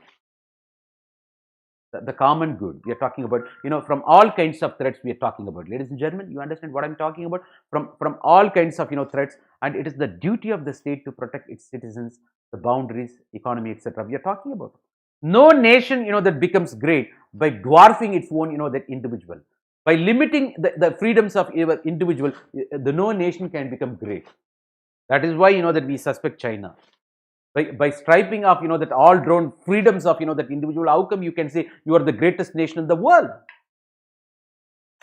Speaker 1: The common good we are talking about, from all kinds of threats we are talking about. Ladies and gentlemen, you understand what I'm talking about? From all kinds of threats, and it is the duty of the state to protect its citizens, the boundaries, economy, etc. we are talking about. No nation that becomes great by dwarfing its own that individual, by limiting the freedoms of individual. The no nation can become great. That is why that we suspect China. By striping off, that all drawn freedoms of, that individual. How come you can say you are the greatest nation in the world?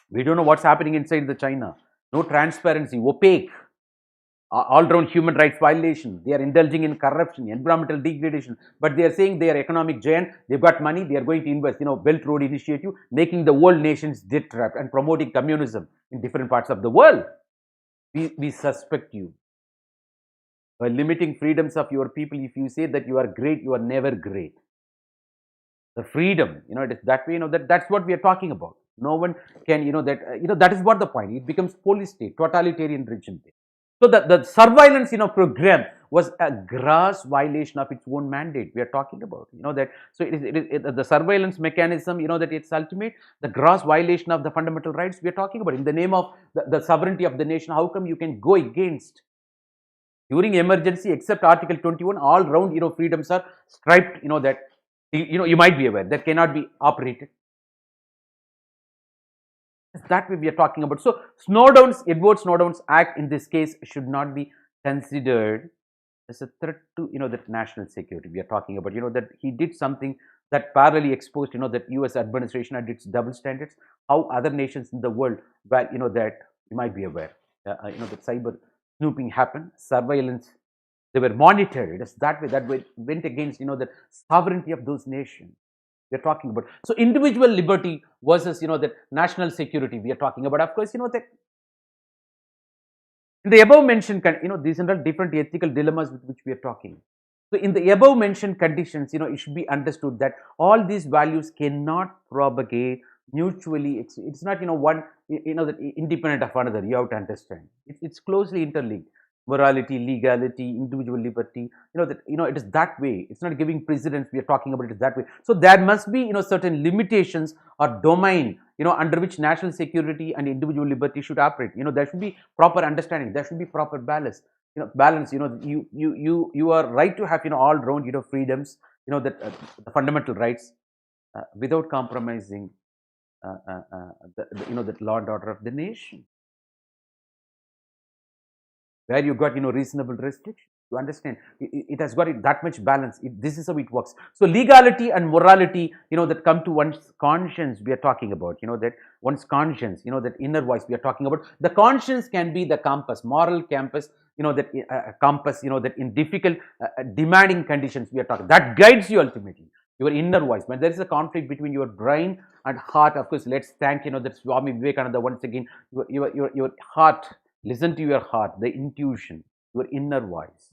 Speaker 1: We don't know what's happening inside the China. No transparency, opaque, all around human rights violation. They are indulging in corruption, environmental degradation. But they are saying they are economic giant. They've got money. They are going to invest. Belt Road Initiative, making the world nations debt trapped and promoting communism in different parts of the world. We suspect you. By limiting freedoms of your people, if you say that you are great, you are never great. The freedom, it is that way, that's what we are talking about. No one can, that is what the point. It becomes police state, totalitarian regime. So the surveillance, program was a gross violation of its own mandate. We are talking about, that. So it is the surveillance mechanism, that it's ultimate, the gross violation of the fundamental rights we are talking about. In the name of the sovereignty of the nation, how come you can go against? During emergency, except Article 21, all round freedoms are striped. That you might be aware that cannot be operated. That way we are talking about. So Edward Snowden's act in this case should not be considered as a threat to that national security. We are talking about that he did something that parallelly exposed that U.S. administration and its double standards. How other nations in the world, where that you might be aware, that cyber snooping happened, surveillance, they were monitored. It is that way went against the sovereignty of those nations we are talking about. So individual liberty versus that national security we are talking about. Of course, that in the above mentioned, these are different ethical dilemmas with which we are talking. So in the above mentioned conditions, it should be understood that all these values cannot propagate mutually. It's not one that independent of another. You have to understand. It's closely interlinked. Morality, legality, individual liberty. That it is that way. It's not giving precedence. We are talking about it that way. So there must be certain limitations or domain under which national security and individual liberty should operate. There should be proper understanding. There should be proper balance. Balance. You are right to have all round freedoms. That the fundamental rights without compromising the law and order of the nation. where you got, reasonable restriction. You understand? It has got that much balance. This is how it works. So legality and morality, that come to one's conscience, we are talking about, that one's conscience, that inner voice we are talking about. The conscience can be the compass, moral compass, that compass, that in difficult, demanding conditions we are talking, that guides you ultimately. Your inner voice. When there is a conflict between your brain and heart, of course, let's thank, that Swami Vivekananda once again, your heart, listen to your heart, the intuition, your inner voice.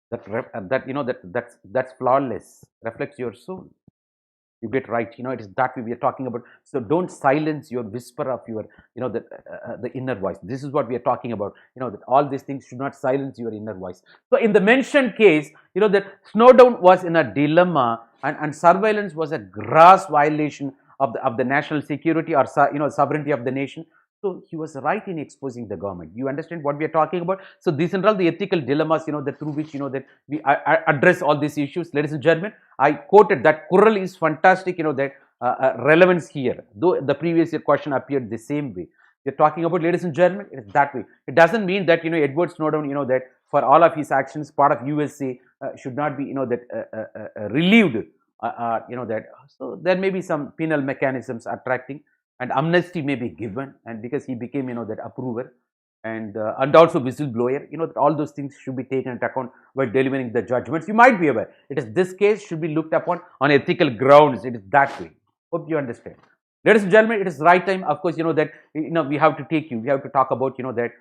Speaker 1: That's flawless, reflects your soul. You get right, it is that way we are talking about. So don't silence your whisper of your, the inner voice. This is what we are talking about, that all these things should not silence your inner voice. So in the mentioned case, that Snowdown was in a dilemma, and surveillance was a gross violation of the national security, or sovereignty of the nation. So he was right in exposing the government. You understand what we are talking about? So these are all the ethical dilemmas, that through which, that we address all these issues. Ladies and gentlemen, I quoted that Kurral is fantastic, that relevance here, though the previous year question appeared the same way. We're talking about, ladies and gentlemen, it is that way. It doesn't mean that, Edward Snowden, that for all of his actions, part of USA should not be, relieved, that. So there may be some penal mechanisms attracting, and amnesty may be given, and because he became, that approver, and also whistleblower, that all those things should be taken into account while delivering the judgments. You might be aware, this case should be looked upon on ethical grounds. It is that way. Hope you understand. Ladies and gentlemen, it is right time, of course, that, we have to talk about, that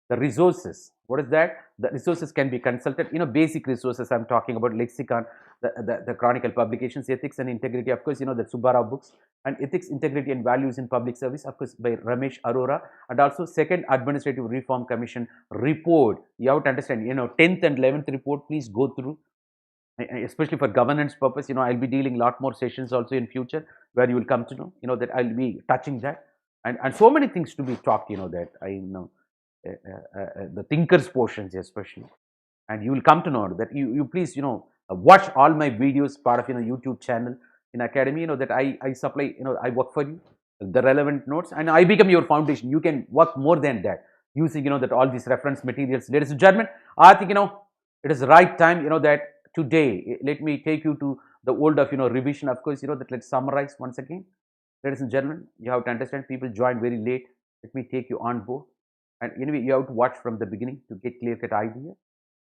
Speaker 1: the resources. What is that? The resources can be consulted, basic resources I'm talking about: lexicon, the chronicle publications, ethics and integrity, of course, the Subbarao books, and ethics, integrity and values in public service, of course, by Ramesh Arora, and also second Administrative Reform Commission report. You have to understand, 10th and 11th report, please go through, especially for governance purpose. I'll be dealing a lot more sessions also in future, where you will come to know, that I'll be touching that, and so many things to be talked, that I know. The thinkers portions especially, and you will come to know that you please, watch all my videos, part of, YouTube channel in Academy, that I supply, I work for you, the relevant notes, and I become your foundation. You can work more than that using, that all these reference materials. Ladies and gentlemen, I think, it is the right time, that today, let me take you to the world of, revision, of course, that let's summarize once again. Ladies and gentlemen, you have to understand, people join very late. Let me take you on board. And anyway, you have to watch from the beginning to get clear-cut idea.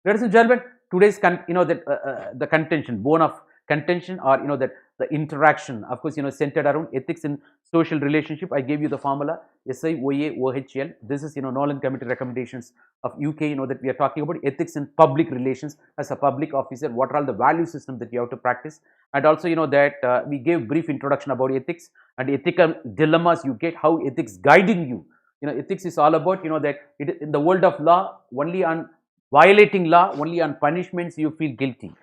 Speaker 1: Ladies and gentlemen, today's the contention, bone of contention, or that the interaction, of course, centered around ethics in social relationship. I gave you the formula: SIOA-OHL. This is, Nolan Committee recommendations of UK, that we are talking about ethics in public relations. As a public officer, what are all the value system that you have to practice? And also, that we gave brief introduction about ethics and ethical dilemmas. You get how ethics guiding you. Ethics is all about, that in the world of law, only on violating law, only on punishments you feel guilty,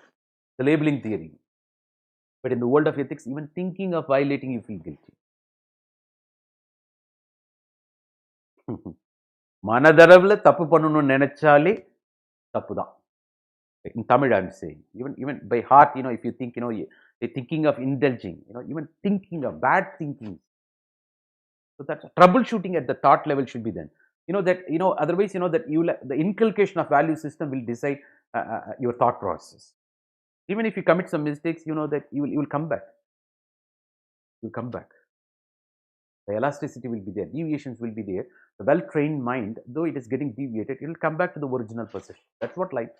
Speaker 1: the labeling theory. But in the world of ethics, even thinking of violating, you feel guilty. Manadaravla tappu pannunu nenachale tappu da. In Tamil, I'm saying, even by heart, if you think, you're thinking of indulging, even thinking of bad thinking. So that troubleshooting at the thought level should be done. Otherwise, that the inculcation of value system will decide your thought process. Even if you commit some mistakes, that you will come back. You'll come back. The elasticity will be there. Deviations will be there. The well-trained mind, though it is getting deviated, it will come back to the original position. That's what life.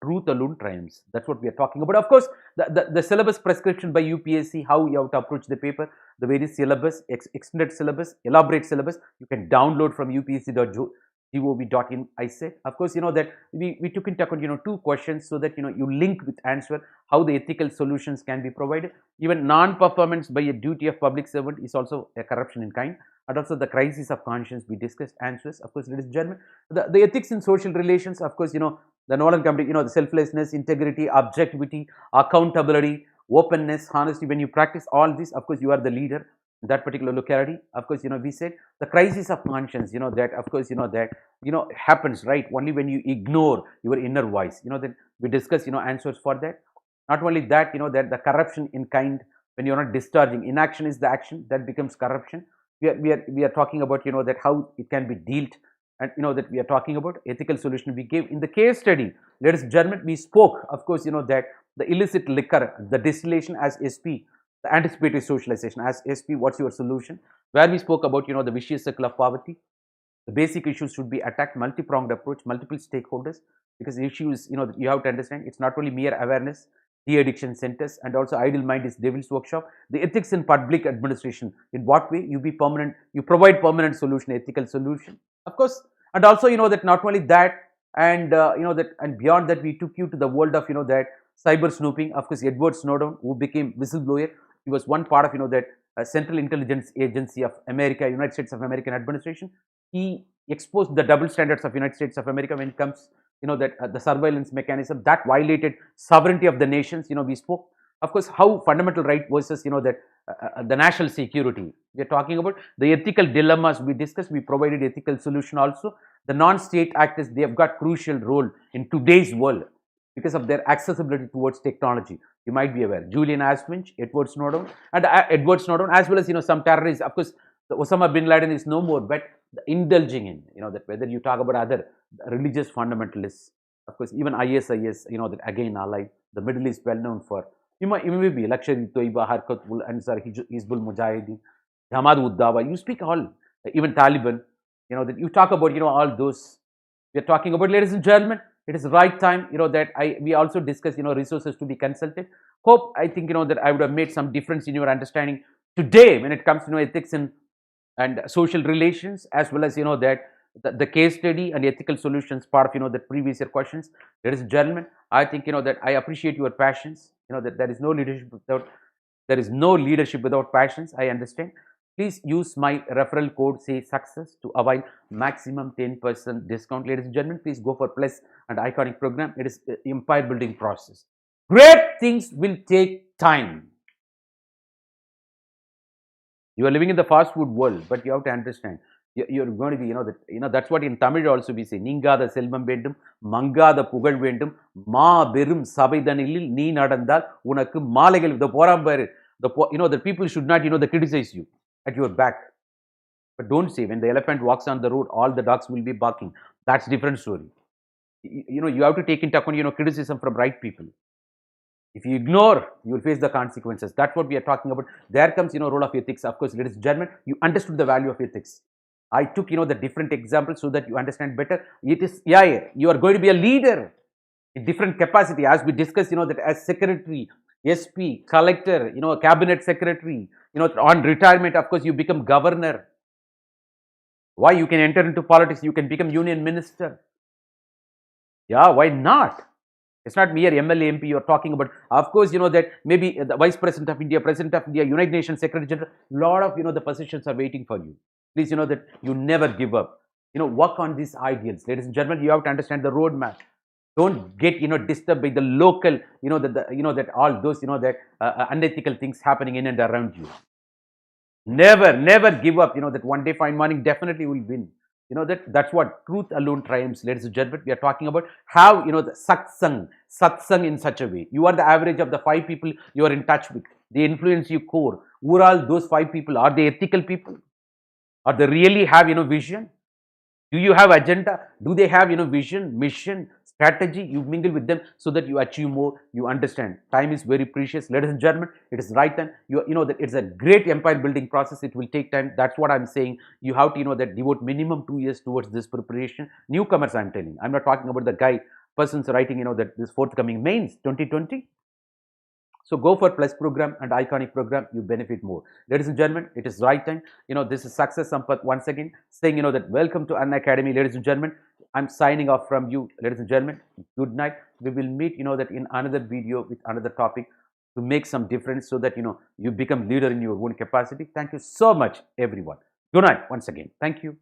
Speaker 1: Truth alone triumphs. That's what we are talking about. Of course, the syllabus prescription by UPSC, how you have to approach the paper, the various syllabus, extended syllabus, elaborate syllabus, you can download from upsc.gov.in. I said, of course, that we took into account, 2 questions, so that, you link with answer how the ethical solutions can be provided. Even non-performance by a duty of public servant is also a corruption in kind. And also the crisis of conscience, we discussed answers. Of course, ladies and gentlemen, the ethics in social relations, of course, the Nolan Committee, the selflessness, integrity, objectivity, accountability, openness, honesty. When you practice all this, of course, you are the leader in that particular locality. Of course, we said the crisis of conscience, that, of course, that, happens, right, only when you ignore your inner voice. That we discuss, answers for that. Not only that, that the corruption in kind, when you're not discharging, inaction is the action, that becomes corruption. We are talking about, that how it can be dealt and that we are talking about ethical solution we gave in the case study. Ladies and gentlemen, we spoke, of course, that the illicit liquor, the distillation as SP, the anticipatory socialization as SP. What's your solution? Where we spoke about the vicious circle of poverty. The basic issues should be attacked, multi-pronged approach, multiple stakeholders, because the issue is you have to understand it's not only mere awareness, de-addiction centers, and also idle mind is devil's workshop. The ethics in public administration, in what way you provide permanent solution, ethical solution, of course. And also that not only that, and that, and beyond that, we took you to the world of that cyber snooping. Of course, Edward Snowden, who became whistleblower, he was one part of that Central Intelligence Agency of America, United States of American administration. He exposed the double standards of United States of America when it comes that the surveillance mechanism that violated sovereignty of the nations. We spoke, of course, how fundamental right versus that the national security. We are talking about the ethical dilemmas we discussed. We provided ethical solution also. The non-state actors, they have got crucial role in today's world because of their accessibility towards technology. You might be aware, Julian Assange, Edward Snowden, and as well as some terrorists. Of course, the Osama bin Laden is no more, but indulging in that, whether you talk about other religious fundamentalists, of course, even IAS, that again alive. The Middle East well known for you may be Lakshari Toiba, Harkatul Ansar, Hizbul Mujahideen, Jamaat Uddava. You speak all, even Taliban. That you talk about all those. We are talking about, ladies and gentlemen. It is the right time, that we also discuss, resources to be consulted. Hope, I think, that I would have made some difference in your understanding today when it comes to ethics and social relations, as well as, that the case study and ethical solutions part of, the previous year questions. Ladies and gentlemen, I think, that I appreciate your passions, that there is no leadership without passions. I understand. Please use my referral code, say Success, to avail maximum 10% discount. Ladies and gentlemen, please go for Plus and Iconic program. It is an empire building process. Great things will take time. You are living in the fast food world, but you have to understand. You're going to be, that's what in Tamil also we say, Ningada selvam vendum, mangada pugal vendum, ma berum sabaidanil nee nadandal, unakku maalegal, the porambar, the people should not, they criticize you at your back. But don't say, when the elephant walks on the road, all the dogs will be barking. That's a different story. You have to take into account, criticism from right people. If you ignore, you will face the consequences. That's what we are talking about. There comes, role of ethics. Of course, ladies and gentlemen, you understood the value of ethics. I took, the different examples so that you understand better. It is, you are going to be a leader in different capacity, as we discussed, that as secretary, SP, collector, cabinet secretary, on retirement, of course, you become governor. Why? You can enter into politics, you can become union minister. Yeah, why not? It's not mere MLA MP you're talking about. Of course, that maybe the Vice President of India, President of India, United Nations Secretary General, lot of, the positions are waiting for you. Please, that you never give up. Work on these ideals. Ladies and gentlemen, you have to understand the roadmap. Don't get, disturbed by the local, that all those, that unethical things happening in and around you. Never give up, that one day fine morning definitely will win. That's what truth alone triumphs. Ladies and gentlemen, we are talking about how, the satsang in such a way. You are the average of the 5 people you are in touch with. They influence you core. Who are all those 5 people? Are they ethical people? Or they really have, vision? Do you have agenda? Do they have, vision, mission, strategy? You mingle with them so that you achieve more. You understand. Time is very precious. Ladies and gentlemen, it is right time. That it's a great empire building process. It will take time. That's what I'm saying. You have to, that devote minimum 2 years towards this preparation. Newcomers, I'm telling. I'm not talking about the persons writing, that this forthcoming mains 2020. So go for Plus program and Iconic program, you benefit more. Ladies and gentlemen, it is right time. This is Success Sampath once again saying, that welcome to Unacademy. Ladies and gentlemen, I'm signing off from you. Ladies and gentlemen, good night. We will meet, that in another video with another topic to make some difference so that, you become leader in your own capacity. Thank you so much, everyone. Good night once again. Thank you.